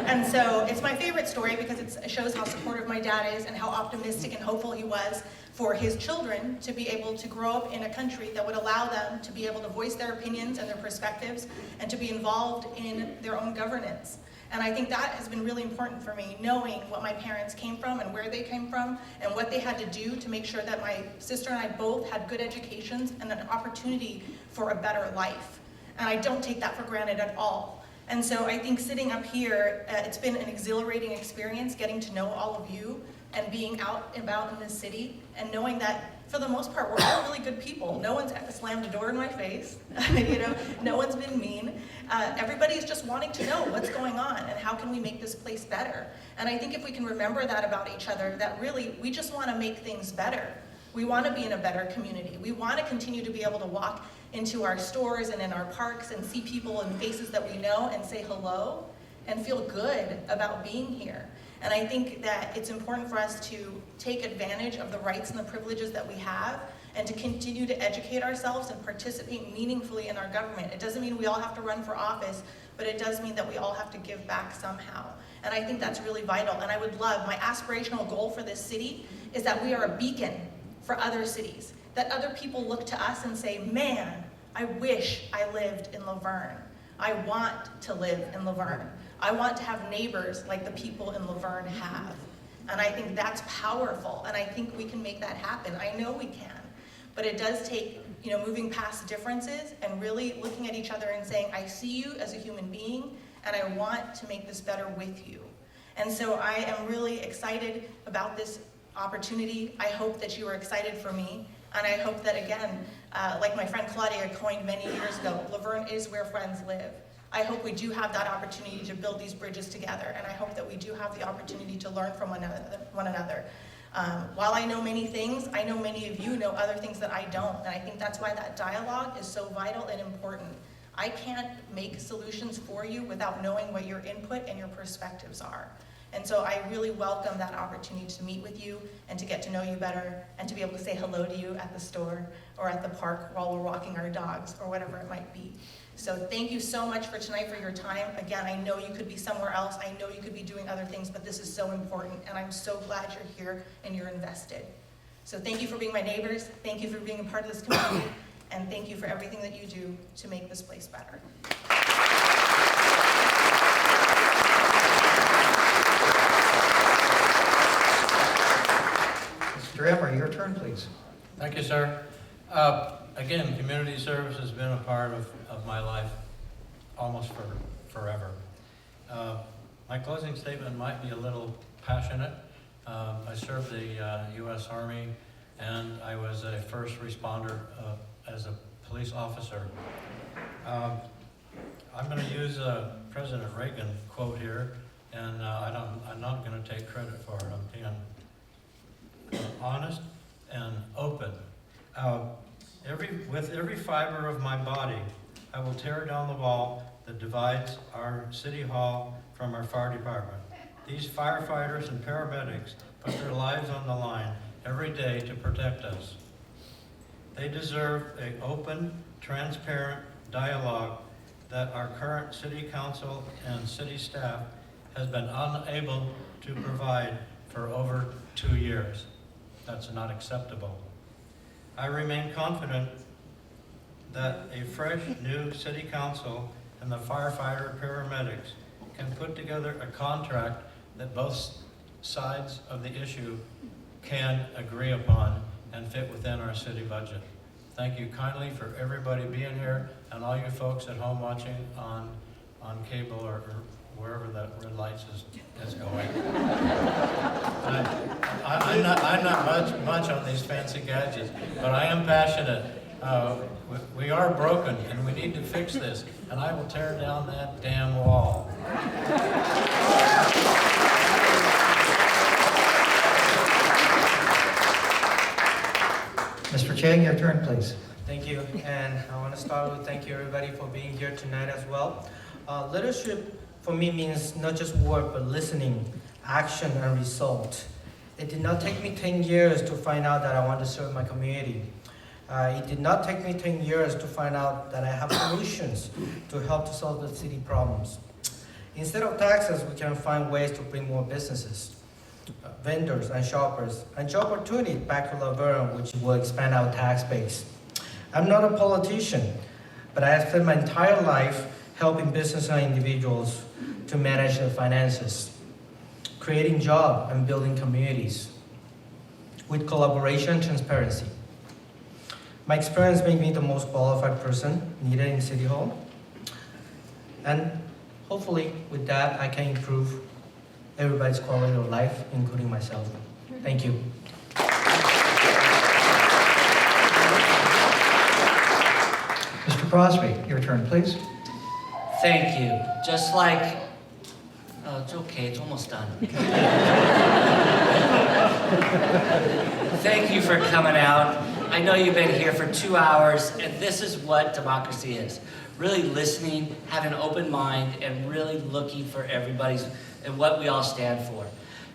And so it's my favorite story because it shows how supportive my dad is and how optimistic and hopeful he was for his children to be able to grow up in a country that would allow them to be able to voice their opinions and their perspectives and to be involved in their own governance. And I think that has been really important for me, knowing what my parents came from and where they came from and what they had to do to make sure that my sister and I both had good educations and an opportunity for a better life. And I don't take that for granted at all. And so I think sitting up here, it's been an exhilarating experience getting to know all of you and being out and about in this city and knowing that for the most part, we're all really good people. No one's slammed a door in my face. No one's been mean. Everybody's just wanting to know what's going on and how can we make this place better. And I think if we can remember that about each other, that really, we just want to make things better. We want to be in a better community. We want to continue to be able to walk into our stores and in our parks and see people and faces that we know and say hello and feel good about being here. And I think that it's important for us to take advantage of the rights and the privileges that we have and to continue to educate ourselves and participate meaningfully in our government. It doesn't mean we all have to run for office, but it does mean that we all have to give back somehow. And I think that's really vital. And I would love, my aspirational goal for this city is that we are a beacon for other cities, that other people look to us and say, man, I wish I lived in Laverne. I want to live in Laverne. I want to have neighbors like the people in Laverne have. And I think that's powerful, and I think we can make that happen. I know we can. But it does take, moving past differences and really looking at each other and saying, I see you as a human being, and I want to make this better with you. And so I am really excited about this opportunity. I hope that you are excited for me. And I hope that, again, like my friend Claudia coined many years ago, Laverne is where friends live. I hope we do have that opportunity to build these bridges together, and I hope that we do have the opportunity to learn from one another. While I know many things, I know many of you know other things that I don't, and I think that's why that dialogue is so vital and important. I can't make solutions for you without knowing what your input and your perspectives are. And so I really welcome that opportunity to meet with you and to get to know you better and to be able to say hello to you at the store or at the park while we're walking our dogs or whatever it might be. So thank you so much for tonight, for your time. Again, I know you could be somewhere else. I know you could be doing other things, but this is so important, and I'm so glad you're here and you're invested. So thank you for being my neighbors. Thank you for being a part of this community, and thank you for everything that you do to make this place better. Mr. Emmer, your turn, please. Thank you, sir. Again, community service has been a part of my life almost forever. My closing statement might be a little passionate. I served the U.S. Army, and I was a first responder as a police officer. I'm going to use a President Reagan quote here, and I'm not going to take credit for it. I'm being honest and open. With every fiber of my body, I will tear down the wall that divides our city hall from our fire department. These firefighters and paramedics put their lives on the line every day to protect us. They deserve an open, transparent dialogue that our current city council and city staff has been unable to provide for over 2 years. That's not acceptable. I remain confident that a fresh new city council and the firefighter paramedics can put together a contract that both sides of the issue can agree upon and fit within our city budget. Thank you kindly for everybody being here and all you folks at home watching on cable or wherever that red lights is going. I'm not much on these fancy gadgets, but I am passionate. We are broken and we need to fix this, and I will tear down that damn wall. Mr. Chang, your turn, please. Thank you, and I want to start with thank you everybody for being here tonight as well. Leadership for me means not just word, but listening, action, and result. It did not take me 10 years to find out that I want to serve my community. It did not take me 10 years to find out that I have solutions to help to solve the city problems. Instead of taxes, we can find ways to bring more businesses, vendors and shoppers, and job opportunity back to Laverne, which will expand our tax base. I'm not a politician, but I have spent my entire life helping business and individuals to manage their finances, creating jobs and building communities with collaboration and transparency. My experience made me the most qualified person needed in City Hall. And hopefully with that, I can improve everybody's quality of life, including myself. Thank you. Mr. Crosby, your turn, please. Thank you. Just like, oh, it's okay, it's almost done. Thank you for coming out. I know you've been here for 2 hours, and this is what democracy is. Really listening, having an open mind, and really looking for everybody's and what we all stand for.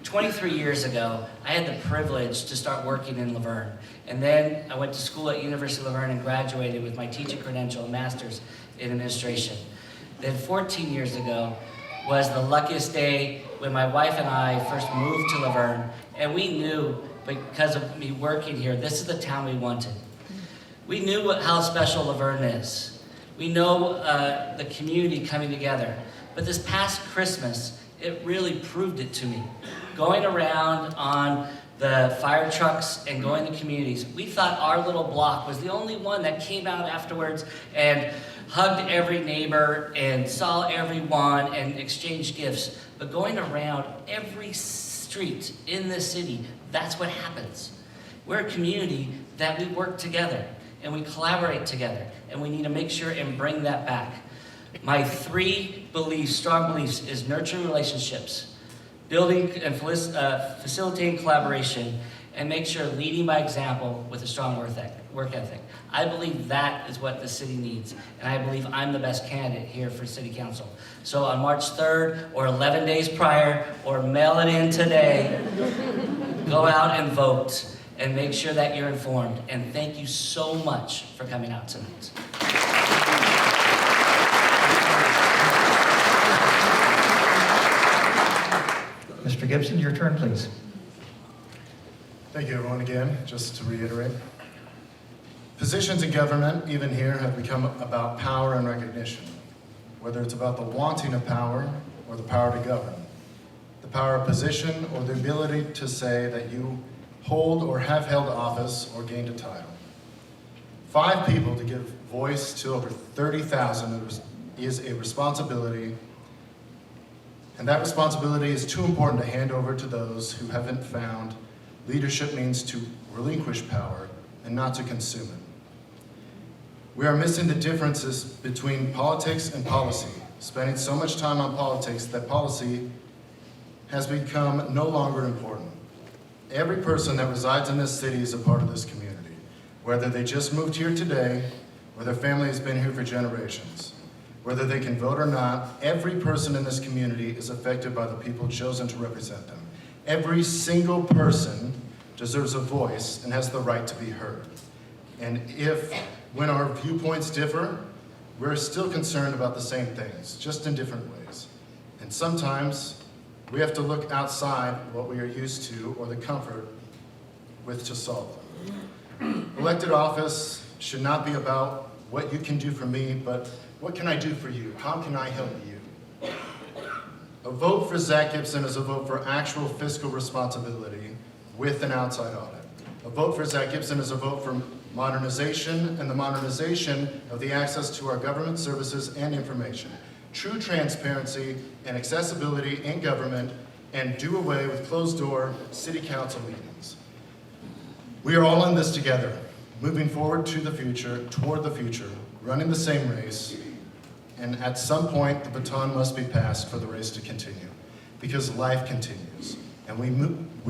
23 years ago, I had the privilege to start working in Laverne. And then I went to school at University of Laverne and graduated with my teaching credential and master's in administration. Then 14 years ago was the luckiest day when my wife and I first moved to Laverne, and we knew, because of me working here, this is the town we wanted. We knew how special Laverne is. We know the community coming together. But this past Christmas, it really proved it to me. Going around on the fire trucks and going to communities, we thought our little block was the only one that came out afterwards and hugged every neighbor and saw everyone and exchanged gifts. But going around every street in this city, that's what happens. We're a community that we work together and we collaborate together, and we need to make sure and bring that back. My 3 beliefs, strong beliefs, is nurturing relationships, building and facilitating collaboration, and make sure leading by example with a strong work ethic. I believe that is what the city needs, and I believe I'm the best candidate here for City Council. So on March 3rd, or 11 days prior, or mail it in today, go out and vote, and make sure that you're informed. And thank you so much for coming out tonight. Mr. Gibson, your turn, please. Thank you, everyone, again. Just to reiterate, positions in government, even here, have become about power and recognition, whether it's about the wanting of power or the power to govern, the power of position or the ability to say that you hold or have held office or gained a title. 5 people to give voice to over 30,000 is a responsibility, and that responsibility is too important to hand over to those who haven't found leadership means to relinquish power and not to consume it. We are missing the differences between politics and policy, spending so much time on politics that policy has become no longer important. Every person that resides in this city is a part of this community, whether they just moved here today or their family has been here for generations. Whether they can vote or not, every person in this community is affected by the people chosen to represent them. Every single person deserves a voice and has the right to be heard. And when our viewpoints differ, we're still concerned about the same things, just in different ways. And sometimes we have to look outside what we are used to or the comfort with to solve them. Elected office should not be about what you can do for me, but what can I do for you? How can I help you? A vote for Zach Gibson is a vote for actual fiscal responsibility with an outside audit. A vote for Zach Gibson is a vote for modernization and the modernization of the access to our government services and information, true transparency and accessibility in government, and do away with closed-door city council meetings. We are all in this together, moving forward to the future, toward the future, running the same race, and at some point the baton must be passed for the race to continue, because life continues, and we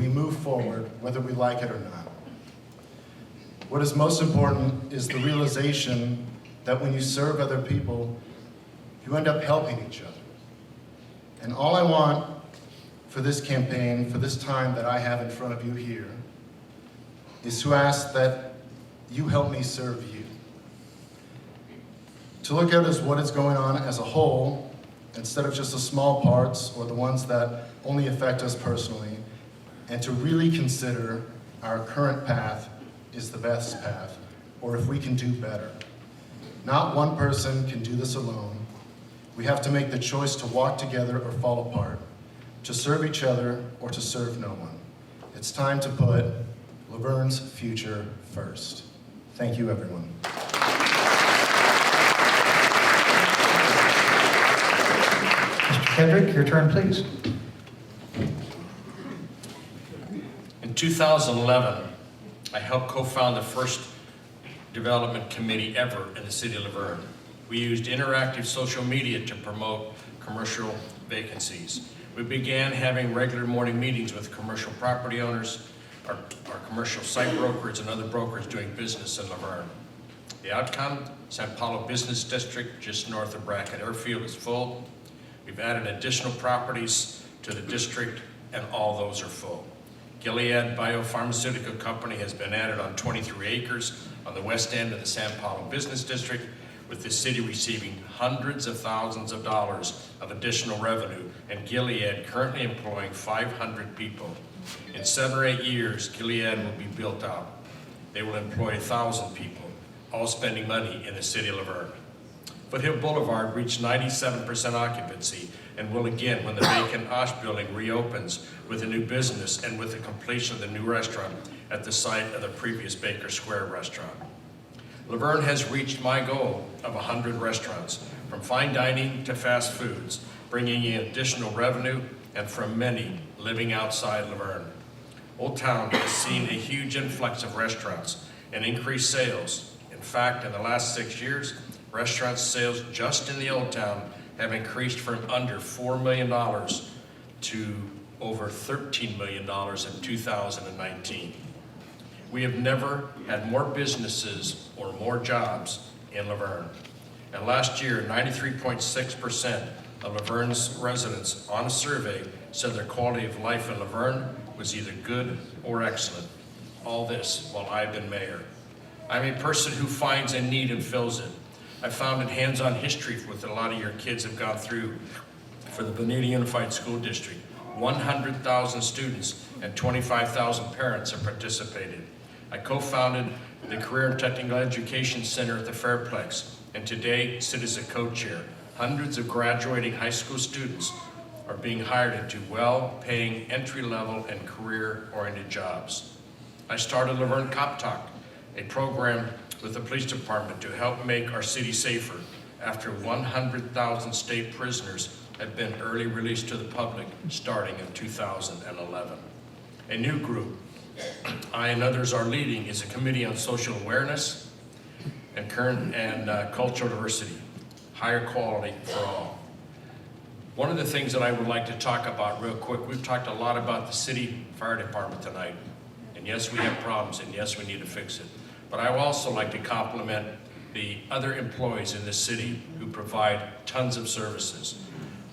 move forward whether we like it or not. What is most important is the realization that when you serve other people, you end up helping each other. And all I want for this campaign, for this time that I have in front of you here, is to ask that you help me serve you. To look at as what is going on as a whole, instead of just the small parts or the ones that only affect us personally, and to really consider our current path is the best path, or if we can do better. Not one person can do this alone. We have to make the choice to walk together or fall apart, to serve each other or to serve no one. It's time to put Laverne's future first. Thank you, everyone. Mr. Kendrick, your turn, please. In 2011, I helped co-found the first development committee ever in the city of Laverne. We used interactive social media to promote commercial vacancies. We began having regular morning meetings with commercial property owners, our commercial site brokers, and other brokers doing business in Laverne. The outcome, San Paulo Business District, just north of Brackett Airfield, is full. We've added additional properties to the district, and all those are full. Gilead Biopharmaceutical Company has been added on 23 acres on the west end of the San Paulo Business District, with the city receiving hundreds of thousands of dollars of additional revenue, and Gilead currently employing 500 people. In 7 or 8 years, Gilead will be built out. They will employ 1,000 people, all spending money in the city of Laverne. Foothill Boulevard reached 97% occupancy and will again when the vacant Osh building reopens with a new business and with the completion of the new restaurant at the site of the previous Baker Square restaurant. Laverne has reached my goal of 100 restaurants, from fine dining to fast foods, bringing in additional revenue, and from many living outside Laverne. Old Town has seen a huge influx of restaurants and increased sales. In fact, in the last 6 years, restaurant sales just in the Old Town have increased from under $4 million to over $13 million in 2019. We have never had more businesses or more jobs in Laverne. And last year, 93.6% of Laverne's residents on a survey said their quality of life in Laverne was either good or excellent. All this while I've been mayor. I'm a person who finds a need and fills it. I found in hands-on history with a lot of your kids have gone through for the Bonita Unified School District. 100,000 students and 25,000 parents have participated. I co-founded the Career and Technical Education Center at the Fairplex, and today sit as a co-chair. Hundreds of graduating high school students are being hired into well-paying entry-level and career-oriented jobs. I started Laverne Cop Talk, a program with the police department to help make our city safer after 100,000 state prisoners have been early released to the public starting in 2011. A new group I and others are leading is a committee on social awareness and current and cultural diversity, higher quality for all. One of the things that I would like to talk about real quick, we've talked a lot about the city fire department tonight, and yes, we have problems, and yes, we need to fix it. But I would also like to compliment the other employees in this city who provide tons of services.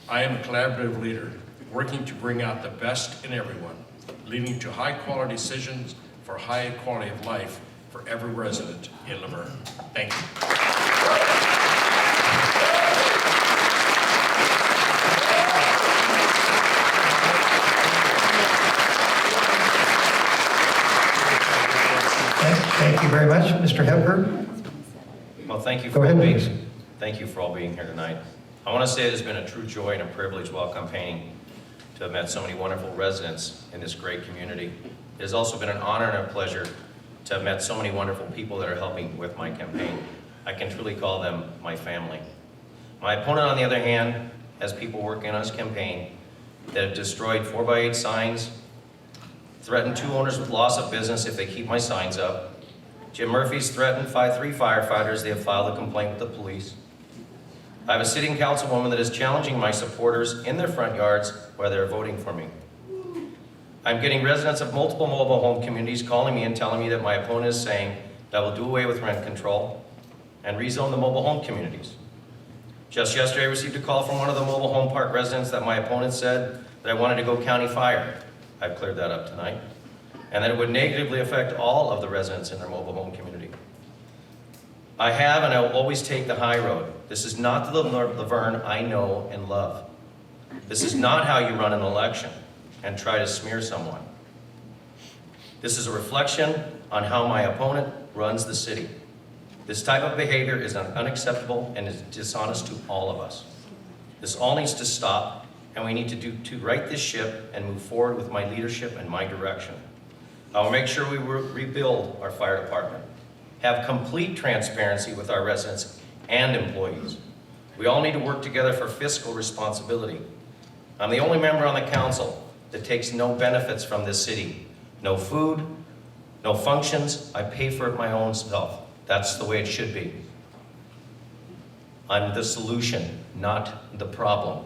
I am a collaborative leader, working to bring out the best in everyone, leading to high-quality decisions for high quality of life for every resident in Laverne. Thank you. you very much. Mr. Hepburn? Well, thank you Go for ahead, being, please. thank you for all being here tonight. I want to say it has been a true joy and a privilege while campaigning to have met so many wonderful residents in this great community. It has also been an honor and a pleasure to have met so many wonderful people that are helping with my campaign. I can truly call them my family. My opponent, on the other hand, has people working on his campaign that have destroyed 4x8 signs, threatened 2 owners with loss of business if they keep my signs up. Jim Murphy's threatened 3 firefighters. They have filed a complaint with the police. I have a sitting councilwoman that is challenging my supporters in their front yards while they're voting for me. I'm getting residents of multiple mobile home communities calling me and telling me that my opponent is saying that I will do away with rent control and rezone the mobile home communities. Just yesterday, I received a call from one of the mobile home park residents that my opponent said that I wanted to go county fire. I've cleared that up tonight. And that it would negatively affect all of the residents in their mobile home community. I have and I will always take the high road. This is not the Laverne I know and love. This is not how you run an election and try to smear someone. This is a reflection on how my opponent runs the city. This type of behavior is unacceptable and is dishonest to all of us. This all needs to stop, and we need to right this ship and move forward with my leadership and my direction. I will make sure we rebuild our fire department, have complete transparency with our residents and employees. We all need to work together for fiscal responsibility. I'm the only member on the council that takes no benefits from this city. No food, no functions. I pay for it my own self. That's the way it should be. I'm the solution, not the problem.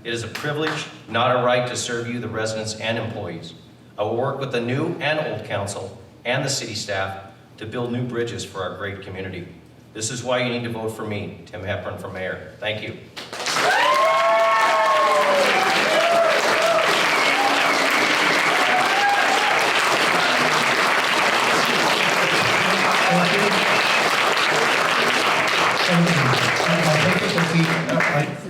It is a privilege, not a right, to serve you, the residents and employees. I will work with the new and old council and the city staff to build new bridges for our great community. This is why you need to vote for me, Tim Hepburn, for mayor. Thank you.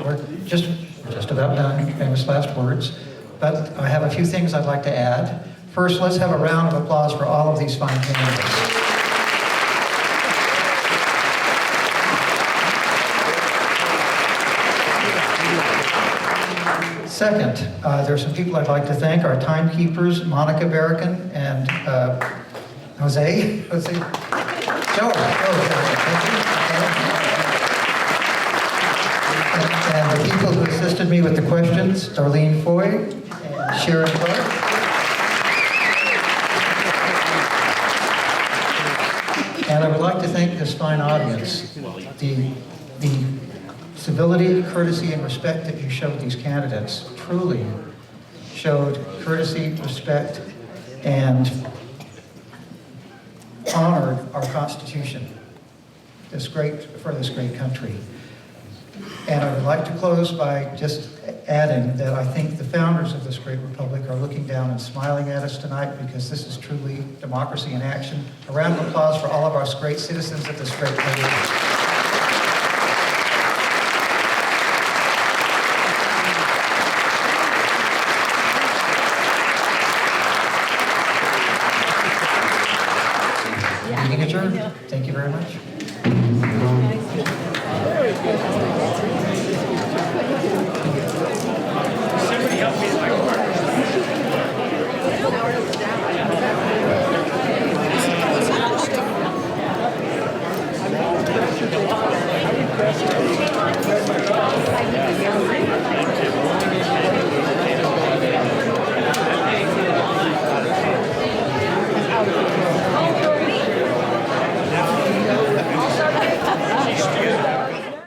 We're just about done, famous last words, but I have a few things I'd like to add. First, let's have a round of applause for all of these fine candidates. Second, there's some people I'd like to thank, our timekeepers, Monica Barrican and Jose. Joe. And the people who assisted me with the questions, Darlene Foy and Sharon Clark. And I would like to thank this fine audience. The civility, courtesy, and respect that you showed these candidates truly showed courtesy, respect, and honored our Constitution for this great country. And I would like to close by just adding that I think the founders of this great republic are looking down and smiling at us tonight, because this is truly democracy in action. A round of applause for all of our great citizens of this great country.